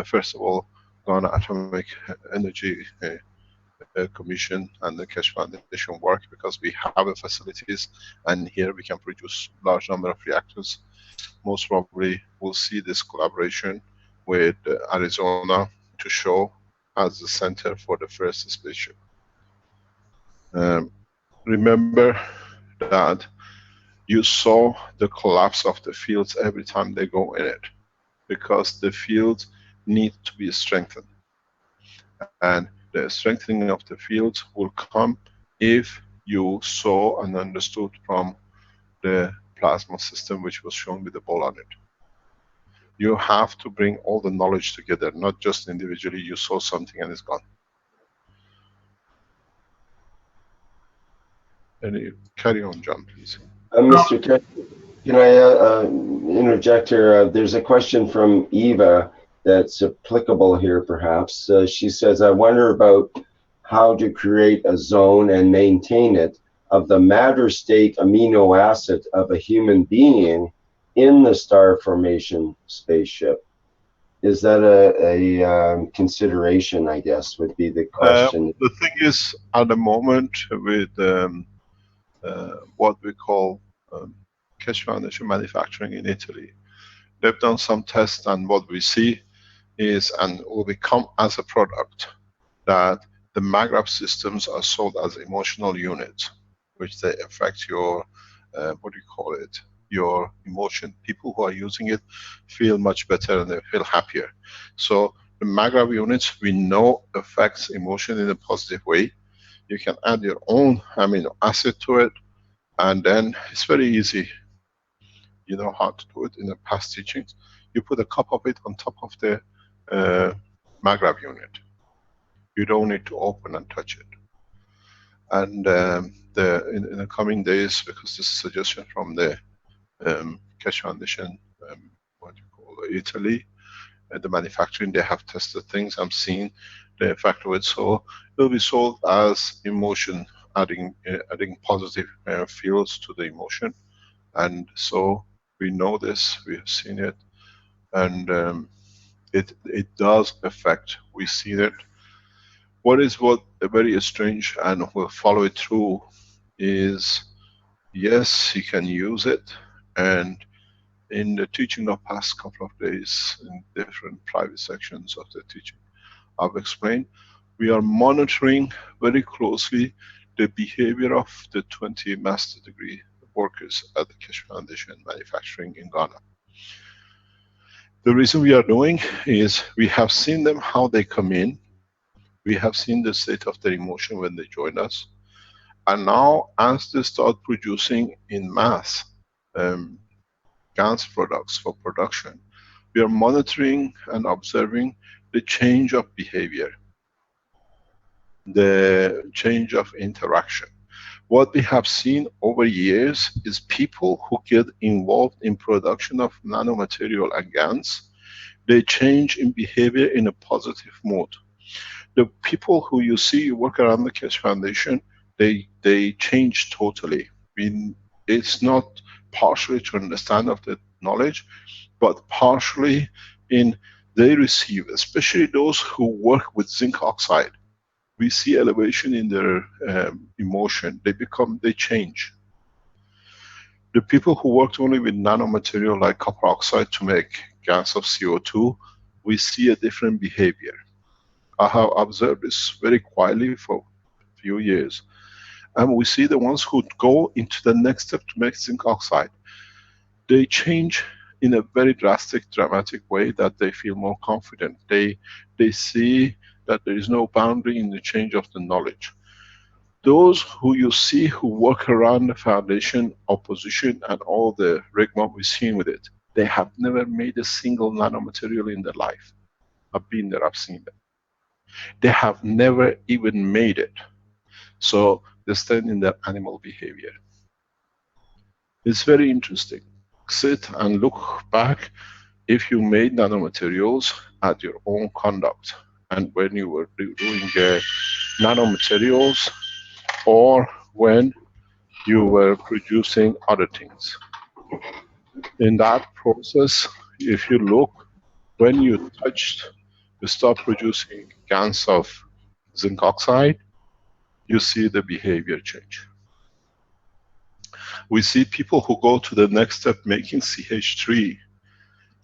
first of all, Ghana Atomic Energy Commission and the Keshe Foundation work, because we have the facilities, and here we can produce large number of reactors. Most probably we'll see this collaboration with Arizona to show as the center for the first spaceship. remember that you saw the collapse of the fields every time they go in it, because the fields need to be strengthened. And the strengthening of the fields will come if you saw and understood from the plasma system which was shown with the ball on it. You have to bring all the knowledge together, not just individually you saw something and it's gone. Carry on, John, please. Mr. Keshe, can I interject here? There's a question from Eva that's applicable here, perhaps. She says, I wonder about how to create a zone and maintain it of the matter state amino acid of a human being in the star formation spaceship. Is that a consideration, I guess, would be the question. The thing is, at the moment, with what we call Keshe Foundation manufacturing in Italy, they've done some tests, and what we see is, and will become as a product, that the maggrav systems are sold as emotional units, which they affect your, what do you call it, your emotion. People who are using it feel much better and they feel happier. So the maggrav units we know affects emotion in a positive way. You can add your own amino acid to it, and then it's very easy. You know how to do it in the past teachings. You put a cup of it on top of the maggrav unit. You don't need to open and touch it. And in the coming days, because this is a suggestion from the Keshe Foundation, what you call Italy, the manufacturing, they have tested things. I'm seeing the effect of it. So it will be sold as emotion, adding positive fields to the emotion. And so we know this, we have seen it, and it does affect. We see it. What very strange, and we'll follow it through, is yes, you can use it, and in the teaching of past couple of days, in different private sections of the teaching, I've explained, we are monitoring very closely the behavior of the 20 master degree workers at the Keshe Foundation manufacturing in Ghana. The reason we are doing is we have seen them, how they come in. We have seen the state of their emotion when they join us. And now, as they start producing in mass GANs products for production, we are monitoring and observing the change of behavior, the change of interaction. What we have seen over years is people who get involved in production of nanomaterial and GANs, they change in behavior in a positive mode. The people who you see work around the Keshe Foundation, they change totally. It's not partially to understand of the knowledge, but partially in they receive, especially those who work with zinc oxide. We see elevation in their emotion. They change. The people who worked only with nanomaterial like copper oxide to make gas of CO2, we see a different behavior. I have observed this very quietly for a few years. And we see the ones who go into the next step to make zinc oxide, they change in a very drastic, dramatic way that they feel more confident. They see that there is no boundary in the change of the knowledge. Those who you see who work around the foundation, opposition, and all the rigmarole we've seen with it, they have never made a single nanomaterial in their life. I've been there, I've seen them. They have never even made it. So they stand in their animal behavior. It's very interesting. Sit and look back if you made nanomaterials at your own conduct, and when you were doing nanomaterials, or when you were producing other things. In that process, if you look, when you start producing GANs of zinc oxide, you see the behavior change. We see people who go to the next step making CH3,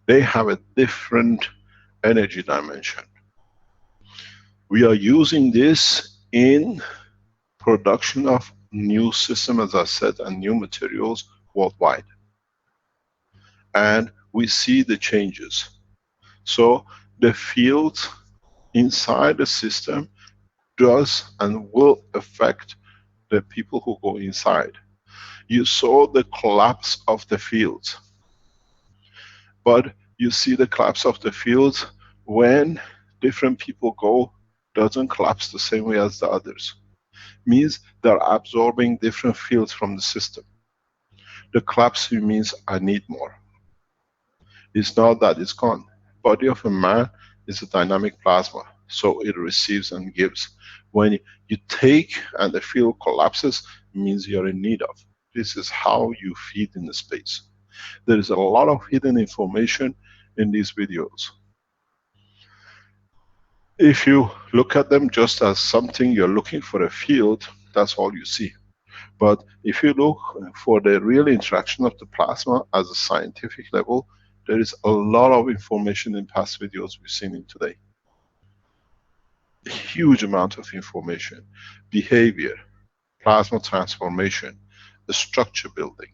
they have a different energy dimension. We are using this in production of new system, as I said, and new materials worldwide. And we see the changes. So the field inside the system does and will affect the people who go inside. You saw the collapse of the fields, but you see the collapse of the fields when different people go, doesn't collapse the same way as the others. Means they're absorbing different fields from the system. The collapse means I need more. It's not that it's gone. Body of a man is a dynamic plasma, so it receives and gives. When you take and the field collapses, it means you're in need of. This is how you feed in the space. There is a lot of hidden information in these videos. If you look at them just as something you're looking for a field, that's all you see. But if you look for the real interaction of the plasma as a scientific level, there is a lot of information in past videos we've seen in today. A huge amount of information. Behavior, plasma transformation, the structure building.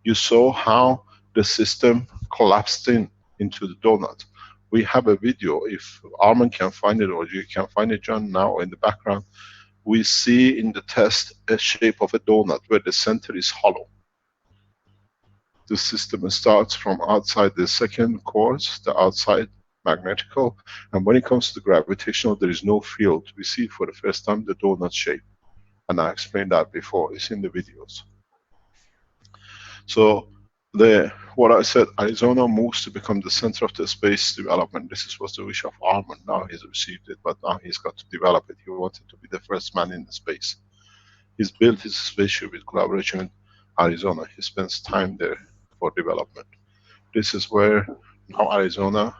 You saw how the system collapsed into the donut. We have a video, if Armin can find it, or you can find it, John, now in the background. We see in the test a shape of a donut where the center is hollow. The system starts from outside the second quartz, the outside magnetical, and when it comes to the gravitational, there is no field. We see for the first time the donut shape, and I explained that before. It's in the videos. So what I said, Arizona moves to become the center of the space development. This was the wish of Armin. Now he's received it, but now he's got to develop it. He wanted to be the first man in the space. He's built his spaceship with collaboration with Arizona. He spends time there for development. This is where now Arizona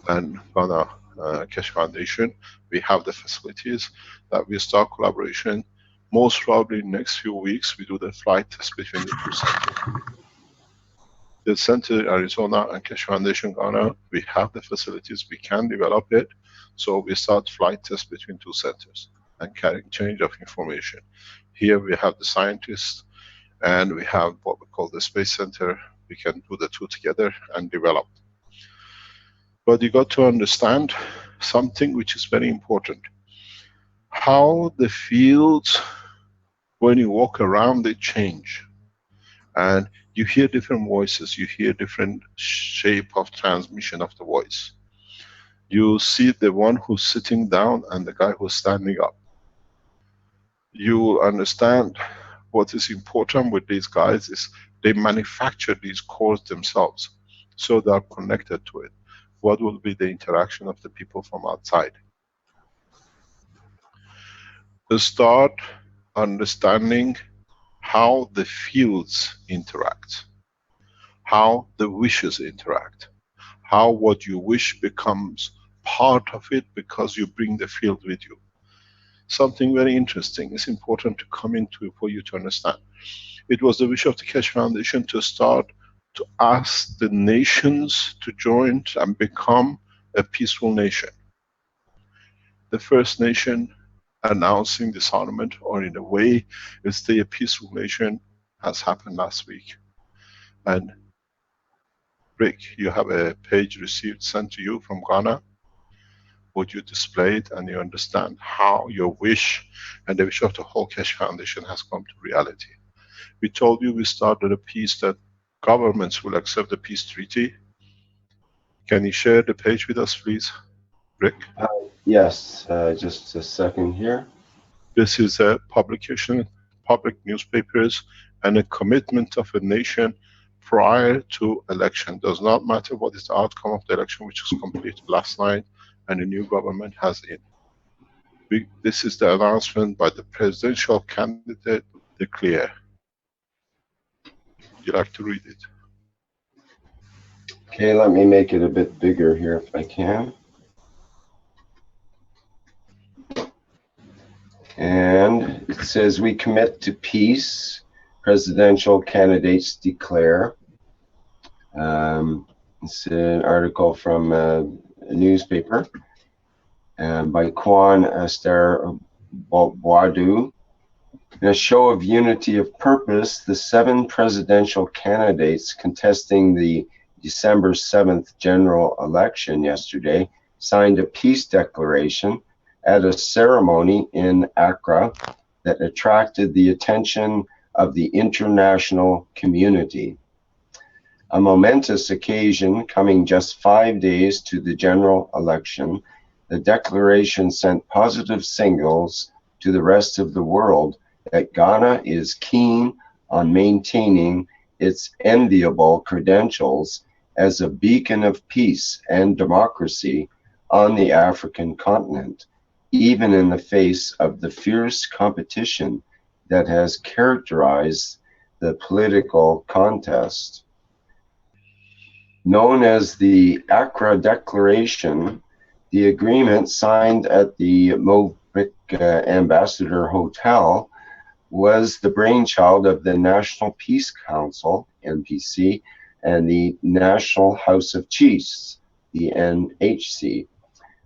and Ghana Keshe Foundation, we have the facilities that we start collaboration. Most probably next few weeks we do the flight test between the two centers. The center Arizona and Keshe Foundation Ghana, we have the facilities, we can develop it. So we start flight tests between two centers and carrying change of information. Here we have the scientists and we have what we call the space center. We can do the two together and develop. But you got to understand something which is very important. How the fields, when you walk around, they change. And you hear different voices, you hear different shape of transmission of the voice. You see the one who's sitting down and the guy who's standing up. You understand what is important with these guys is they manufacture these cores themselves. So they are connected to it. What will be the interaction of the people from outside? To start understanding how the fields interact, how the wishes interact, how what you wish becomes part of it because you bring the field with you. Something very interesting is important to come into for you to understand. It was the wish of the Keshe Foundation to start to ask the nations to join and become a peaceful nation. The first nation announcing disarmament, or in a way, stay a peaceful nation, has happened last week. And Rick, you have a page received sent to you from Ghana. Would you display it and you understand how your wish and the wish of the whole Keshe Foundation has come to reality? We told you we started a peace that governments will accept the peace treaty. Can you share the page with us, please, Rick? Yes, just a second here. This is a publication, public newspapers, and a commitment of a nation prior to election. Does not matter what is the outcome of the election, which was completed last night, and the new government has in. This is the announcement by the presidential candidate, declare. You like to read it? Okay, let me make it a bit bigger here if I can. And it says, we commit to peace. Presidential candidates declare. It's an article from a newspaper by Kwan Aster Boadu. In a show of unity of purpose, the 7 presidential candidates contesting the December 7th general election yesterday signed a peace declaration at a ceremony in Accra that attracted the attention of the international community. A momentous occasion coming just 5 days to the general election, the declaration sent positive signals to the rest of the world that Ghana is keen on maintaining its enviable credentials as a beacon of peace and democracy on the African continent, even in the face of the fierce competition that has characterized the political contest. Known as the Accra Declaration, the agreement signed at the Movic Ambassador Hotel was the brainchild of the National Peace Council, NPC, and the National House of Chiefs, the NHC,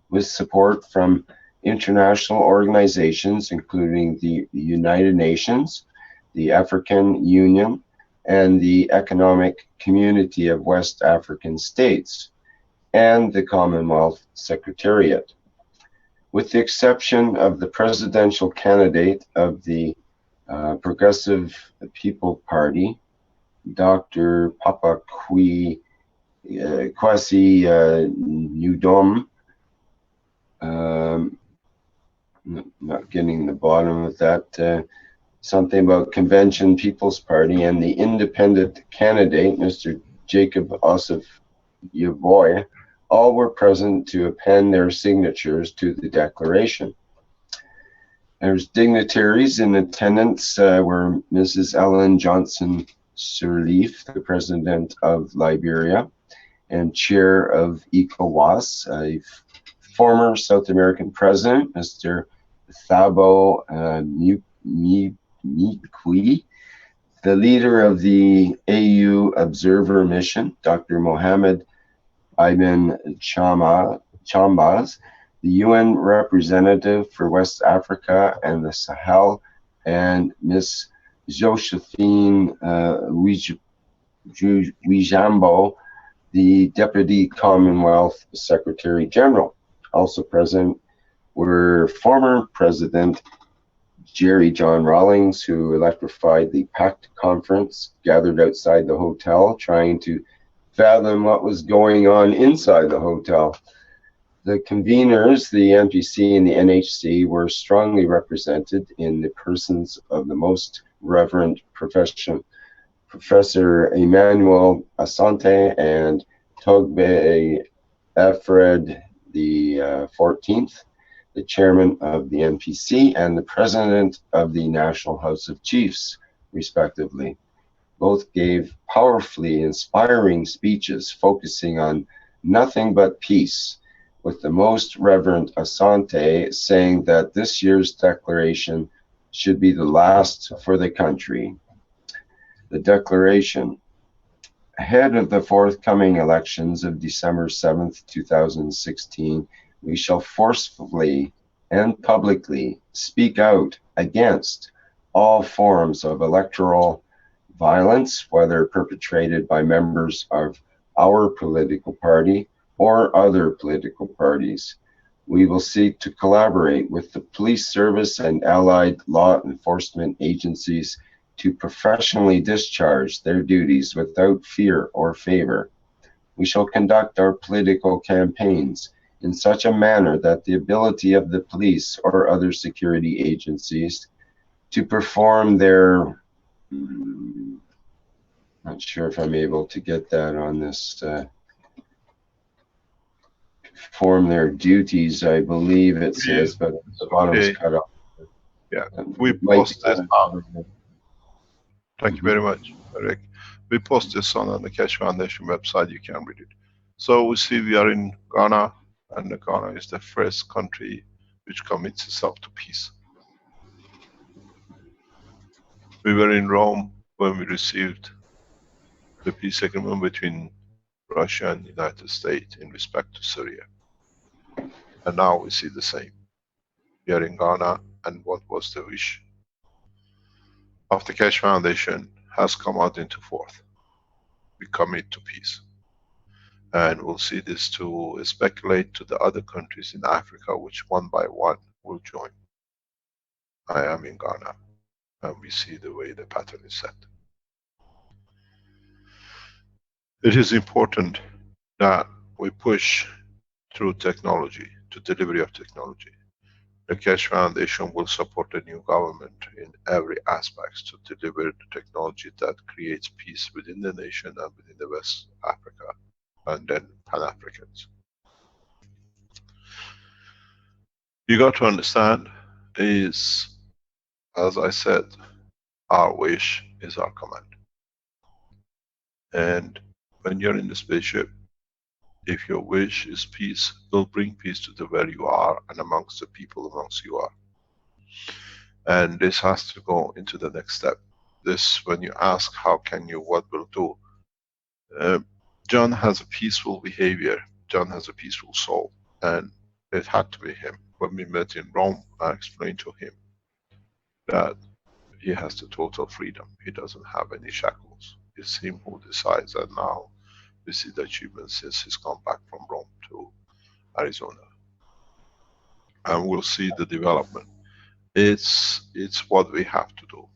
with support from international organizations including the United Nations, the African Union, and the Economic Community of West African States, and the Commonwealth Secretariat. With the exception of the presidential candidate of the Progressive People Party, Dr. Kwasi Udom, not getting the bottom of that, something about Convention People's Party, and the independent candidate, Mr. Jacob Osif Yavoy, all were present to append their signatures to the declaration. There's dignitaries in attendance were Mrs. Ellen Johnson Sirleaf, the President of Liberia and Chair of ECOWAS, a former South American President, Mr. Thabo Mbeki, the leader of the AU Observer Mission, Dr. Mohammed Ibn Chambaz, the UN representative for West Africa and the Sahel, and Ms. Josephine Wijambo, the Deputy Commonwealth Secretary General. Also present were former President Jerry John Rawlings, who electrified the PACT conference, gathered outside the hotel, trying to fathom what was going on inside the hotel. The conveners, the NPC and the NHC, were strongly represented in the persons of the Most Reverend Professor Emmanuel Asante and Togbe Efred the 14th, the chairman of the NPC and the president of the National House of Chiefs, respectively. Both gave powerfully inspiring speeches focusing on nothing but peace, with the Most Reverend Asante saying that this year's declaration should be the last for the country. The declaration: ahead of the forthcoming elections of December 7th, 2016, we shall forcefully and publicly speak out against all forms of electoral violence, whether perpetrated by members of our political party or other political parties. We will seek to collaborate with the police service and allied law enforcement agencies to professionally discharge their duties without fear or favor. We shall conduct our political campaigns in such a manner that the ability of the police or other security agencies to perform their, not sure if I'm able to get that on this, perform their duties, I believe it says, but the bottom's cut off. Yeah, we post this on. Thank you very much, Eric. We post this on the Keshe Foundation website. You can read it. So we see we are in Ghana, and Ghana is the first country which commits itself to peace. We were in Rome when we received the peace agreement between Russia and the United States in respect to Syria. And now we see the same. We are in Ghana, and what was the wish? of the Keshe Foundation has come out into fourth. We commit to peace. And we'll see this to speculate to the other countries in Africa, which one by one will join. I am in Ghana, and we see the way the pattern is set. It is important that we push through technology, to delivery of technology. The Keshe Foundation will support the new government in every aspect to deliver the technology that creates peace within the nation and within the West Africa, and then Pan-Africans. You got to understand is, as I said, our wish is our command. And when you're in the spaceship, if your wish is peace, will bring peace to the where you are and amongst the people amongst you are. And this has to go into the next step. This, when you ask how can you, what will do? John has a peaceful behavior. John has a peaceful soul. And it had to be him. When we met in Rome, I explained to him that he has the total freedom. He doesn't have any shackles. It's him who decides, and now we see the achievement since he's come back from Rome to Arizona. And we'll see the development. It's what we have to do.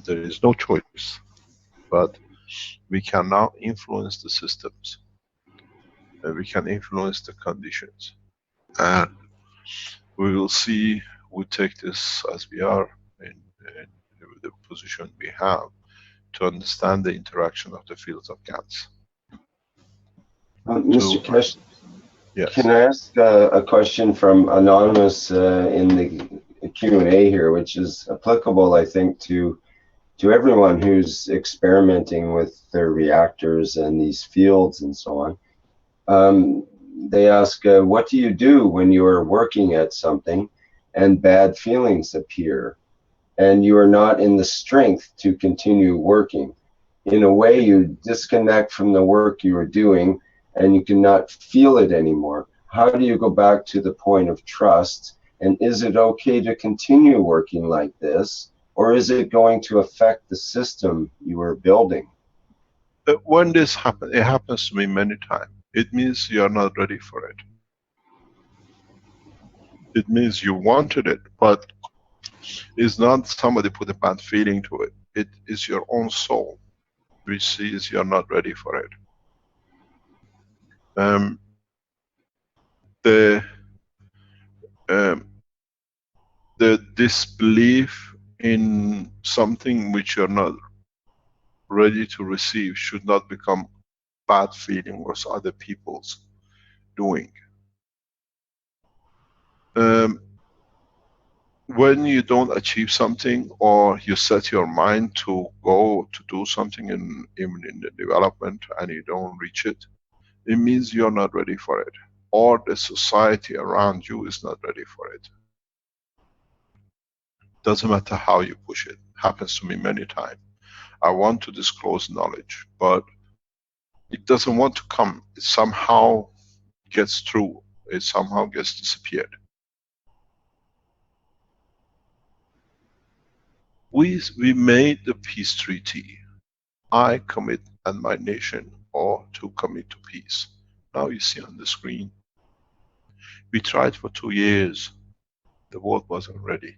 There is no choice, but we can now influence the systems. And we can influence the conditions. And we will see, we take this as we are in the position we have to understand the interaction of the fields of GANs. Mr. Keshe, yes. Can I ask a question from Anonymous in the Q&A here, which is applicable, I think, to everyone who's experimenting with their reactors and these fields and so on. They ask, what do you do when you are working at something and bad feelings appear and you are not in the strength to continue working? In a way, you disconnect from the work you are doing and you cannot feel it anymore. How do you go back to the point of trust? And is it okay to continue working like this? Or is it going to affect the system you are building? When this happens, it happens to me many times. It means you are not ready for it. It means you wanted it, but it's not somebody put a bad feeling to it. It is your own soul which sees you are not ready for it. The disbelief in something which you're not ready to receive should not become bad feeling or other people's doing. When you don't achieve something, or you set your mind to go to do something even in the development and you don't reach it, it means you're not ready for it, or the society around you is not ready for it. Doesn't matter how you push it. Happens to me many times. I want to disclose knowledge, but it doesn't want to come. It somehow gets through. It somehow gets disappeared. We made the peace treaty. I commit and my nation or to commit to peace. Now you see on the screen. We tried for 2 years. The world wasn't ready.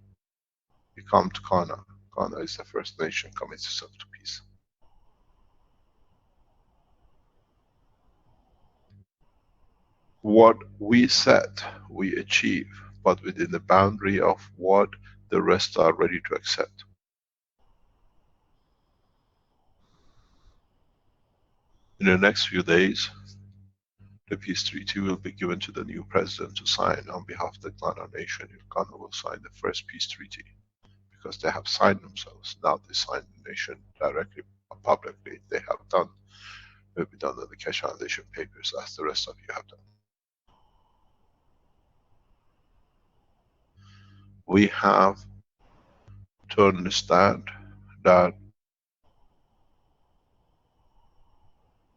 We come to Ghana. Ghana is the first nation commits itself to peace. What we set, we achieve, but within the boundary of what the rest are ready to accept. In the next few days, the peace treaty will be given to the new president to sign on behalf of the Ghana nation. Ghana will sign the first peace treaty because they have signed themselves. Now they sign the nation directly, publicly. They have done, will be done on the Keshe Foundation papers as the rest of you have done. We have to understand that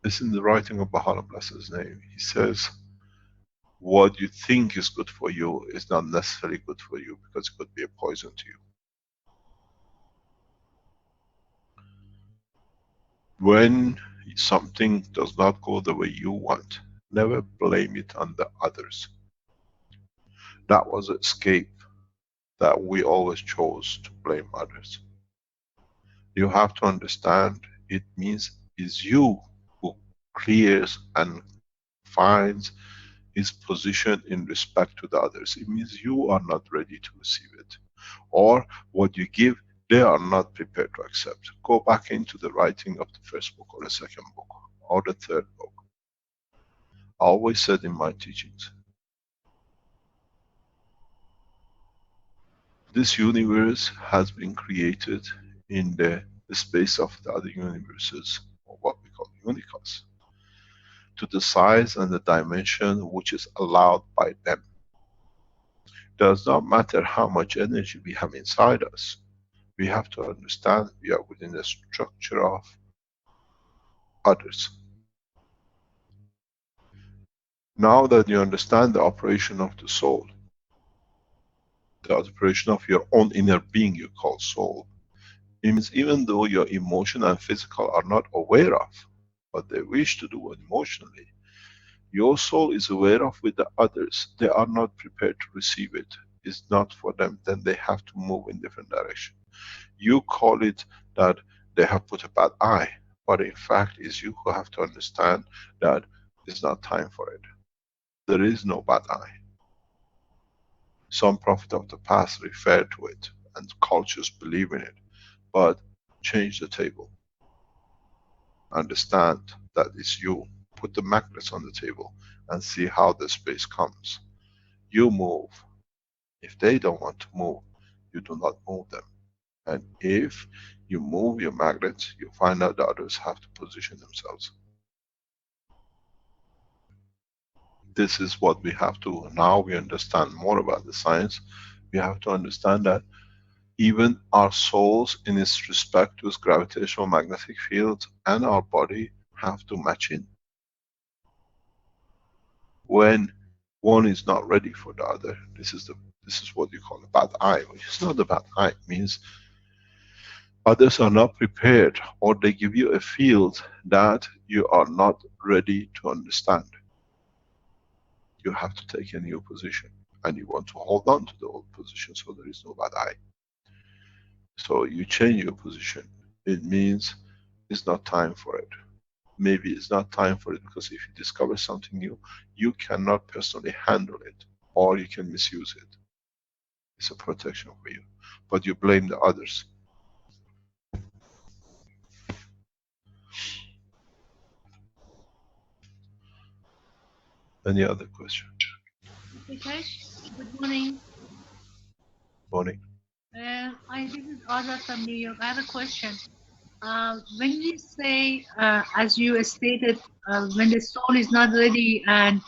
this is in the writing of Baha'u'llah, bless his name. He says, what you think is good for you is not necessarily good for you because it could be a poison to you. When something does not go the way you want, never blame it on the others. That was an escape that we always chose, to blame others. You have to understand, it means it's you who clears and finds his position in respect to the others. It means you are not ready to receive it. Or what you give, they are not prepared to accept. Go back into the writing of the first book or the second book or the third book. I always said in my teachings, this universe has been created in the space of the other universes, or what we call unicos, to the size and the dimension which is allowed by them. Does not matter how much energy we have inside us. We have to understand we are within the structure of others. Now that you understand the operation of the soul, the operation of your own inner being you call soul, it means even though your emotion and physical are not aware of what they wish to do emotionally, your soul is aware of with the others. They are not prepared to receive it. It's not for them. Then they have to move in different direction. You call it that they have put a bad eye, but in fact it's you who have to understand that it's not time for it. There is no bad eye. Some prophet of the past refer to it and cultures believe in it, but change the table. Understand that it's you. Put the magnets on the table and see how the space comes. You move. If they don't want to move, you do not move them. And if you move your magnets, you find out the others have to position themselves. This is what we have to, now we understand more about the science. We have to understand that even our souls, in its respect to its gravitational magnetic field and our body, have to match in. When one is not ready for the other, this is what you call a bad eye, which is not a bad eye. It means others are not prepared, or they give you a field that you are not ready to understand. You have to take a new position, and you want to hold on to the old position, so there is no bad eye. So you change your position. It means it's not time for it. Maybe it's not time for it because if you discover something new, you cannot personally handle it, or you can misuse it. It's a protection for you, but you blame the others. Any other question? Keshe, good morning. Morning. This is Aza from New York. I have a question. When you say, as you stated, when the soul is not ready and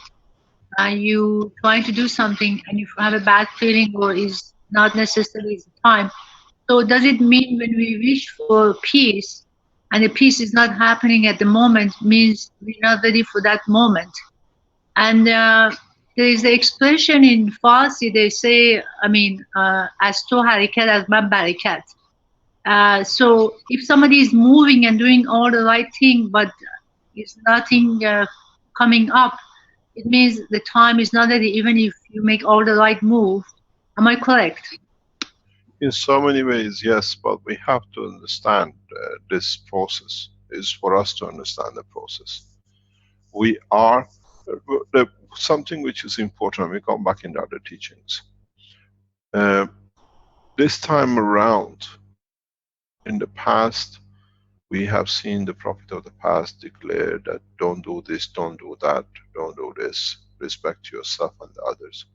you trying to do something and you have a bad feeling or is not necessarily the time, so does it mean when we wish for peace and the peace is not happening at the moment, means we're not ready for that moment? And there is the expression in Farsi, they say, I mean, as to harikat as man barakat. So if somebody is moving and doing all the right thing, but is nothing coming up, it means the time is not ready, even if you make all the right move. Am I correct? In so many ways, yes, but we have to understand this process. Is for us to understand the process. We are, something which is important, we come back in the other teachings. This time around, in the past, we have seen the prophet of the past declare that don't do this, don't do that, don't do this, respect yourself and the others.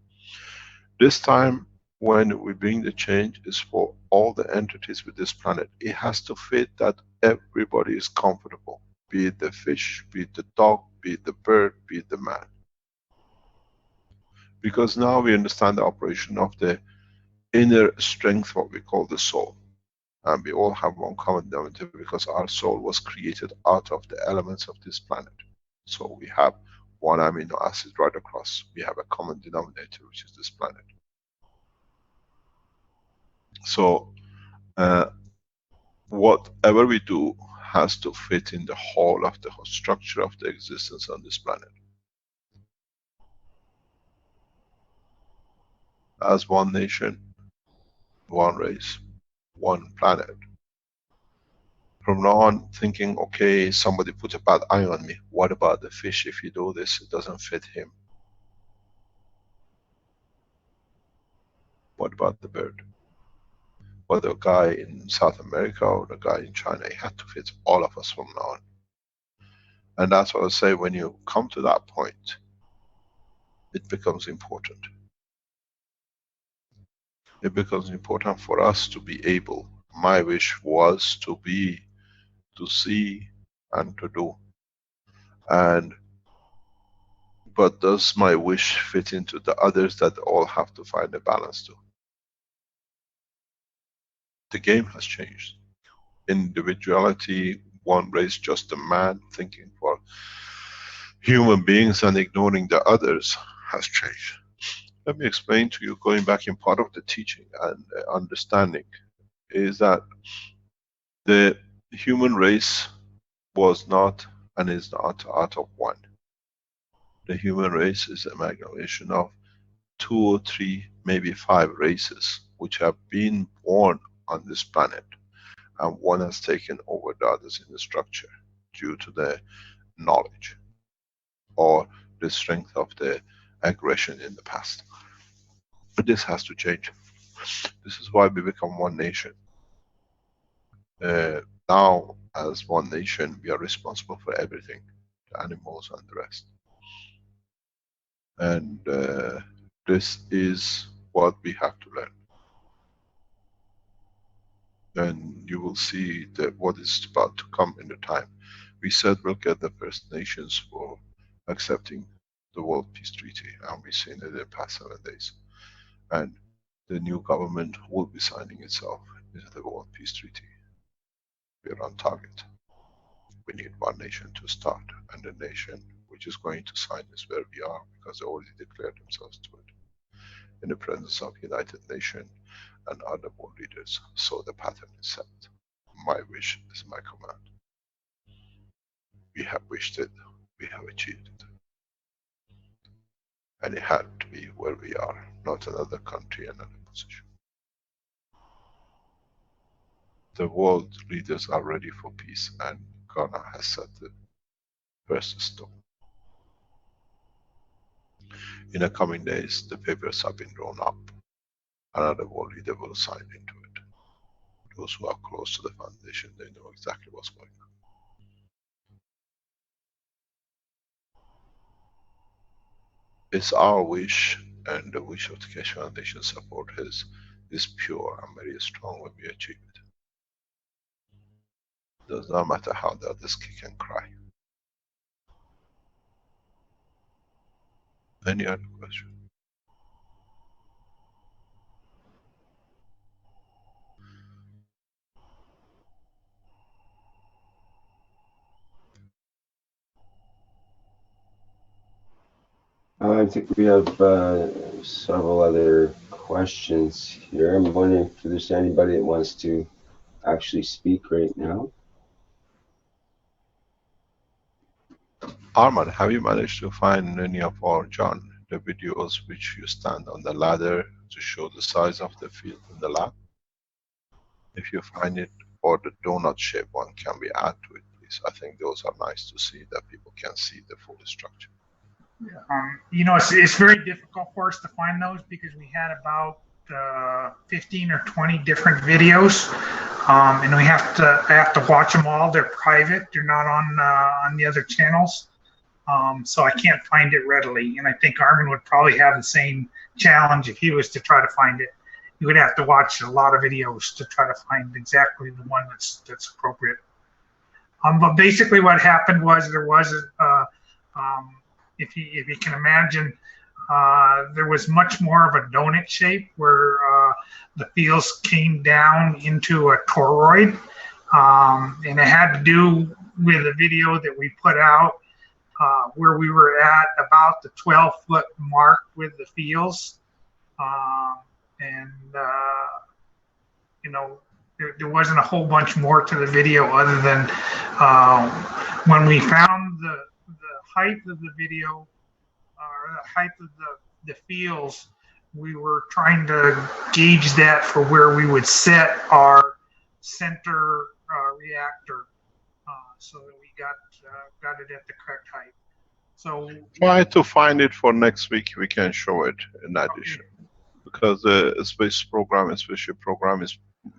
This time, when we bring the change, is for all the entities with this planet. It has to fit that everybody is comfortable, be it the fish, be it the dog, be it the bird, be it the man. Because now we understand the operation of the inner strength, what we call the soul. And we all have one common denominator because our soul was created out of the elements of this planet. So we have one amino acid right across. We have a common denominator, which is this planet. So whatever we do has to fit in the whole of the structure of the existence on this planet. As one nation, one race, one planet. From now on, thinking, okay, somebody put a bad eye on me. What about the fish? If you do this, it doesn't fit him. What about the bird? What the guy in South America or the guy in China? He had to fit all of us from now on. And that's what I say, when you come to that point, it becomes important. It becomes important for us to be able, my wish was to see and to do. But does my wish fit into the others that all have to find a balance to? The game has changed. Individuality, one race, just a man thinking for human beings and ignoring the others has changed. Let me explain to you, going back in part of the teaching and understanding, is that the human race was not and is not out of one. The human race is an amalgamation of 2 or 3, maybe 5 races which have been born on this planet, and one has taken over the others in the structure due to the knowledge or the strength of the aggression in the past. But this has to change. This is why we become one nation. Now, as one nation, we are responsible for everything, the animals and the rest. And this is what we have to learn. And you will see that what is about to come in the time. We said we'll get the First Nations for accepting the World Peace Treaty, and we've seen it in the past 7 days. And the new government will be signing itself into the World Peace Treaty. We are on target. We need one nation to start, and the nation which is going to sign is where we are, because they already declared themselves to it. In the presence of United Nations and other world leaders, so the pattern is set. My wish is my command. We have wished it, we have achieved it. And it had to be where we are, not another country, another position. The world leaders are ready for peace, and Ghana has set the first stone. In the coming days, the papers have been drawn up. Another world leader will sign into it. Those who are close to the foundation, they know exactly what's going on. It's our wish, and the wish of the Keshe Foundation supporters is pure and very strong when we achieve it. It does not matter how the others kick and cry. Any other question? I think we have several other questions here. I'm wondering if there's anybody that wants to actually speak right now. Arman, have you managed to find any of our, John, the videos which you stand on the ladder to show the size of the field in the lab? If you find it, or the donut shape one, can we add to it, please? I think those are nice to see, that people can see the full structure. You know, it's very difficult for us to find those because we had about 15 or 20 different videos, and I have to watch them all. They're private; they're not on the other channels, so I can't find it readily. And I think Armin would probably have the same challenge if he was to try to find it. You would have to watch a lot of videos to try to find exactly the one that's appropriate. But basically, what happened was there was if you can imagine, there was much more of a donut shape where the fields came down into a toroid, and it had to do with a video that we put out where we were at about the 12-foot mark with the fields, and you know, there wasn't a whole bunch more to the video other than when we found the height of the video or the height of the fields, we were trying to gauge that for where we would set our center reactor so that we got it at the correct height. So try to find it for next week. We can show it in addition, because the space program, spaceship program,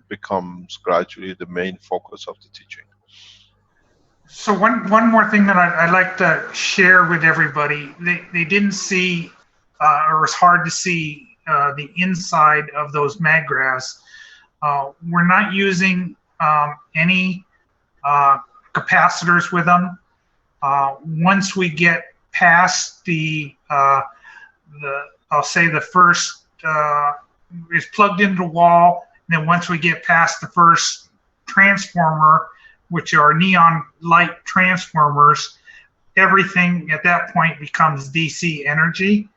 becomes gradually the main focus of the teaching. So one more thing that I'd like to share with everybody, they didn't see, or it was hard to see the inside of those magraphs. We're not using any capacitors with them. Once we get past I'll say the first is plugged into the wall, and then once we get past the first transformer, which are neon light transformers, everything at that point becomes DC energy.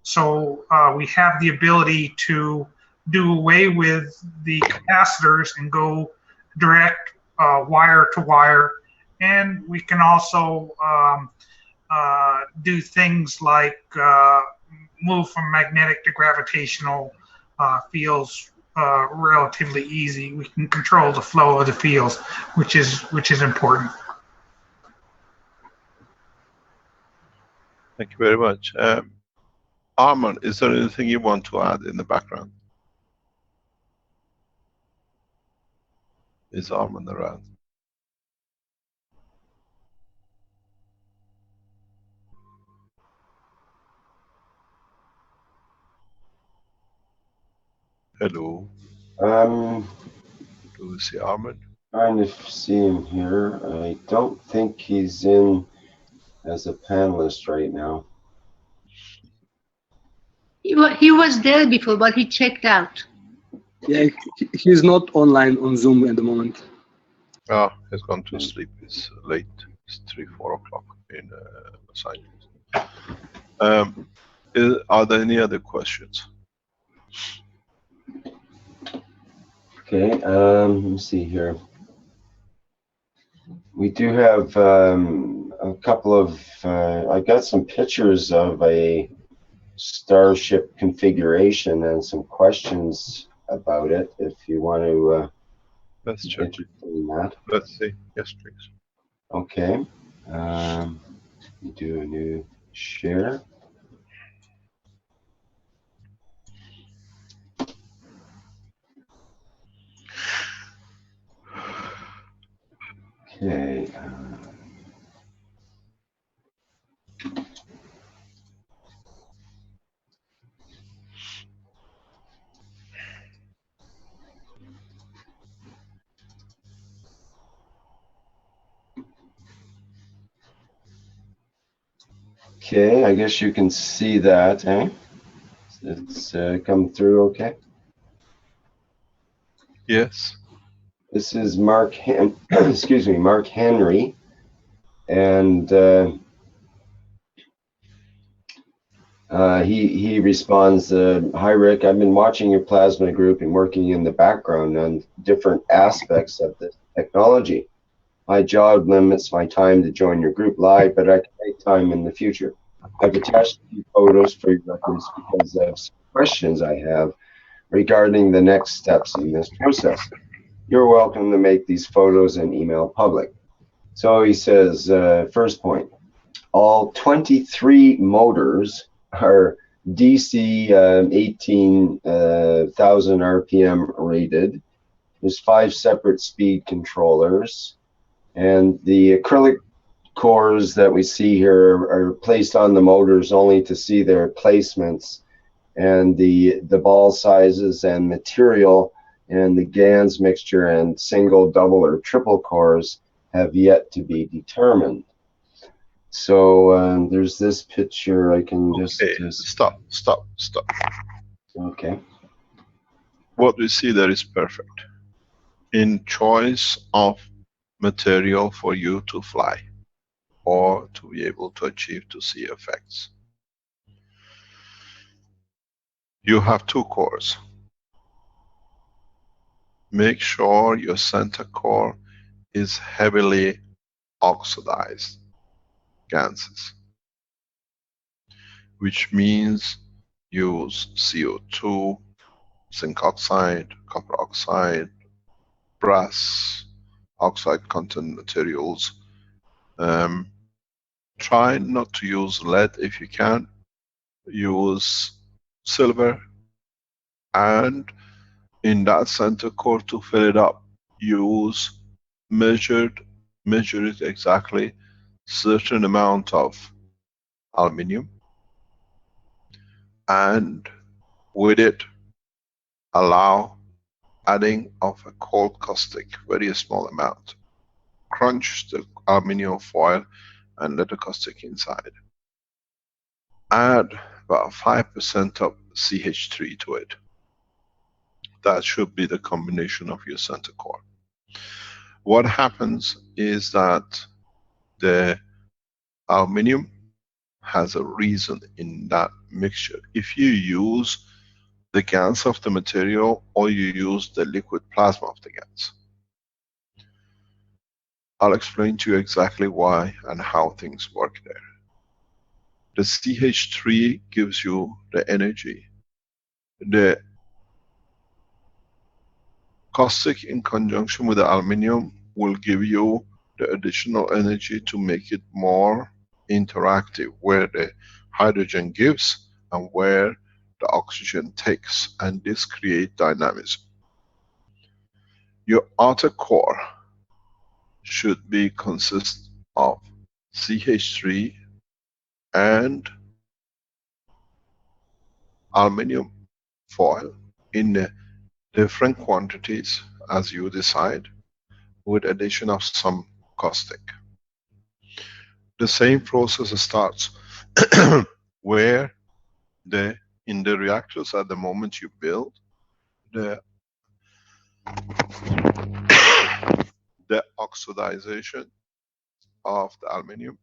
So we have the ability to do away with the capacitors and go direct wire to wire. And we can also do things like move from magnetic to gravitational fields relatively easy. We can control the flow of the fields, which is important. Thank you very much. Armand, is there anything you want to add in the background? Is Armand around? Hello. Do we see Armand? Trying to see him here. I don't think he's in as a panelist right now. He was there before, but he checked out. Yeah, he's not online on Zoom at the moment. Oh, he's gone to sleep. It's late. It's 3-4 o'clock in Los Angeles. Are there any other questions? Okay, let me see here. We do have a couple of, I got some pictures of a Starship configuration and some questions about it, if you want to let's check that. Let's see. Yes, please. Okay. Do a new share. Okay. Okay, I guess you can see that, eh? It's come through okay? Yes. This is Mark excuse me, Mark Henry, and he responds, "Hi Rick, I've been watching your plasma group and working in the background on different aspects of this technology. My job limits my time to join your group live, but I can make time in the future. I've attached a few photos for your records because of some questions I have regarding the next steps in this process. You're welcome to make these photos and email public." So he says, first point, all 23 motors are DC 18,000 RPM rated. There's 5 separate speed controllers, and the acrylic cores that we see here are placed on the motors only to see their placements, and the ball sizes and material and the GANs mixture and single, double, or triple cores have yet to be determined. So there's this picture. I can just stop. Okay. What we see there is perfect in choice of material for you to fly or to be able to achieve to see effects. You have 2 cores. make sure your center core is heavily oxidized ganses, which means use CO2, zinc oxide, copper oxide, brass, oxide content materials. Try not to use lead if you can. Use silver, and in that center core to fill it up, use measure it exactly, certain amount of aluminium, and with it allow adding of a cold caustic, very small amount. Crunch the aluminium foil and let the caustic inside. Add about 5% of CH3 to it. That should be the combination of your center core. What happens is that the aluminium has a reason in that mixture. If you use the gans of the material or you use the liquid plasma of the gans, I'll explain to you exactly why and how things work there. The CH3 gives you the energy. The caustic in conjunction with the aluminium will give you the additional energy to make it more interactive, where the hydrogen gives and where the oxygen takes, and this creates dynamism. Your outer core should be consist of CH3 and aluminium foil in different quantities as you decide, with addition of some caustic. The same process starts where in the reactors at the moment you build, the oxidization of the aluminium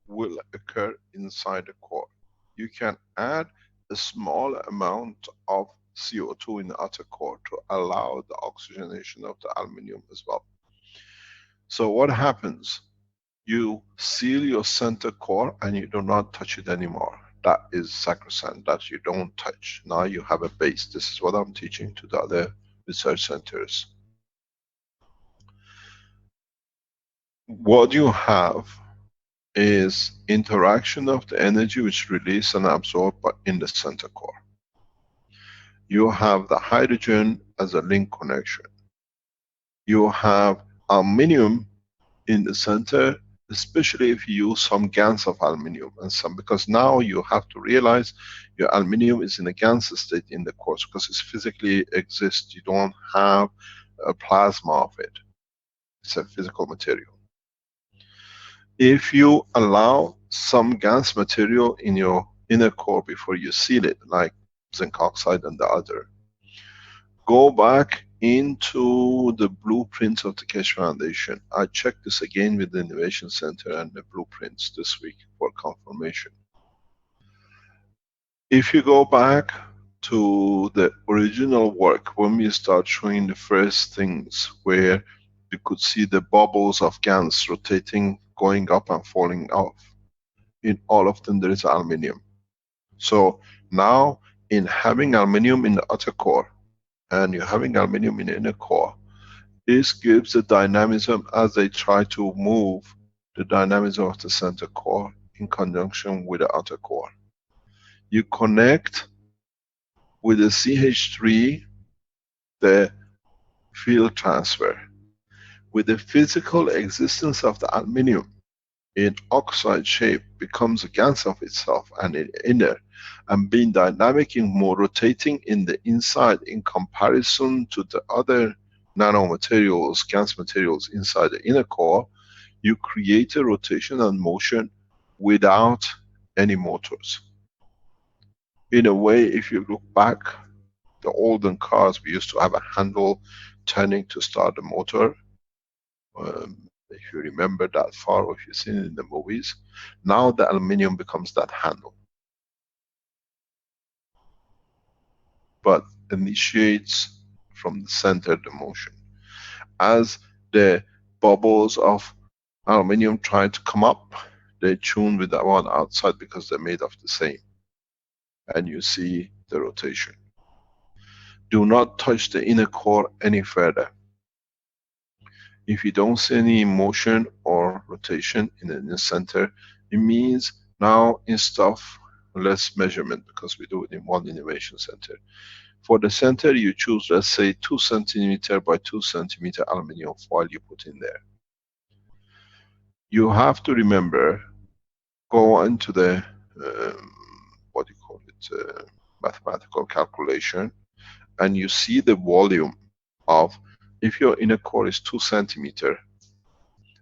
will occur inside the core. You can add a small amount of CO2 in the outer core to allow the oxygenation of the aluminium as well. So what happens? You seal your center core and you do not touch it anymore. That is sacrosanct, that you don't touch. Now you have a base. This is what I'm teaching to the other research centers. What you have is interaction of the energy which released and absorbed in the center core. You have the hydrogen as a link connection. You have aluminium in the center, especially if you use some GaNs of aluminium and some, because now you have to realize your aluminium is in a GaNs state in the core because it physically exists. You don't have a plasma of it. It's a physical material. If you allow some GaNs material in your inner core before you seal it, like zinc oxide and the other, go back into the blueprints of the Keshe Foundation. I checked this again with the Innovation Center and the blueprints this week for confirmation. If you go back to the original work, when we start showing the first things where you could see the bubbles of GaNs rotating, going up and falling off, in all of them there is aluminium. So now in having aluminium in the outer core and you're having aluminium in the inner core, this gives the dynamism as they try to move the dynamism of the center core in conjunction with the outer core. You connect with the CH3 the field transfer. With the physical existence of the aluminium in oxide shape becomes a GaNs of itself and in inner, and being dynamic in more rotating in the inside in comparison to the other nanomaterials, GaNs materials inside the inner core, you create a rotation and motion without any motors. In a way, if you look back, the olden cars, we used to have a handle turning to start the motor. If you remember that far, or if you've seen it in the movies, now the aluminium becomes that handle. But initiates from the center the motion. As the bubbles of aluminium try to come up, they tune with the one outside because they're made of the same. And you see the rotation. Do not touch the inner core any further. If you don't see any motion or rotation in the center, it means now instead of less measurement, because we do it in one innovation center. For the center, you choose, let's say, 2 centimeter by 2 centimeter aluminum foil you put in there. You have to remember, go into the, what do you call it, mathematical calculation, and you see the volume of, if your inner core is 2 centimeter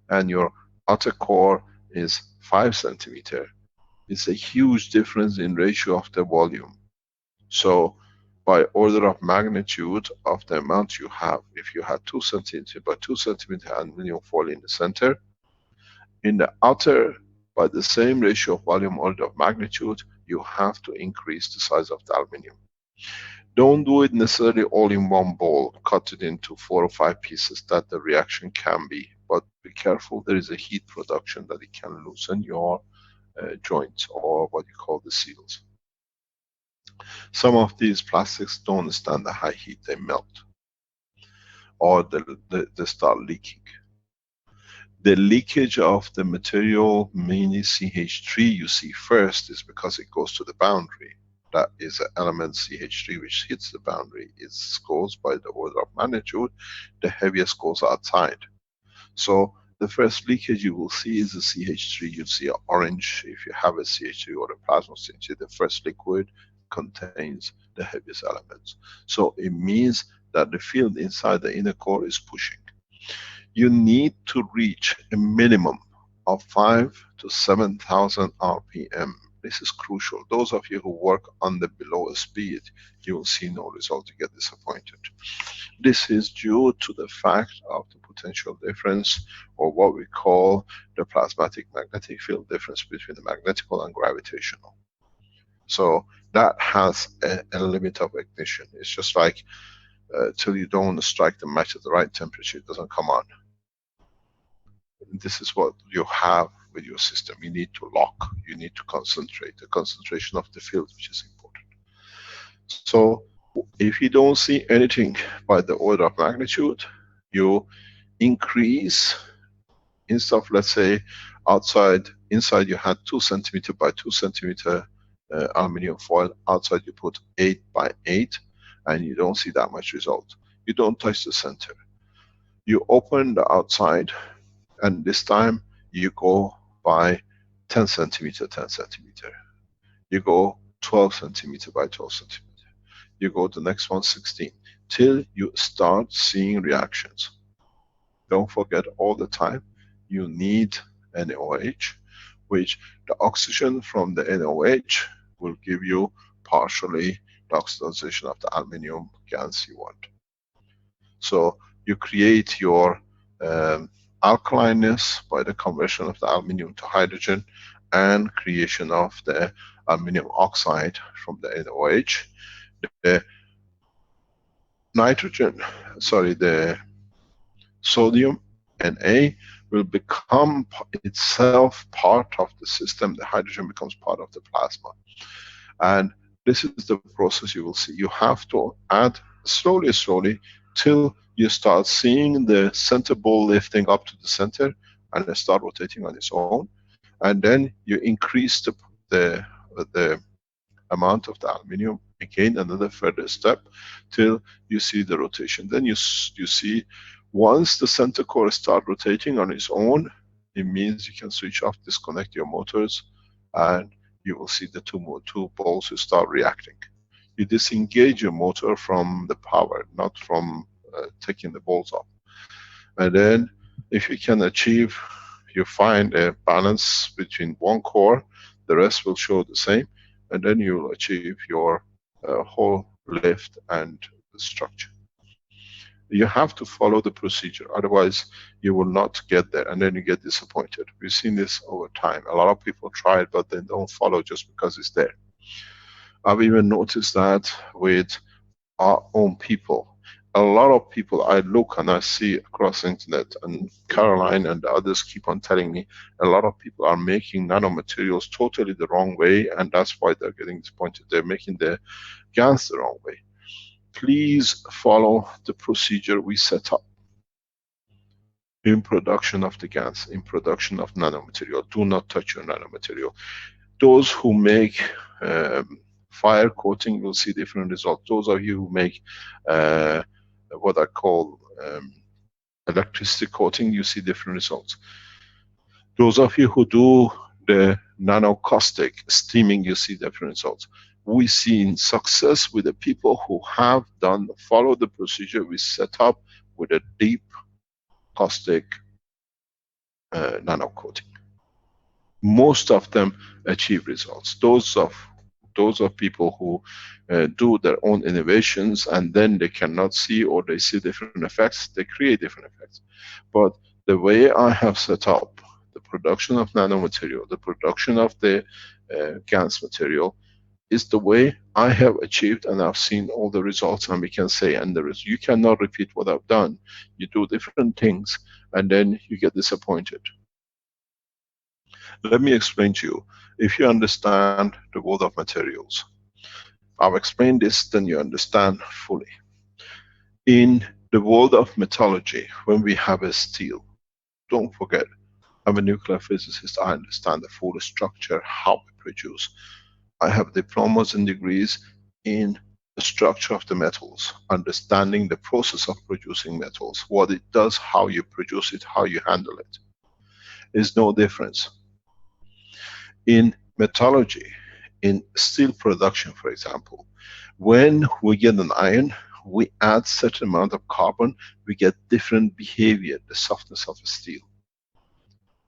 and your outer core is 5 centimeter, it's a huge difference in ratio of the volume. So by order of magnitude of the amount you have, if you had 2 centimeter by 2 centimeter aluminum foil in the center, in the outer, by the same ratio of volume order of magnitude, you have to increase the size of the aluminum. Don't do it necessarily all in one ball. Cut it into 4 or 5 pieces, that the reaction can be. But be careful, there is a heat production that it can loosen your joints, or what you call the seals. Some of these plastics don't stand the high heat, they melt. Or they start leaking. The leakage of the material, mainly CH3, you see first is because it goes to the boundary. That is an element CH3 which hits the boundary. It goes by the order of magnitude, the heaviest goes outside. So the first leakage you will see is the CH3. You'll see an orange if you have a CH3 or a plasma CH3. The first liquid contains the heaviest elements. So it means that the field inside the inner core is pushing. You need to reach a minimum of 5 to 7,000 RPM. This is crucial. Those of you who work on the below speed, you will see no result, you get disappointed. This is due to the fact of the potential difference, or what we call the plasmatic magnetic field difference between the magnetical and gravitational. So that has a limit of ignition. It's just like till you don't strike the match at the right temperature, it doesn't come on. This is what you have with your system. You need to lock, you need to concentrate, the concentration of the field, which is important. So if you don't see anything by the order of magnitude, you increase, instead of, let's say, inside you had 2 centimeter by 2 centimeter aluminum foil, outside you put 8 by 8, and you don't see that much result. You don't touch the center. You open the outside, and this time you go by 10 centimeter, 10 centimeter. You go 12 centimeter by 12 centimeter. You go the next one 16, till you start seeing reactions. Don't forget all the time, you need NaOH, which the oxygen from the NaOH will give you partially the oxidization of the aluminium GaN you want. So you create your alkalineness by the conversion of the aluminium to hydrogen and creation of the aluminium oxide from the NaOH. The the sodium Na will become itself part of the system. The hydrogen becomes part of the plasma. And this is the process you will see. You have to add slowly, slowly, till you start seeing the center ball lifting up to the center and it start rotating on its own. And then you increase the amount of the aluminium, again another further step, till you see the rotation. Then you see, once the center core start rotating on its own, it means you can switch off, disconnect your motors, and you will see the two balls will start reacting. You disengage your motor from the power, not from taking the balls off. And then if you can achieve, you find a balance between one core, the rest will show the same, and then you will achieve your whole lift and structure. You have to follow the procedure, otherwise you will not get there, and then you get disappointed. We've seen this over time. A lot of people try it, but they don't follow just because it's there. I've even noticed that with our own people. a lot of people I look and I see across the internet, and Caroline and the others keep on telling me a lot of people are making nanomaterials totally the wrong way, and that's why they're getting disappointed. They're making the GANs the wrong way. Please follow the procedure we set up in production of the GANs, in production of nanomaterial. Do not touch your nanomaterial. Those who make fire coating will see different results. Those of you who make what I call electricity coating, you see different results. Those of you who do the nanocaustic steaming, you see different results. We see success with the people who have done, follow the procedure we set up with a deep caustic nano coating. Most of them achieve results. Those of people who do their own innovations and then they cannot see, or they see different effects, they create different effects. But the way I have set up the production of nanomaterial, the production of the GANs material, is the way I have achieved, and I've seen all the results, and we can say, and there is, you cannot repeat what I've done. You do different things and then you get disappointed. Let me explain to you. If you understand the world of materials, I've explained this, then you understand fully. In the world of metallurgy, when we have a steel, don't forget, I'm a nuclear physicist, I understand the full structure, how we produce. I have diplomas and degrees in the structure of the metals, understanding the process of producing metals, what it does, how you produce it, how you handle it. There's no difference. In metallurgy, in steel production, for example, when we get an iron, we add certain amount of carbon, we get different behavior. The softness of steel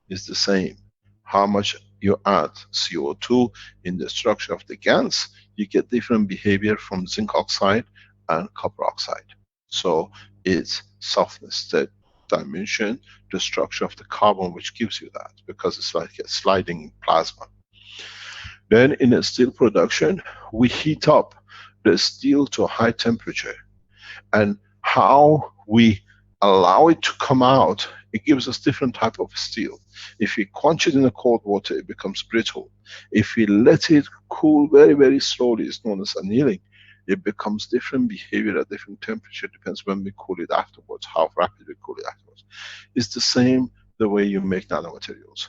is the same. How much you add CO2 in the structure of the GANs, you get different behavior from zinc oxide and copper oxide. So it's softness, the dimension, the structure of the carbon which gives you that, because it's like a sliding plasma. Then in a steel production, we heat up the steel to a high temperature, and how we allow it to come out, it gives us different type of steel. If we quench it in the cold water, it becomes brittle. If we let it cool very, very slowly, it's known as annealing, it becomes different behavior at different temperature, depends when we cool it afterwards, how rapidly we cool it afterwards. It's the same the way you make nanomaterials.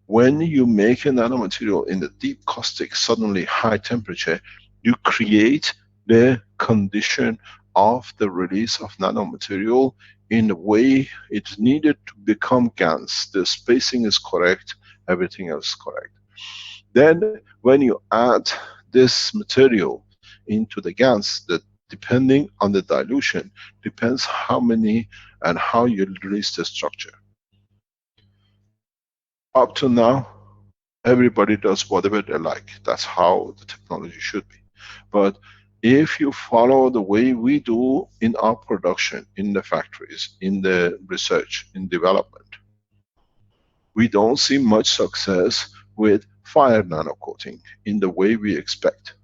When you make a nanomaterial in the deep caustic, suddenly high temperature, you create the condition of the release of nanomaterial in the way it's needed to become GANs. The spacing is correct, everything else is correct. Then when you add this material into the GANs, that depending on the dilution, depends how many and how you release the structure. Up to now, everybody does whatever they like. That's how the technology should be. But if you follow the way we do in our production, in the factories, in the research, in development, we don't see much success with fire nanocoating in the way we expect.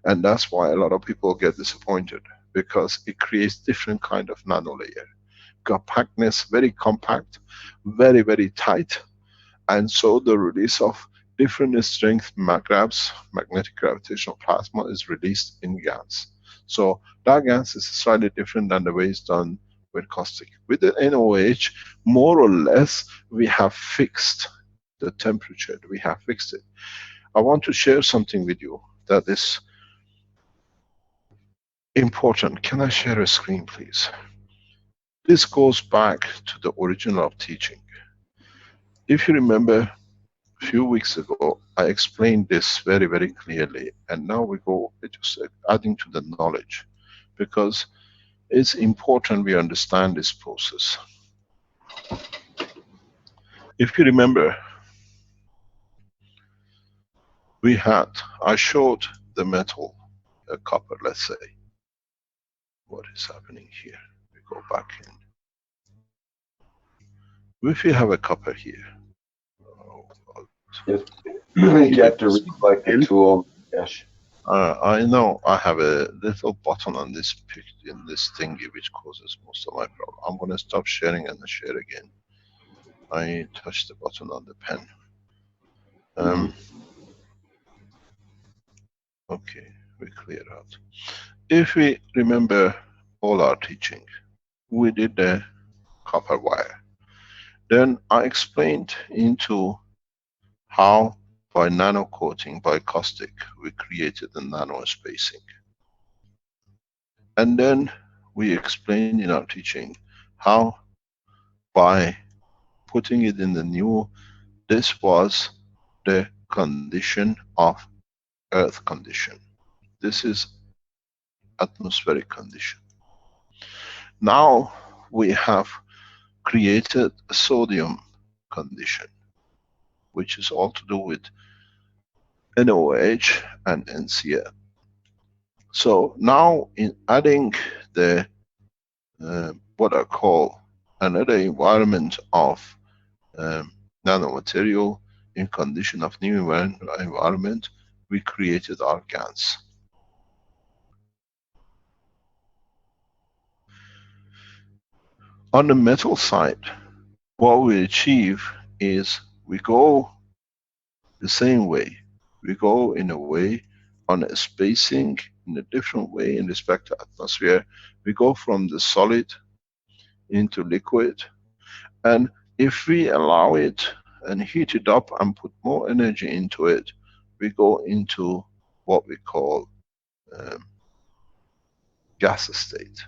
And that's why a lot of people get disappointed, because it creates different kind of nano layer. Compactness, very compact, very, very tight. And so the release of different strength grabs, magnetic gravitational plasma, is released in GANs. So that GANs is slightly different than the way it's done with caustic. With the NOH, more or less, we have fixed the temperature, we have fixed it. I want to share something with you that is important. Can I share a screen, please? This goes back to the original of teaching. If you remember, a few weeks ago, I explained this very, very clearly, and now we go just adding to the knowledge, because it's important we understand this process. If you remember, I showed the metal, a copper, let's say. What is happening here? We go back in. If you have a copper here. You have to reflect the tool, Keshe. I know I have a little button on this in this thingy which causes most of my problem. I'm gonna stop sharing and share again. I touched the button on the pen. Okay, we clear out. If we remember all our teaching, we did the copper wire. Then I explained into how by nano coating, by caustic, we created the nano spacing. And then we explained in our teaching how by putting it in the new, this was the condition of earth condition. This is atmospheric condition. Now we have created a sodium condition, which is all to do with NOH and NCl. So now in adding the what I call another environment of nanomaterial in condition of new environment, we created our GANs. On the metal side, what we achieve is we go the same way. We go in a way on a spacing in a different way in respect to atmosphere. We go from the solid into liquid, and if we allow it and heat it up and put more energy into it, we go into what we call gas state.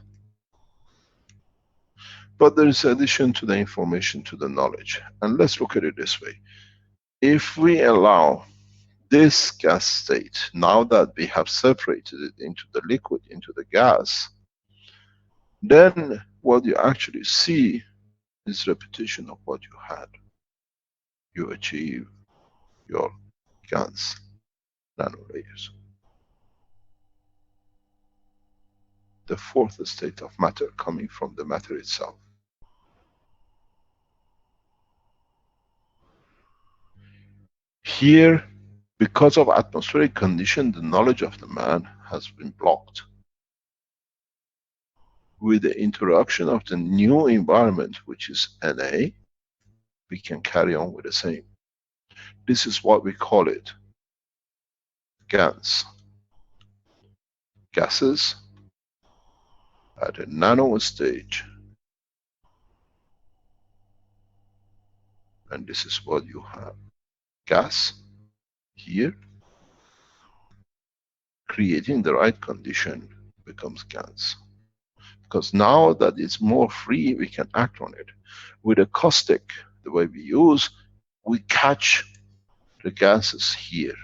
But there is addition to the information to the knowledge, and let's look at it this way. If we allow this gas state, now that we have separated it into the liquid, into the gas, then what you actually see is repetition of what you had. You achieve your GANs, nanolayers. The fourth state of matter coming from the matter itself. Here, because of atmospheric condition, the knowledge of the man has been blocked. With the introduction of the new environment, which is Na, we can carry on with the same. This is what we call it, GANs. Gases at a nano stage. And this is what you have. Gas here, creating the right condition, becomes GANs. Because now that it's more free, we can act on it. With a caustic, the way we use, we catch the gases here.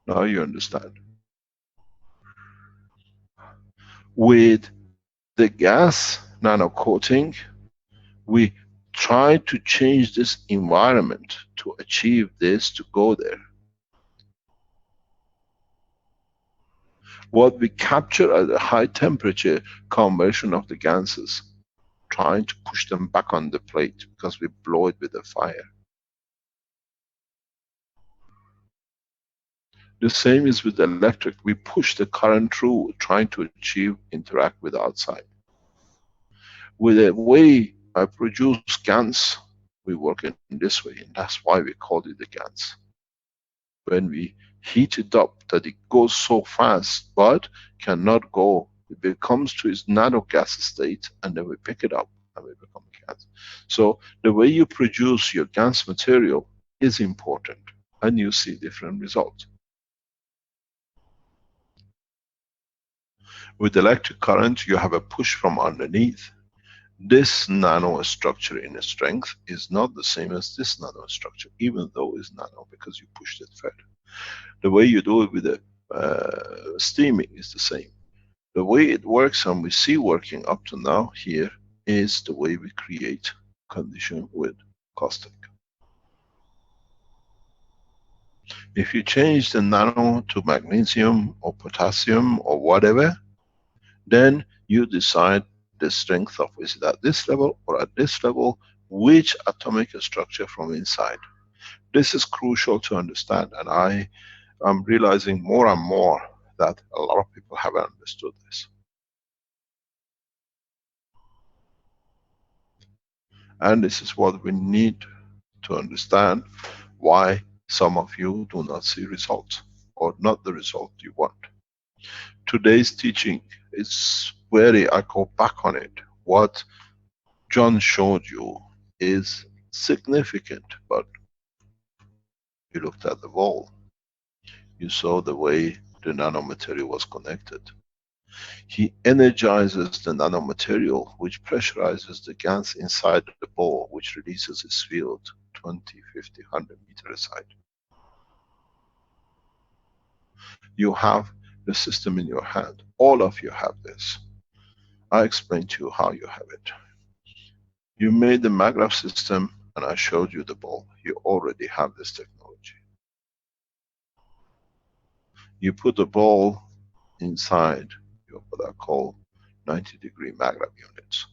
Now you understand. With the gas nano coating, we try to change this environment to achieve this, to go there. What we capture at a high temperature conversion of the gases, trying to push them back on the plate because we blow it with the fire. The same is with the electric. We push the current through, trying to achieve interact with outside. With the way I produce GANs, we work in this way, and that's why we call it the GANs. When we heat it up, that it goes so fast, but cannot go, it becomes to its nano gas state, and then we pick it up and we become GANs. So the way you produce your GANs material is important, and you see different results. With electric current, you have a push from underneath. This nano structure in strength is not the same as this nano structure, even though it's nano, because you pushed it further. The way you do it with the steaming is the same. The way it works, and we see working up to now here, is the way we create condition with caustic. If you change the nano to magnesium or potassium or whatever, then you decide the strength of, is it at this level or at this level, which atomic structure from inside. This is crucial to understand, and I'm realizing more and more that a lot of people haven't understood this. And this is what we need to understand, why some of you do not see results, or not the result you want. Today's teaching is very, I go back on it. What John showed you is significant, but you looked at the wall. You saw the way the nanomaterial was connected. He energizes the nanomaterial, which pressurizes the gas inside the ball, which releases its field 20, 50, 100 meters aside. You have the system in your hand. All of you have this. I explained to you how you have it. You made the maglev system and I showed you the ball. You already have this technology. You put the ball inside your what I call 90-degree maglev units.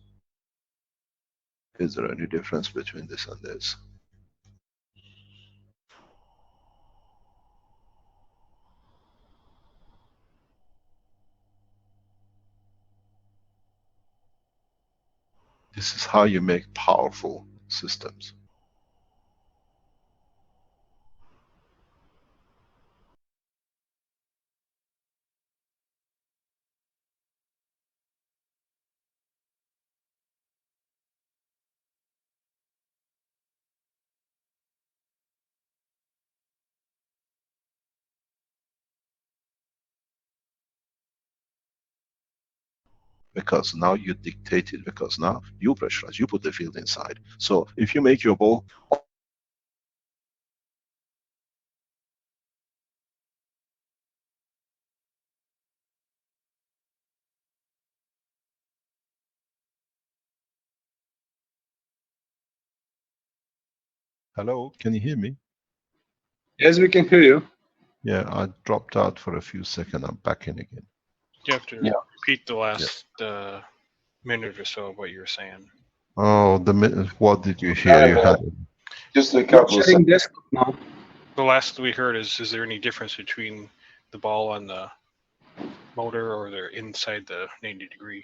Is there any difference between this and this? This is how you make powerful systems. Because now you dictate it, because now you pressurize, you put the field inside. So if you make your ball, hello, can you hear me? Yes, we can hear you. Yeah, I dropped out for a few seconds. I'm back in again. You have to repeat the last minute or so of what you were saying. Oh, what did you hear? You had just a couple of seconds. Desktop now. The last we heard is there any difference between the ball on the motor, or they're inside the 90-degree?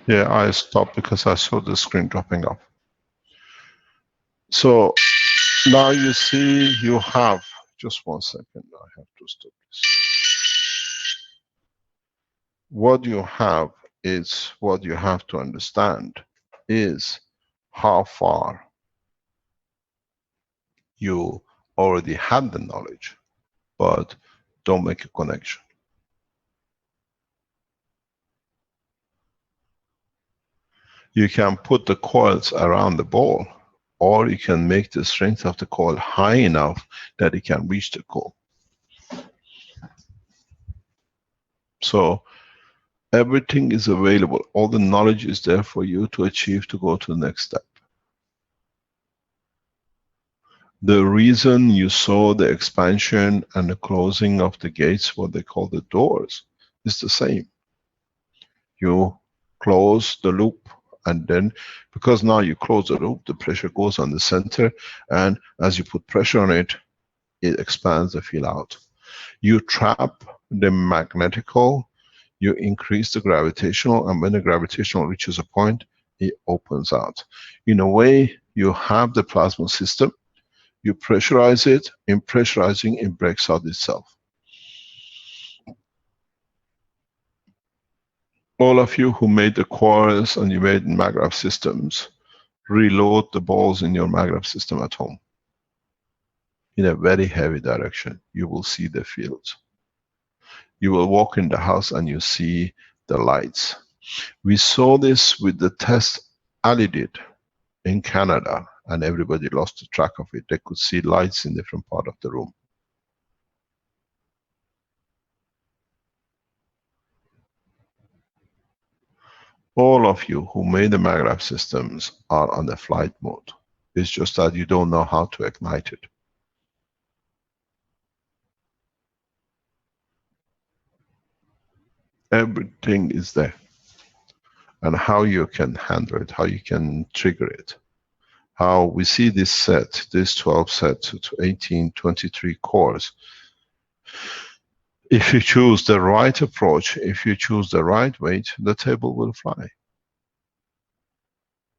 Yeah, I stopped because I saw the screen dropping off. So now you see you have, just 1 second, I have to stop this. What you have is, what you have to understand is how far you already had the knowledge, but don't make a connection. You can put the coils around the ball, or you can make the strength of the coil high enough that it can reach the coil. So everything is available. All the knowledge is there for you to achieve, to go to the next step. The reason you saw the expansion and the closing of the gates, what they call the doors, is the same. You close the loop, and then, because now you close the loop, the pressure goes on the center, and as you put pressure on it, it expands the field out. You trap the magnetical, you increase the gravitational, and when the gravitational reaches a point, it opens out. In a way, you have the plasma system, you pressurize it, in pressurizing, it breaks out itself. All of you who made the quartz and you made maglev systems, reload the balls in your maglev system at home. In a very heavy direction, you will see the fields. You will walk in the house and you see the lights. We saw this with the test Ali did in Canada, and everybody lost the track of it. They could see lights in different part of the room. All of you who made the maglev systems are on the flight mode. It's just that you don't know how to ignite it. Everything is there. And how you can handle it, how you can trigger it, how we see this set, this 12 set to 18, 23 cores. If you choose the right approach, if you choose the right weight, the table will fly.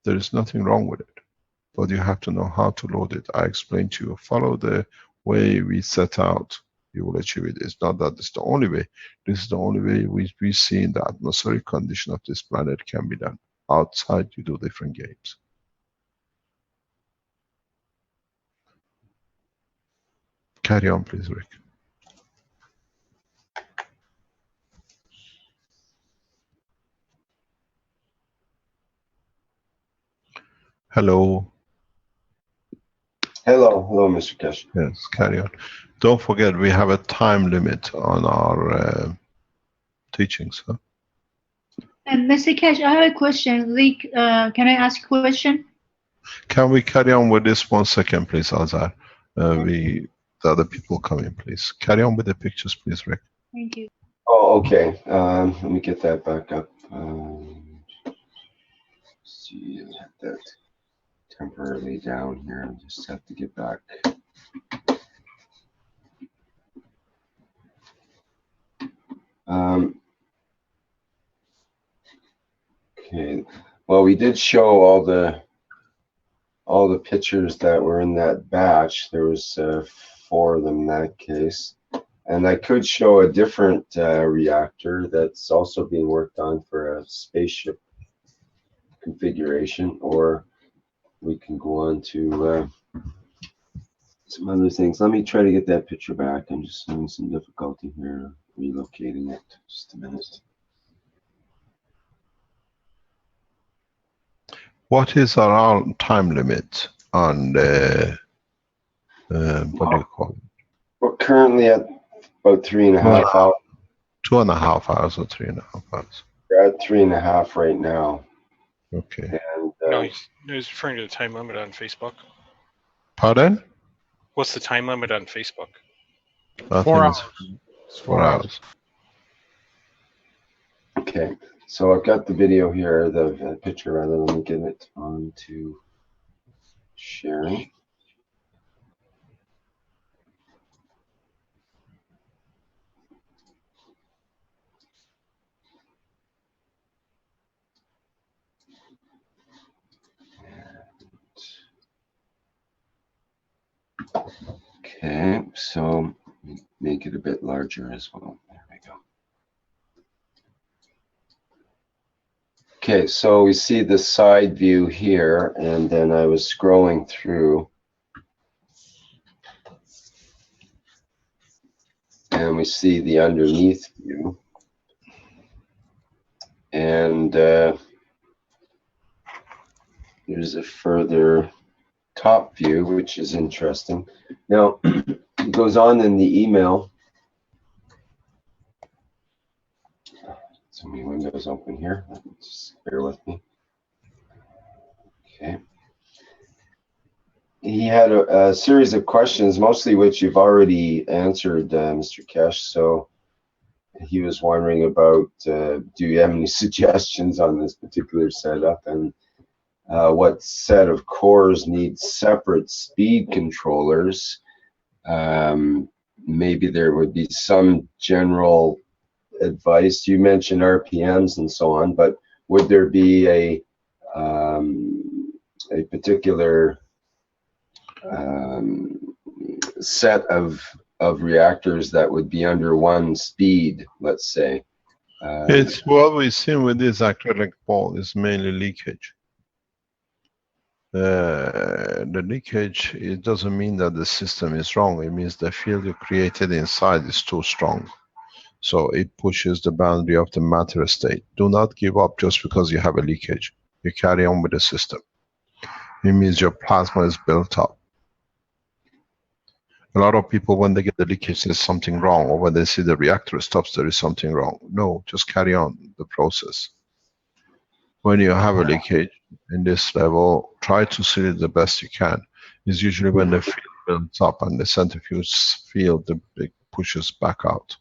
There is nothing wrong with it, but you have to know how to load it. I explained to you, follow the way we set out, you will achieve it. It's not that it's the only way. This is the only way we see in the atmospheric condition of this planet can be done. Outside, you do different games. Carry on, please, Rick. Hello. Hello, Mr. Keshe. Yes, carry on. Don't forget, we have a time limit on our teachings. Huh? And Mr. Keshe, I have a question. Rick, can I ask a question? Can we carry on with this 1 second, please, Azar? The other people come in, please. Carry on with the pictures, please, Rick. Thank you. Oh, okay. Let me get that back up. See, I have that temporarily down here. I just have to get back. Okay. Well, we did show all the pictures that were in that batch. There was 4 of them in that case. And I could show a different reactor that's also being worked on for a spaceship configuration, or we can go on to some other things. Let me try to get that picture back. I'm just having some difficulty here relocating it. Just a minute. What is our time limit on the, what do you call it? We're currently at about 3.5 hours. 2.5 hours or 3.5 hours? We're at 3.5 right now. Okay. And, No, he's referring to the time limit on Facebook. Pardon? What's the time limit on Facebook? 4 hours. It's 4 hours. Okay, so I've got the video here, the picture rather. Let me get it on to sharing. Okay, so make it a bit larger as well. There we go. Okay, so we see the side view here, and then I was scrolling through, and we see the underneath view, and there's a further top view, which is interesting. Now, it goes on in the email. So many windows open here. Just bear with me. Okay. He had a series of questions, mostly which you've already answered, Mr. Keshe. So he was wondering about, do you have any suggestions on this particular setup, and what set of cores need separate speed controllers? Maybe there would be some general advice. You mentioned RPMs and so on, but would there be a particular set of reactors that would be under one speed, let's say? It's what we've seen with this acrylic ball is mainly leakage. The leakage, it doesn't mean that the system is wrong. It means the field you created inside is too strong. So it pushes the boundary of the matter state. Do not give up just because you have a leakage. You carry on with the system. It means your plasma is built up. A lot of people, when they get the leakage, there's something wrong, or when they see the reactor stops, there is something wrong. No, just carry on the process. When you have a leakage in this level, try to see it the best you can. It's usually when the field builds up and the centrifuge field it pushes back out.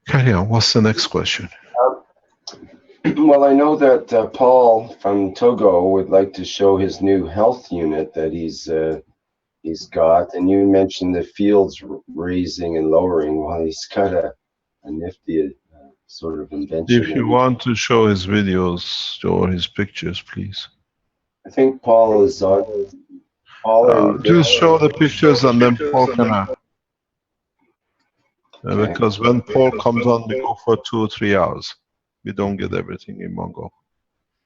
Carry on. What's the next question? Well, I know that Paul from Togo would like to show his new health unit that he's got, and you mentioned the fields raising and lowering. Well, he's got a nifty sort of invention. If you want to show his videos or his pictures, please. I think Paul is on. Paul, are you Just there? show the pictures and then Paul can add. Because when Paul comes on, we go for 2 or 3 hours. We don't get everything in one go.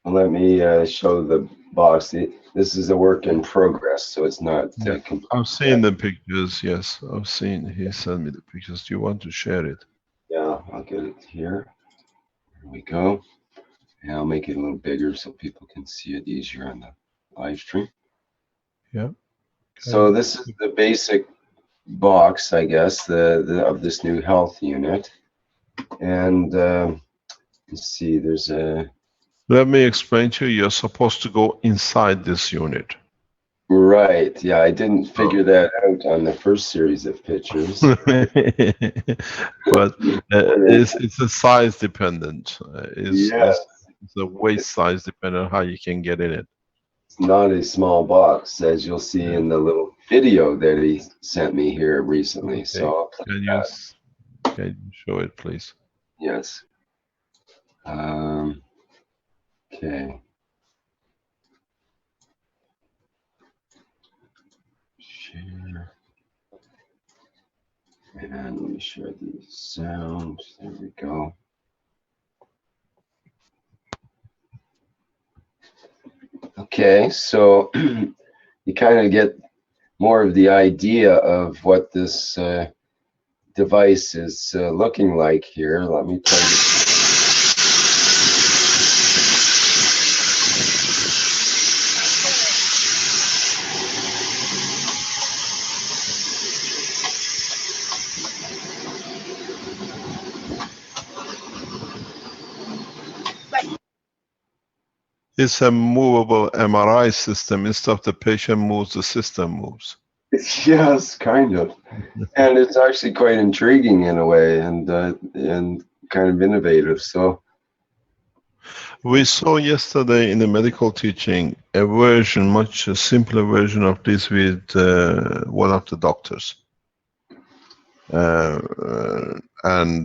Let me show the box. This is a work in progress, so it's not complete. I've seen the pictures, yes. I've seen, he sent me the pictures. Do you want to share it? Yeah, I'll get it here. Here we go. And I'll make it a little bigger so people can see it easier on the live stream. Yeah. So this is the basic box, I guess, of this new health unit. And let's see, there's a... Let me explain to you, you're supposed to go inside this unit. Right, yeah, I didn't figure that out on the first series of pictures. But it's a size dependent. Yes. It's a waist size dependent on how you can get in it. It's not a small box, as you'll see in the little video that he sent me here recently. Okay. So I'll play that. Can you show it, please? Yes. Okay. Share. And let me share the sound. There we go. Okay, so you kind of get more of the idea of what this device is looking like here. Let me play this. It's a movable MRI system. Instead of the patient moves, the system moves. Yes, kind of. And it's actually quite intriguing in a way, and kind of innovative. So we saw yesterday in the medical teaching a version, much simpler version of this with one of the doctors. And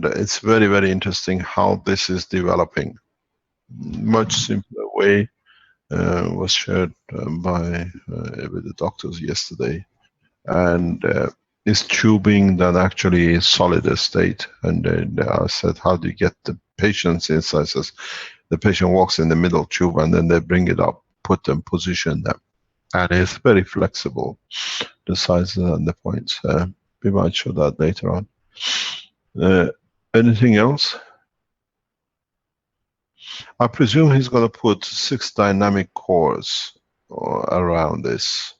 it's very, very interesting how this is developing. Much simpler way was shared by with the doctors yesterday, and it's tubing that actually is solid state. And then I said, how do you get the patients inside? Says the patient walks in the middle tube and then they bring it up, put them, position them, and it's very flexible, the sizes and the points. We might show that later on. Anything else? I presume he's going to put 6 dynamic cores around this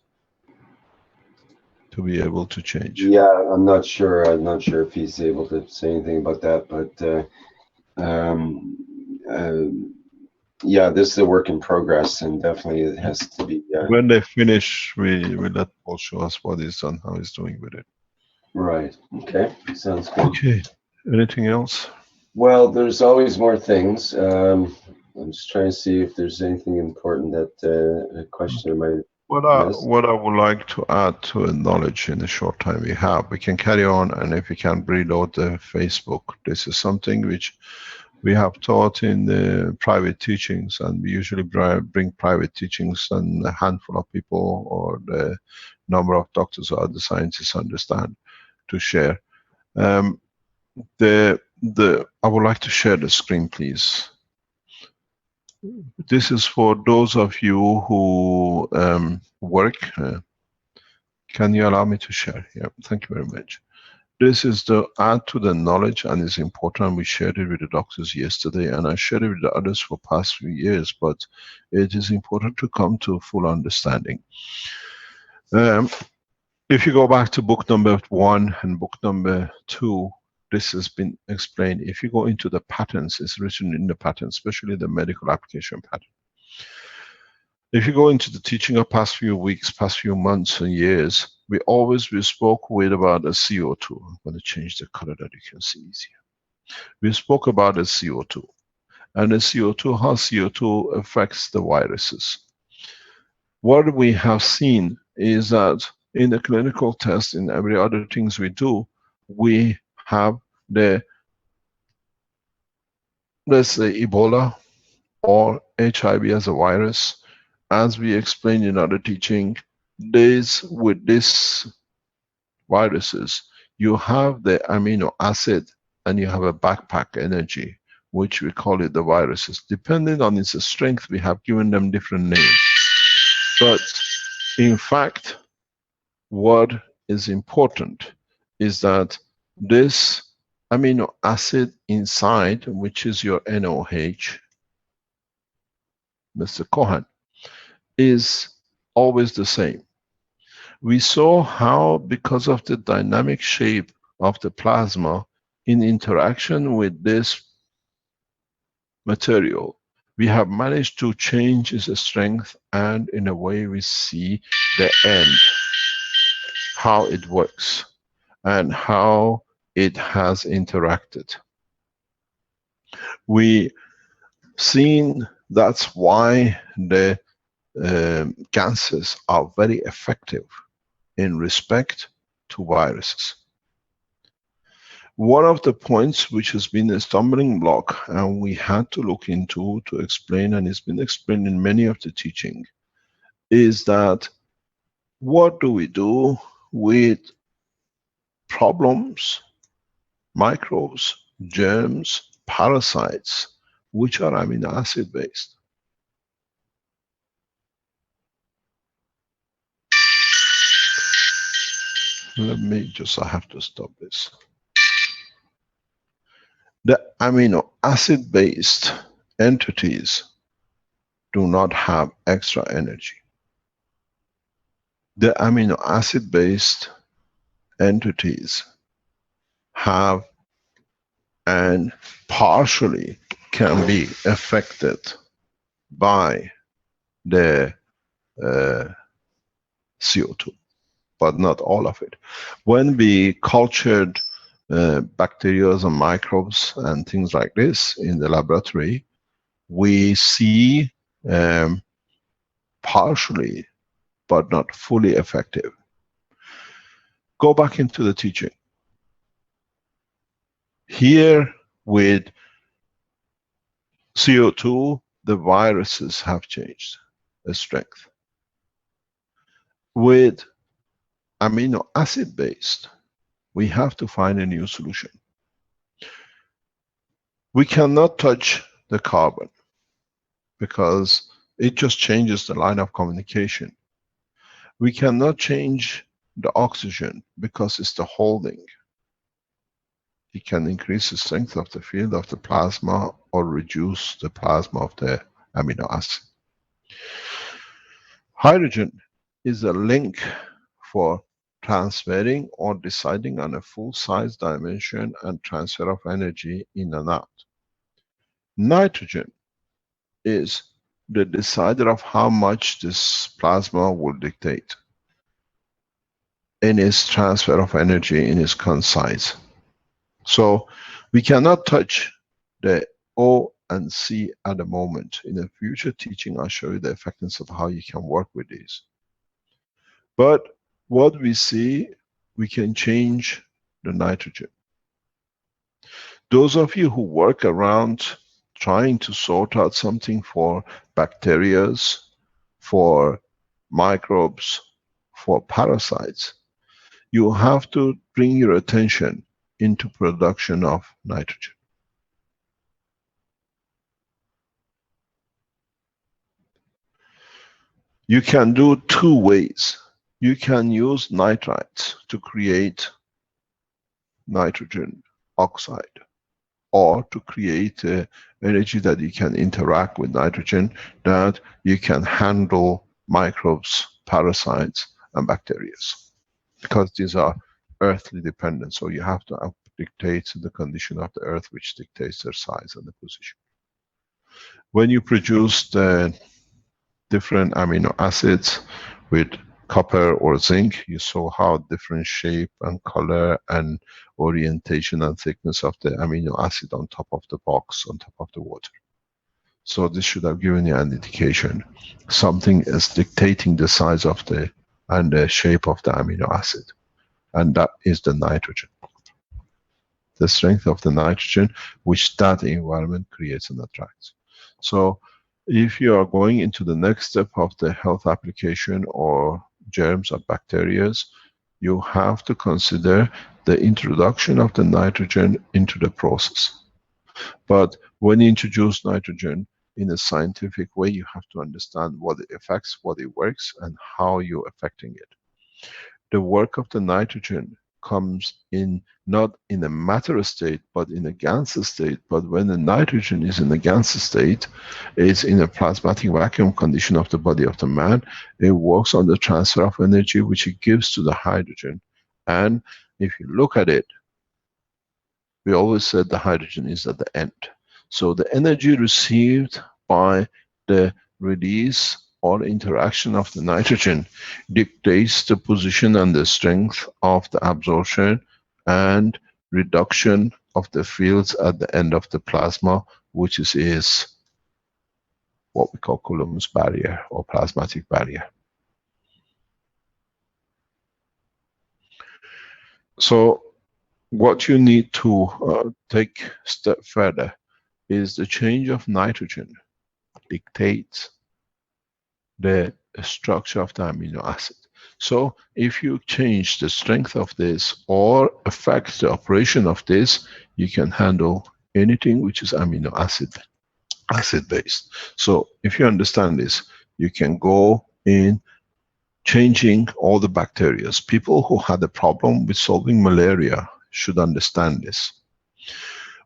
to be able to change. yeah, I'm not sure. I'm not sure if he's able to say anything about that, but yeah, this is a work in progress, and definitely it has to be. When they finish, we let Paul show us what he's done, how he's doing with it. Right. Okay. Sounds good. Okay. Anything else? Well, there's always more things. I'm just trying to see if there's anything important that a question I might. What I would like to add to a knowledge in the short time we have, we can carry on, and if we can reload the Facebook, this is something which we have taught in the private teachings, and we usually bring private teachings and a handful of people or the number of doctors or other scientists understand to share. I would like to share the screen, please. This is for those of you who work. Can you allow me to share? Yeah, thank you very much. This is to add to the knowledge, and it's important. We shared it with the doctors yesterday, and I shared it with the others for past few years, but it is important to come to a full understanding. If you go back to book number 1 and book number 2, this has been explained. If you go into the patents, it's written in the patents, especially the medical application patent. If you go into the teaching of past few weeks, past few months and years, we spoke with about a CO2. I'm going to change the color that you can see easier. We spoke about a CO2. And the CO2, how CO2 affects the viruses. What we have seen is that in the clinical test, in every other things we do, we have the, let's say, Ebola or HIV as a virus. As we explained in other teaching, with these viruses, you have the amino acid and you have a backpack energy, which we call it the viruses. Depending on its strength, we have given them different names. But in fact, what is important is that this amino acid inside, which is your NOH, Mr. Cohen, is always the same. We saw how, because of the dynamic shape of the plasma in interaction with this material, we have managed to change its strength, and in a way we see the end, how it works and how it has interacted. We seen that's why the gases are very effective in respect to viruses. One of the points which has been a stumbling block and we had to look into to explain, and it's been explained in many of the teaching, is that what do we do with problems, microbes, germs, parasites, which are amino acid based? Let me just, I have to stop this. The amino acid based entities do not have extra energy. The amino acid based entities have and partially can be affected by the CO2, but not all of it. When we cultured bacteria and microbes and things like this in the laboratory, we see partially but not fully effective. Go back into the teaching. Here with CO2, the viruses have changed the strength. With amino acid based, we have to find a new solution. We cannot touch the carbon because it just changes the line of communication. We cannot change the oxygen because it's the holding. It can increase the strength of the field of the plasma or reduce the plasma of the amino acid. Hydrogen is a link for transferring or deciding on a full size dimension and transfer of energy in and out. Nitrogen is the decider of how much this plasma will dictate in its transfer of energy, in its size. So we cannot touch the O and C at the moment. In a future teaching, I'll show you the effectiveness of how you can work with these. But what we see, we can change the nitrogen. Those of you who work around trying to sort out something for bacteria, for microbes, for parasites, you have to bring your attention into production of nitrogen. You can do two ways. You can use nitrites to create nitrogen oxide, or to create energy that you can interact with nitrogen, that you can handle microbes, parasites, and bacteria. Because these are earthly dependent, so you have to dictate the condition of the earth, which dictates their size and the position. When you produce the different amino acids with copper or zinc, you saw how different shape and color and orientation and thickness of the amino acid on top of the box, on top of the water. So this should have given you an indication. Something is dictating the size of and the shape of the amino acid. And that is the nitrogen. The strength of the nitrogen which that environment creates and attracts. So if you are going into the next step of the health application or germs or bacteria, you have to consider the introduction of the nitrogen into the process. But when you introduce nitrogen in a scientific way, you have to understand what it affects, what it works, and how you're affecting it. The work of the nitrogen comes in not in a matter state, but in a gas state. But when the nitrogen is in a gas state, it's in a plasmatic vacuum condition of the body of the man. It works on the transfer of energy which it gives to the hydrogen. And if you look at it, we always said the hydrogen is at the end. So the energy received by the release or interaction of the nitrogen dictates the position and the strength of the absorption and reduction of the fields at the end of the plasma, which is what we call Coulomb's barrier or plasmatic barrier. So what you need to take a step further is the change of nitrogen dictates the structure of the amino acid. So if you change the strength of this or affect the operation of this, you can handle anything which is amino acid based. So if you understand this, you can go in changing all the bacteria. People who had a problem with solving malaria should understand this.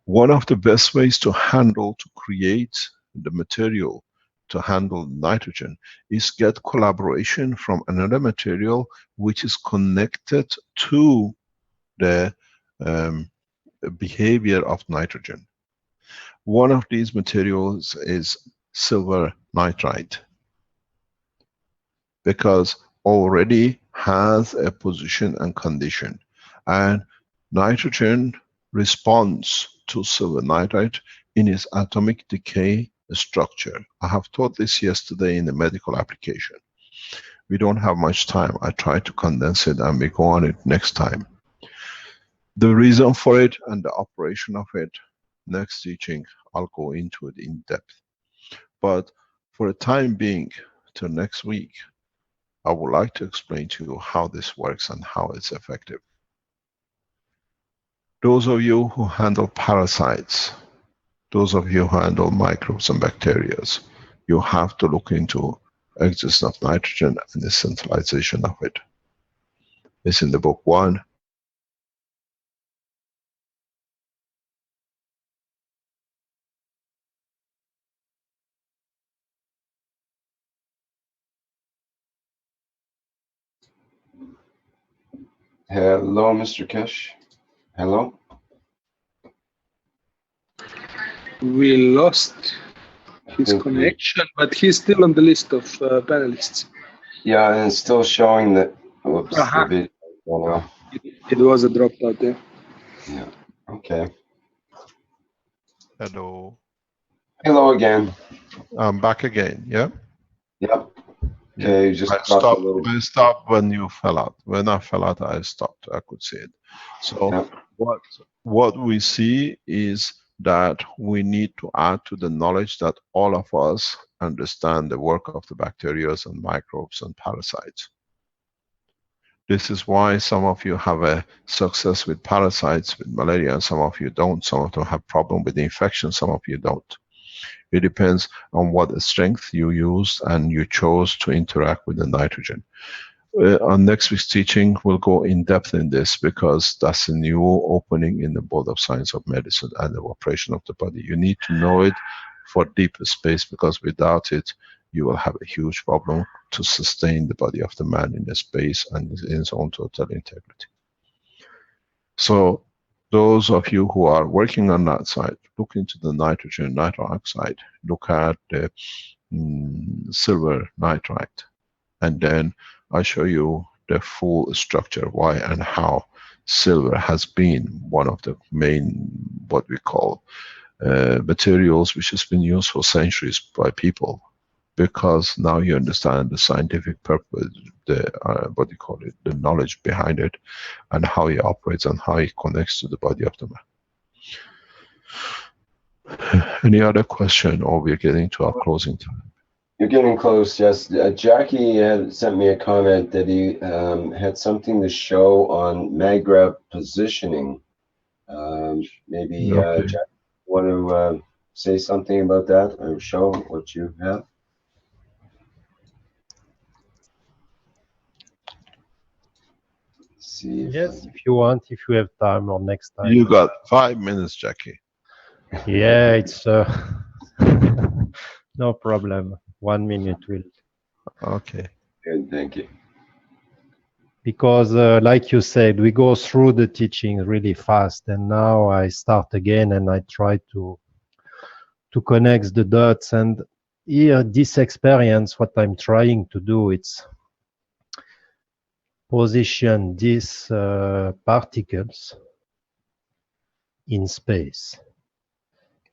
One of the best ways to handle, to create the material to handle nitrogen is get collaboration from another material which is connected to the behavior of nitrogen. One of these materials is silver nitride, because already has a position and condition, and nitrogen responds to silver nitride in its atomic decay structure. I have taught this yesterday in the medical application. We don't have much time. I try to condense it and we go on it next time. The reason for it and the operation of it, next teaching, I'll go into it in depth. But for the time being, till next week, I would like to explain to you how this works and how it's effective. Those of you who handle parasites, those of you who handle microbes and bacteria, you have to look into existence of nitrogen and the centralization of it. It's in the book 1. Hello, Mr. Keshe. Hello. We lost his connection, but he's still on the list of panelists. Yeah, and it's still showing that. Whoops, the video went off. It was a dropout there. Yeah. Okay. Hello. Hello again. I'm back again. Yeah. Yep. Okay. Yeah. Just I stopped when you fell out. When I fell out, I stopped. I could see it. So yep. what we see is that we need to add to the knowledge that all of us understand the work of the bacteria and microbes and parasites. This is why some of you have a success with parasites, with malaria, and some of you don't. Some of them have problem with the infection, some of you don't. It depends on what strength you used and you chose to interact with the nitrogen. On next week's teaching, we'll go in depth in this because that's a new opening in the Board of Science of Medicine and the operation of the body. You need to know it for deeper space, because without it, you will have a huge problem to sustain the body of the man in the space and in its own total integrity. So those of you who are working on that side, look into the nitrogen, nitro oxide, look at the silver nitride, and then I show you the full structure, why and how silver has been one of the main, what we call materials which has been used for centuries by people, because now you understand the scientific purpose, the what do you call it, the knowledge behind it, and how it operates and how it connects to the body of the man. Any other question, or we're getting to our closing time? You're getting close, yes. Jackie had sent me a comment that he had something to show on maggrav positioning. Maybe Okay. Jackie, want to say something about that or show what you have? See if yes, if you want, if you have time, or next time. You got 5 minutes, Jackie. Yeah, it's no problem. 1 minute will. Okay. Good, thank you. Because like you said, we go through the teaching really fast, and now I start again and I try to connect the dots. And here, this experience, what I'm trying to do, it's position these particles in space.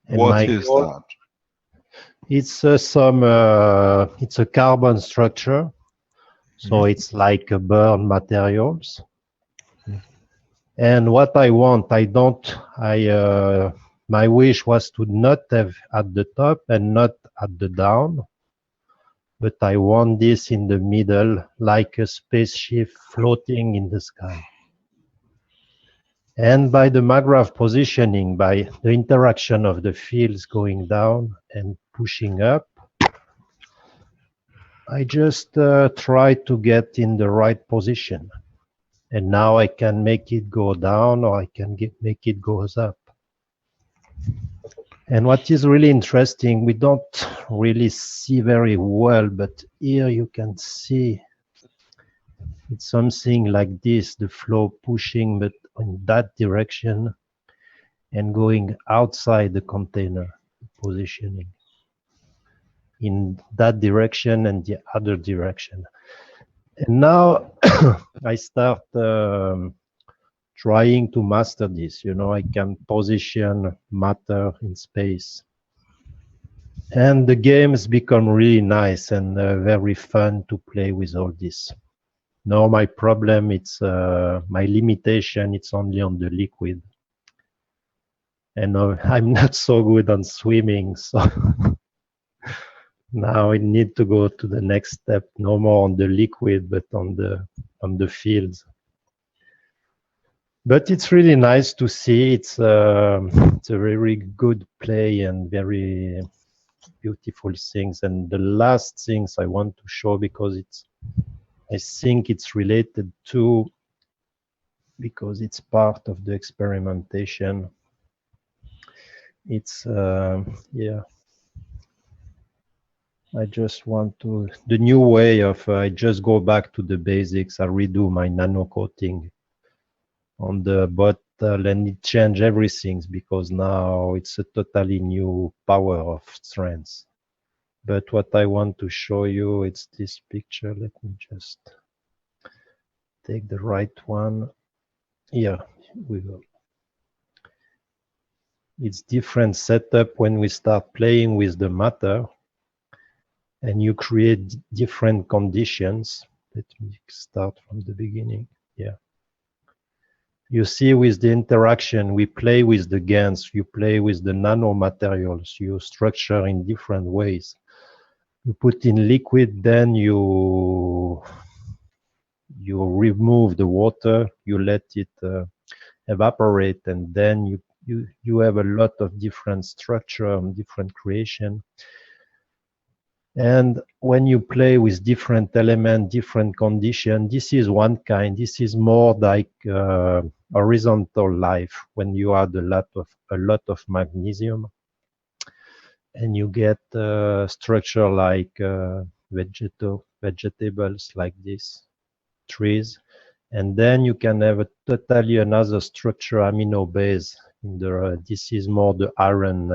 And What is that? It's it's a carbon structure, so it's like burn materials. And what I want, my wish was to not have at the top and not at the down, but I want this in the middle, like a spaceship floating in the sky. And by the maggrav positioning, by the interaction of the fields going down and pushing up, I just try to get in the right position. And now I can make it go down, or I can make it goes up. And what is really interesting, we don't really see very well, but here you can see it's something like this, the flow pushing but in that direction and going outside the container, positioning in that direction and the other direction. And now I start trying to master this. You know, I can position matter in space. And the games become really nice and very fun to play with all this. Now my problem, it's my limitation, it's only on the liquid. And I'm not so good on swimming, so now I need to go to the next step, no more on the liquid, but on the fields. But it's really nice to see. It's a very good play and very beautiful things. And the last things I want to show, because I think it's related to, because it's part of the experimentation. It's yeah. I just want to, the new way of, I just go back to the basics. I redo my nano coating on the bottle and it changed everything, because now it's a totally new power of strength. But what I want to show you, it's this picture. Let me just take the right one. Here we go. It's different setup when we start playing with the matter and you create different conditions. Let me start from the beginning. Yeah. You see, with the interaction, we play with the GANs, you play with the nanomaterials, you structure in different ways. You put in liquid, then you remove the water, you let it evaporate, and then you have a lot of different structure and different creation. And when you play with different elements, different conditions, this is one kind. This is more like horizontal life, when you add a lot of magnesium, and you get structure like vegetables like this, trees, and then you can have a totally another structure, amino base. This is more the iron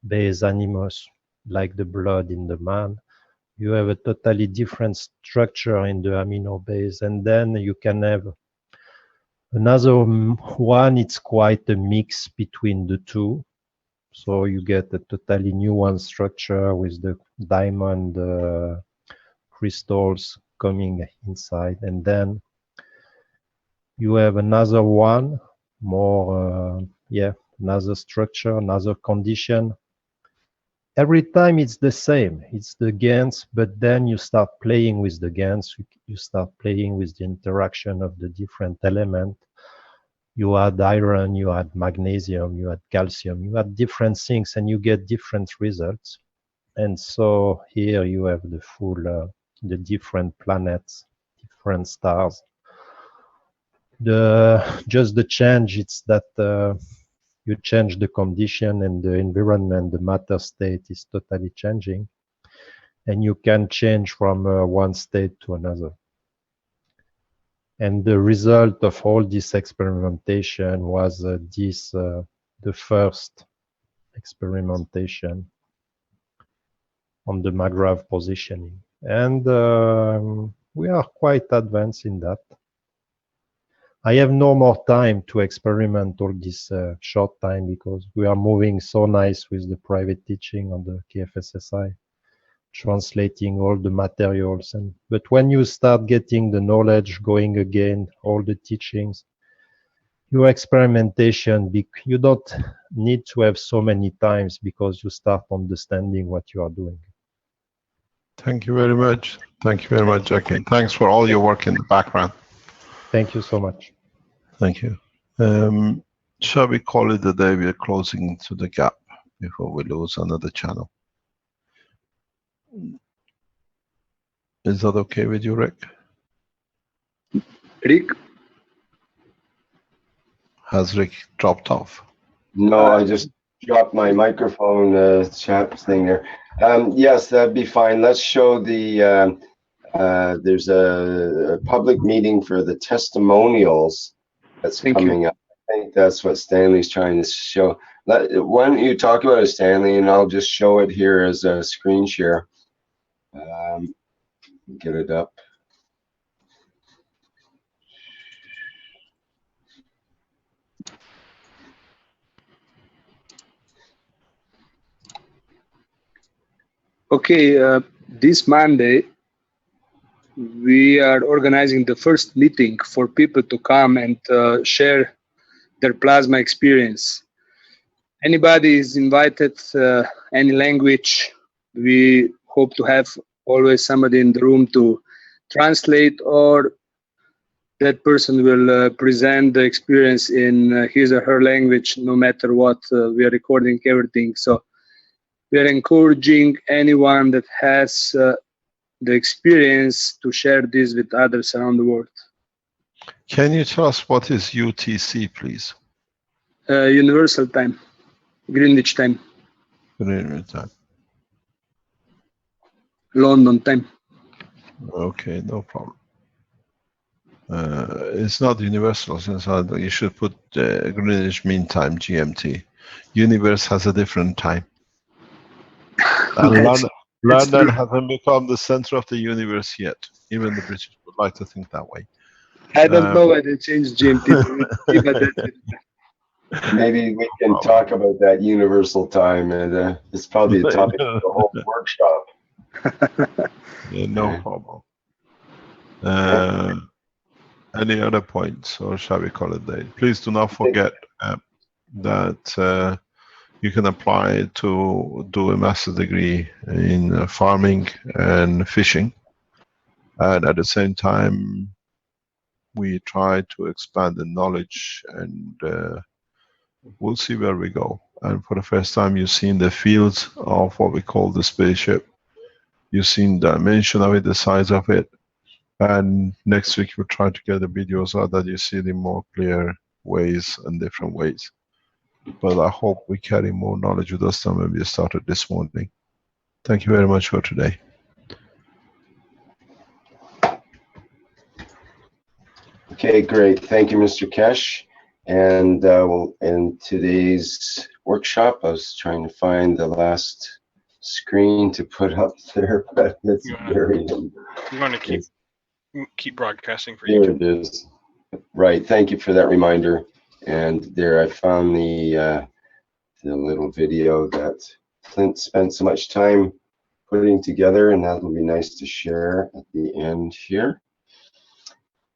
base animals, like the blood in the man. You have a totally different structure in the amino base, and then you can have another one. It's quite a mix between the two, So you get a totally new one structure with the diamond crystals coming inside, and then you have another one, more, another structure, another condition. Every time it's the same, it's the GANs, but then you start playing with the GANs, you start playing with the interaction of the different elements. You add iron, you add magnesium, you add calcium, you add different things, and you get different results. And so here you have the full, the different planets, different stars. Just the change, it's that you change the condition and the environment, the matter state is totally changing. And you can change from one state to another. And the result of all this experimentation was the first experimentation on the McGrath positioning. And we are quite advanced in that. I have no more time to experiment all this short time because we are moving so nice with the private teaching on the KFSSI, translating all the materials. But when you start getting the knowledge going again, all the teachings, your experimentation, you don't need to have so many times because you start understanding what you are doing. Thank you very much. Thank you very much, Jackie. Thanks for all your work in the background. Thank you so much. Thank you. Shall we call it a day? We are closing to the gap before we lose another channel. Is that okay with you, Rick? Rick? Has Rick dropped off? No, I just dropped my microphone chat thing there. Yes, that'd be fine. Let's show the, there's a public meeting for the testimonials that's coming up. I think that's what Stanley's trying to show. Why don't you talk about it, Stanley, and I'll just show it here as a screen share. Get it up. Okay, this Monday, we are organizing the first meeting for people to come and share their plasma experience. Anybody is invited, any language. We hope to have always somebody in the room to translate, or that person will present the experience in his or her language, no matter what. We are recording everything. So we are encouraging anyone that has the experience to share this with others around the world. Can you tell us what is UTC, please? Universal time, Greenwich time. Greenwich time. London time. Okay, no problem. It's not universal, since you should put Greenwich Mean Time, GMT. Universe has a different time. And London hasn't become the center of the universe yet. Even the British would like to think that way. I don't know why they changed GMT to Maybe we can talk about that universal time, and it's probably the topic of the whole workshop. Yeah, no problem. Any other points, or shall we call it day? Please do not forget that you can apply to do a master's degree in farming and fishing, and at the same time we try to expand the knowledge, and we'll see where we go. And for the first time you've seen the fields of what we call the spaceship. You've seen the dimension of it, the size of it, and next week we'll try to get the videos out that you see it in more clear ways and different ways. But I hope we carry more knowledge with us than when we started this morning. Thank you very much for today. Okay, great. Thank you, Mr. Keshe. And well, in today's workshop, I was trying to find the last screen to put up there, but it's very. You want to keep broadcasting for Here YouTube. it is. Right. Thank you for that reminder. And there, I found the the little video that Clint spent so much time putting together, and that will be nice to share at the end here.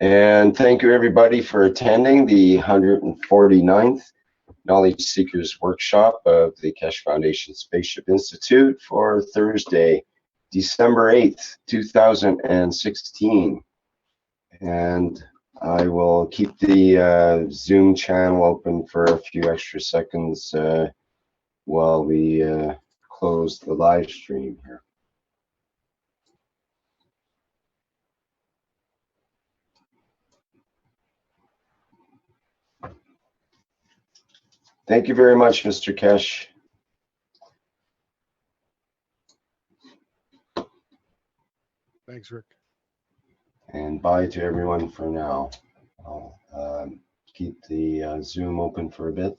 And thank you everybody for attending the 149th Knowledge Seekers Workshop of the Keshe Foundation Spaceship Institute for Thursday, December 8th, 2016. And I will keep the Zoom channel open for a few extra seconds while we close the live stream here. Thank you very much, Mr. Keshe. Thanks, Rick. And bye to everyone for now. I'll keep the Zoom open for a bit.